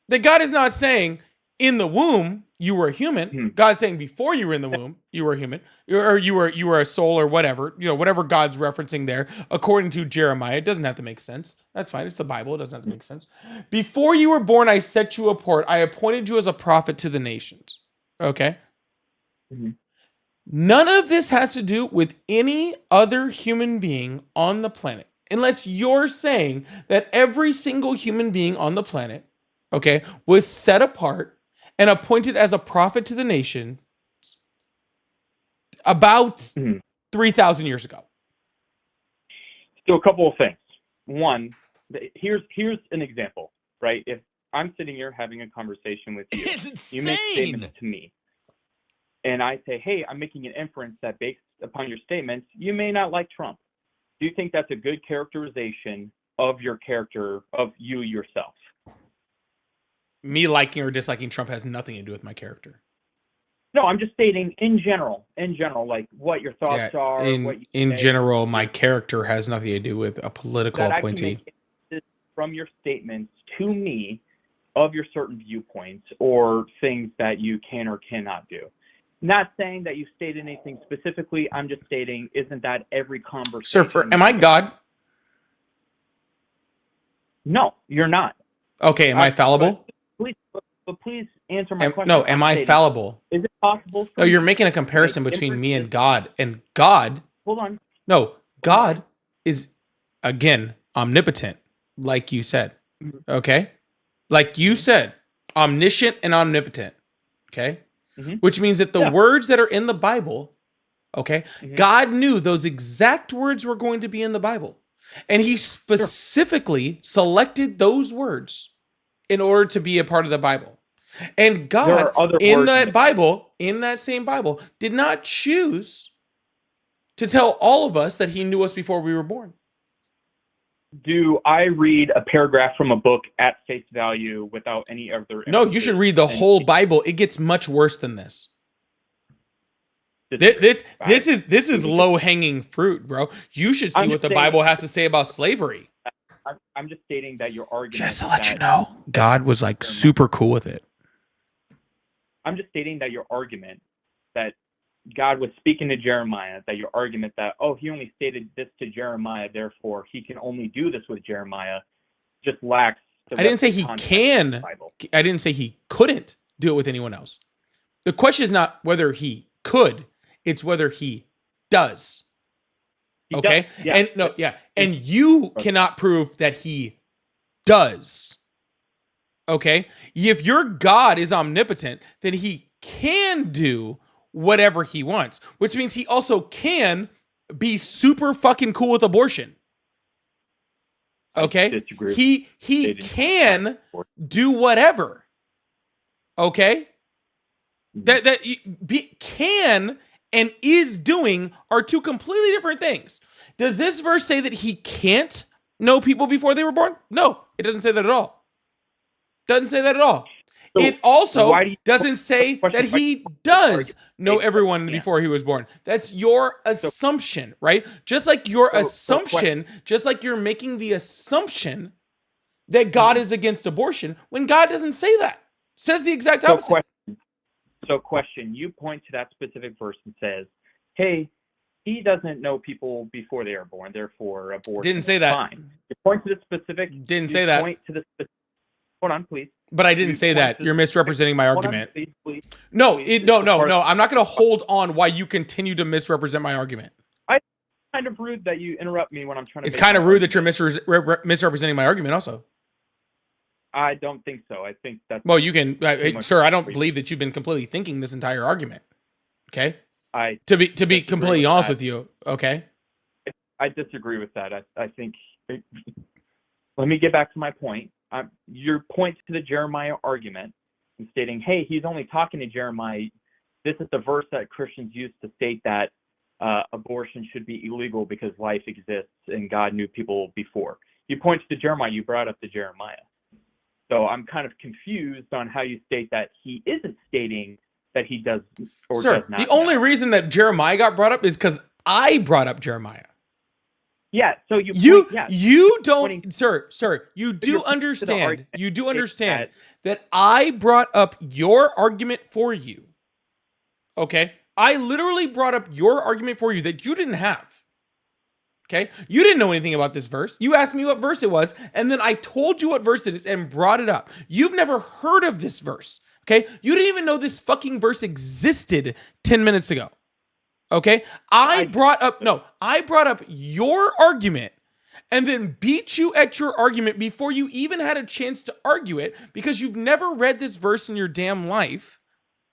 that God is not saying, in the womb, you were a human. God's saying before you were in the womb, you were a human, or you were a soul, or whatever, whatever God's referencing there, according to Jeremiah. It doesn't have to make sense. That's fine. It's the Bible. It doesn't have to make sense. Before you were born, I set you apart. I appointed you as a prophet to the nations. Okay. None of this has to do with any other human being on the planet, unless you're saying that every single human being on the planet, okay, was set apart and appointed as a prophet to the nation about 3,000 years ago. So a couple of things. One, here's an example, right? If I'm sitting here having a conversation with you, you make statements to me, and I say, hey, I'm making an inference that based upon your statements, you may not like Trump. Do you think that's a good characterization of your character, of you yourself? Me liking or disliking Trump has nothing to do with my character. No, I'm just stating in general, like what your thoughts are. In general, my character has nothing to do with a political appointee. I can make from your statements to me of your certain viewpoints or things that you can or cannot do. Not saying that you stated anything specifically. I'm just stating, isn't that every conversation? Sir, am I God? No, you're not. Okay, am I fallible? But please answer my question. No, am I fallible? Is it possible? No, you're making a comparison between me and God. And God... Hold on. No, God is, again, omnipotent, like you said. Okay? Like you said, omniscient and omnipotent. Okay? Which means that the words that are in the Bible, okay, God knew those exact words were going to be in the Bible. And he specifically selected those words in order to be a part of the Bible. And God, in that Bible, in that same Bible, did not choose to tell all of us that he knew us before we were born. Do I read a paragraph from a book at face value without any other? No, you should read the whole Bible. It gets much worse than this. This is low hanging fruit, bro. You should see what the Bible has to say about slavery. I'm just stating that your argument. Just to let you know, God was like super cool with it. I'm just stating that your argument that God was speaking to Jeremiah, that your argument that, oh, he only stated this to Jeremiah, therefore he can only do this with Jeremiah, just lacks. I didn't say he can. I didn't say he couldn't do it with anyone else. The question is not whether he could, it's whether he does. Okay? And you cannot prove that he does. Okay? If your God is omnipotent, then he can do whatever he wants, which means he also can be super fucking cool with abortion. Okay? He can do whatever. Okay? Can and is doing are two completely different things. Does this verse say that he can't know people before they were born? No, it doesn't say that at all. Doesn't say that at all. So it also doesn't say that he does know everyone before he was born. That's your assumption, right? Just like your assumption, just like you're making the assumption that God is against abortion when God doesn't say that. Says the exact opposite. So question, you point to that specific verse and says, hey, he doesn't know people before they are born, therefore abortion didn't say that. Fine. You point to the specific. Didn't say that. Point to the specific. Hold on, please. But I didn't say that. You're misrepresenting my argument. Please. No. I'm not going to hold on why you continue to misrepresent my argument. It's kind of rude that you interrupt me when I'm trying to. It's kind of rude that you're misrepresenting my argument also. I don't think so. I think that's... Well, you can... sir, I don't believe that you've been completely thinking this entire argument. Okay? To be completely honest with you, okay? I disagree with that. I think... Let me get back to my point. Your point to the Jeremiah argument and stating, hey, he's only talking to Jeremiah. This is the verse that Christians use to state that abortion should be illegal because life exists and God knew people before. You point to Jeremiah. You brought up the Jeremiah. So I'm kind of confused on how you state that he isn't stating that he does or does not. The only reason that Jeremiah got brought up is because I brought up Jeremiah. Yeah. So you don't, sir. You do understand. You do understand that I brought up your argument for you. Okay, I literally brought up your argument for you that you didn't have. Okay, you didn't know anything about this verse. You asked me what verse it was, and then I told you what verse it is and brought it up. You've never heard of this verse. Okay, you didn't even know this fucking verse existed 10 minutes ago. Okay, I brought up your argument and then beat you at your argument before you even had a chance to argue it because you've never read this verse in your damn life.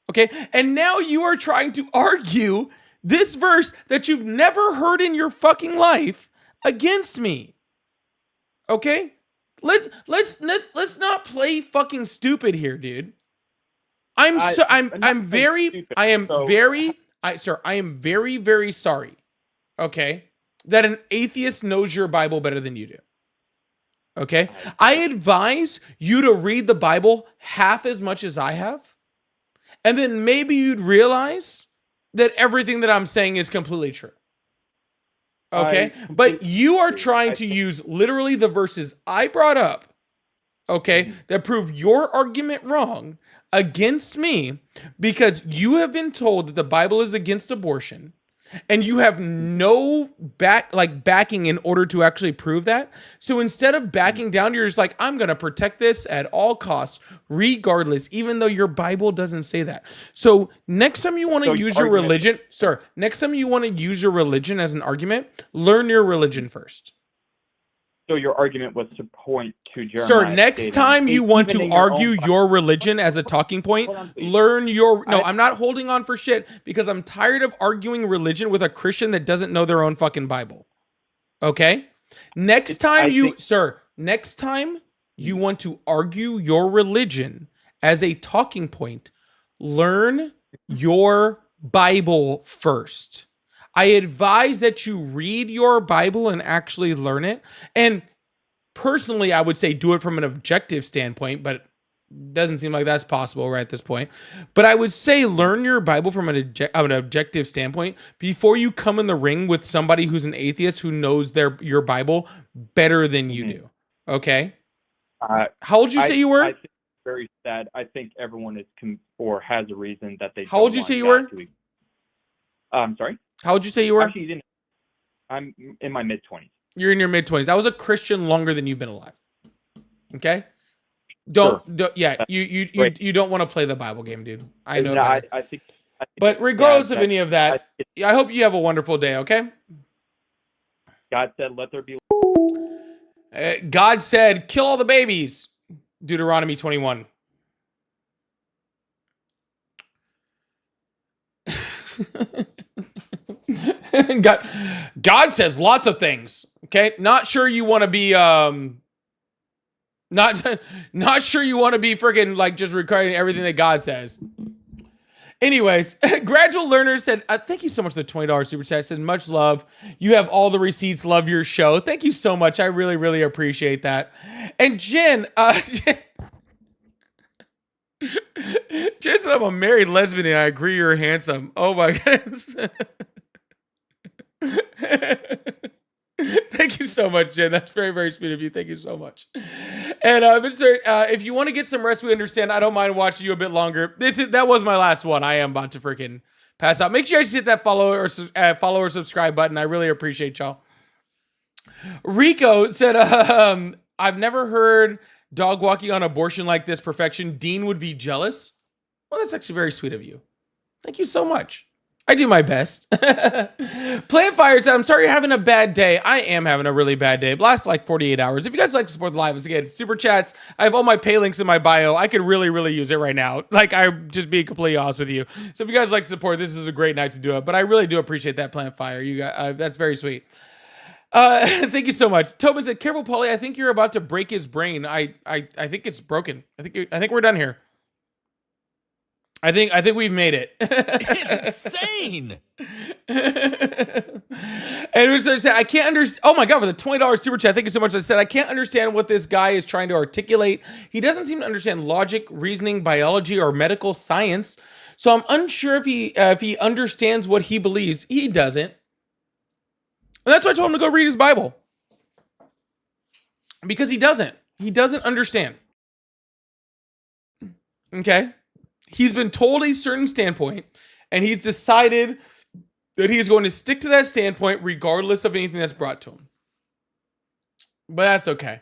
Okay, and now you are trying to argue this verse that you've never heard in your fucking life against me. Okay? Let's not play fucking stupid here, dude. I am very, very sorry. Okay? That an atheist knows your Bible better than you do. Okay? I advise you to read the Bible half as much as I have. And then maybe you'd realize that everything that I'm saying is completely true. Okay? But you are trying to use literally the verses I brought up, okay, that prove your argument wrong against me because you have been told that the Bible is against abortion and you have no backing in order to actually prove that. So instead of backing down, you're just like, I'm going to protect this at all costs, regardless, even though your Bible doesn't say that. So next time you want to use your religion, next time you want to use your religion as an argument, learn your religion first. So your argument was to point to Jeremiah. Sir, next time you want to argue your religion as a talking point, learn your... No, I'm not holding on for shit because I'm tired of arguing religion with a Christian that doesn't know their own fucking Bible. Okay? Next time you want to argue your religion as a talking point, learn your Bible first. I advise that you read your Bible and actually learn it. And personally, I would say do it from an objective standpoint, but it doesn't seem like that's possible right at this point. But I would say learn your Bible from an objective standpoint before you come in the ring with somebody who's an atheist who knows your Bible better than you do. Okay? How old did you say you were? I think it's very sad. I think everyone is or has a reason that they. How old did you say you were? I'm sorry. How would you say you were? Actually, I'm in my mid-20s. You're in your mid-20s. I was a Christian longer than you've been alive. Okay? Don't you don't want to play the Bible game, dude. I know. I think but regardless of any of that, I hope you have a wonderful day, okay? God said, let there be... God said, kill all the babies. Deuteronomy 21. God says lots of things. Okay, not sure you want to be not sure you want to be freaking like just recording everything that God says. Anyways, Gradual Learner said, thank you so much for the $20 super chat. Said much love. You have all the receipts. Love your show. Thank you so much. I really, really appreciate that. And Jen, Jen said I'm a married lesbian and I agree you're handsome. Oh my goodness. Thank you so much, Jen. That's very, very sweet of you. Thank you so much. And if you want to get some rest, we understand. I don't mind watching you a bit longer. That was my last one. I am about to freaking pass out. Make sure you guys hit that follow or subscribe button. I really appreciate y'all. Rico said, I've never heard dog walking on abortion like this perfection. Dean would be jealous. Well, that's actually very sweet of you. Thank you so much. I do my best. Plant Fire said, I'm sorry you're having a bad day. I am having a really bad day. It lasts like 48 hours. If you guys like to support the live, again, super chats. I have all my pay links in my bio. I could really, really use it right now. Like, I'm just being completely honest with you. So if you guys like to support, this is a great night to do it. But I really do appreciate that, Plant Fire. You guys, that's very sweet. Thank you so much. Tobin said, careful, Paulie. I think you're about to break his brain. I think it's broken. I think we're done here. I think we've made it. It's insane. And it was I can't understand. Oh my God, with a $20 super chat, thank you so much. I said I can't understand what this guy is trying to articulate. He doesn't seem to understand logic, reasoning, biology, or medical science. So I'm unsure if he understands what he believes. He doesn't. And that's why I told him to go read his Bible. Because he doesn't. He doesn't understand. Okay? He's been told a certain standpoint, and he's decided that he is going to stick to that standpoint regardless of anything that's brought to him. But that's okay.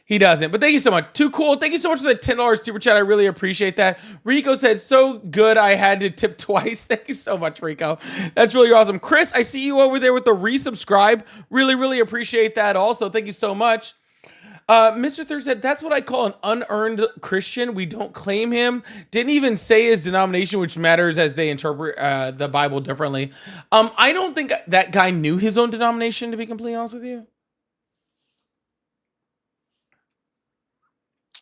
He doesn't. But thank you so much. Too cool. Thank you so much for the $10 super chat. I really appreciate that. Rico said, so good I had to tip twice. Thank you so much, Rico. That's really awesome. Chris, I see you over there with the resubscribe. Really, really appreciate that also. Thank you so much. Mr. Thur said, that's what I call an unearned Christian. We don't claim him. Didn't even say his denomination, which matters as they interpret the Bible differently. I don't think that guy knew his own denomination, to be completely honest with you.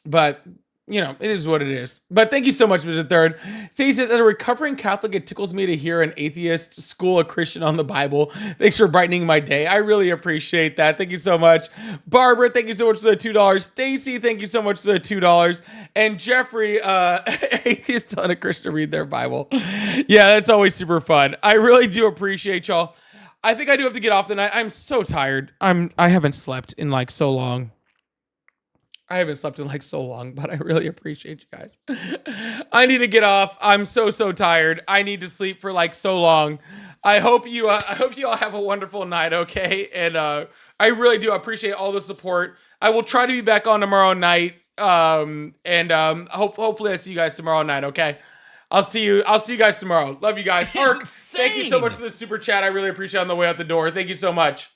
But, you know, it is what it is. But thank you so much, Mr. Third. So he says, as a recovering Catholic, it tickles me to hear an atheist school a Christian on the Bible. Thanks for brightening my day. I really appreciate that. Thank you so much. Barbara, thank you so much for the $2. Stacy, thank you so much for the $2. And Jeffrey, atheist telling a Christian to read their Bible. Yeah, that's always super fun. I really do appreciate y'all. I think I do have to get off tonight. I'm so tired. I haven't slept in like so long. But I really appreciate you guys. I need to get off. I'm so tired. I need to sleep for like so long. I hope you all have a wonderful night, okay? And I really do appreciate all the support. I will try to be back on tomorrow night. Hopefully I see you guys tomorrow night, okay? I'll see you guys tomorrow. Love you guys. Ark, thank you so much for the super chat. I really appreciate it on the way out the door. Thank you so much.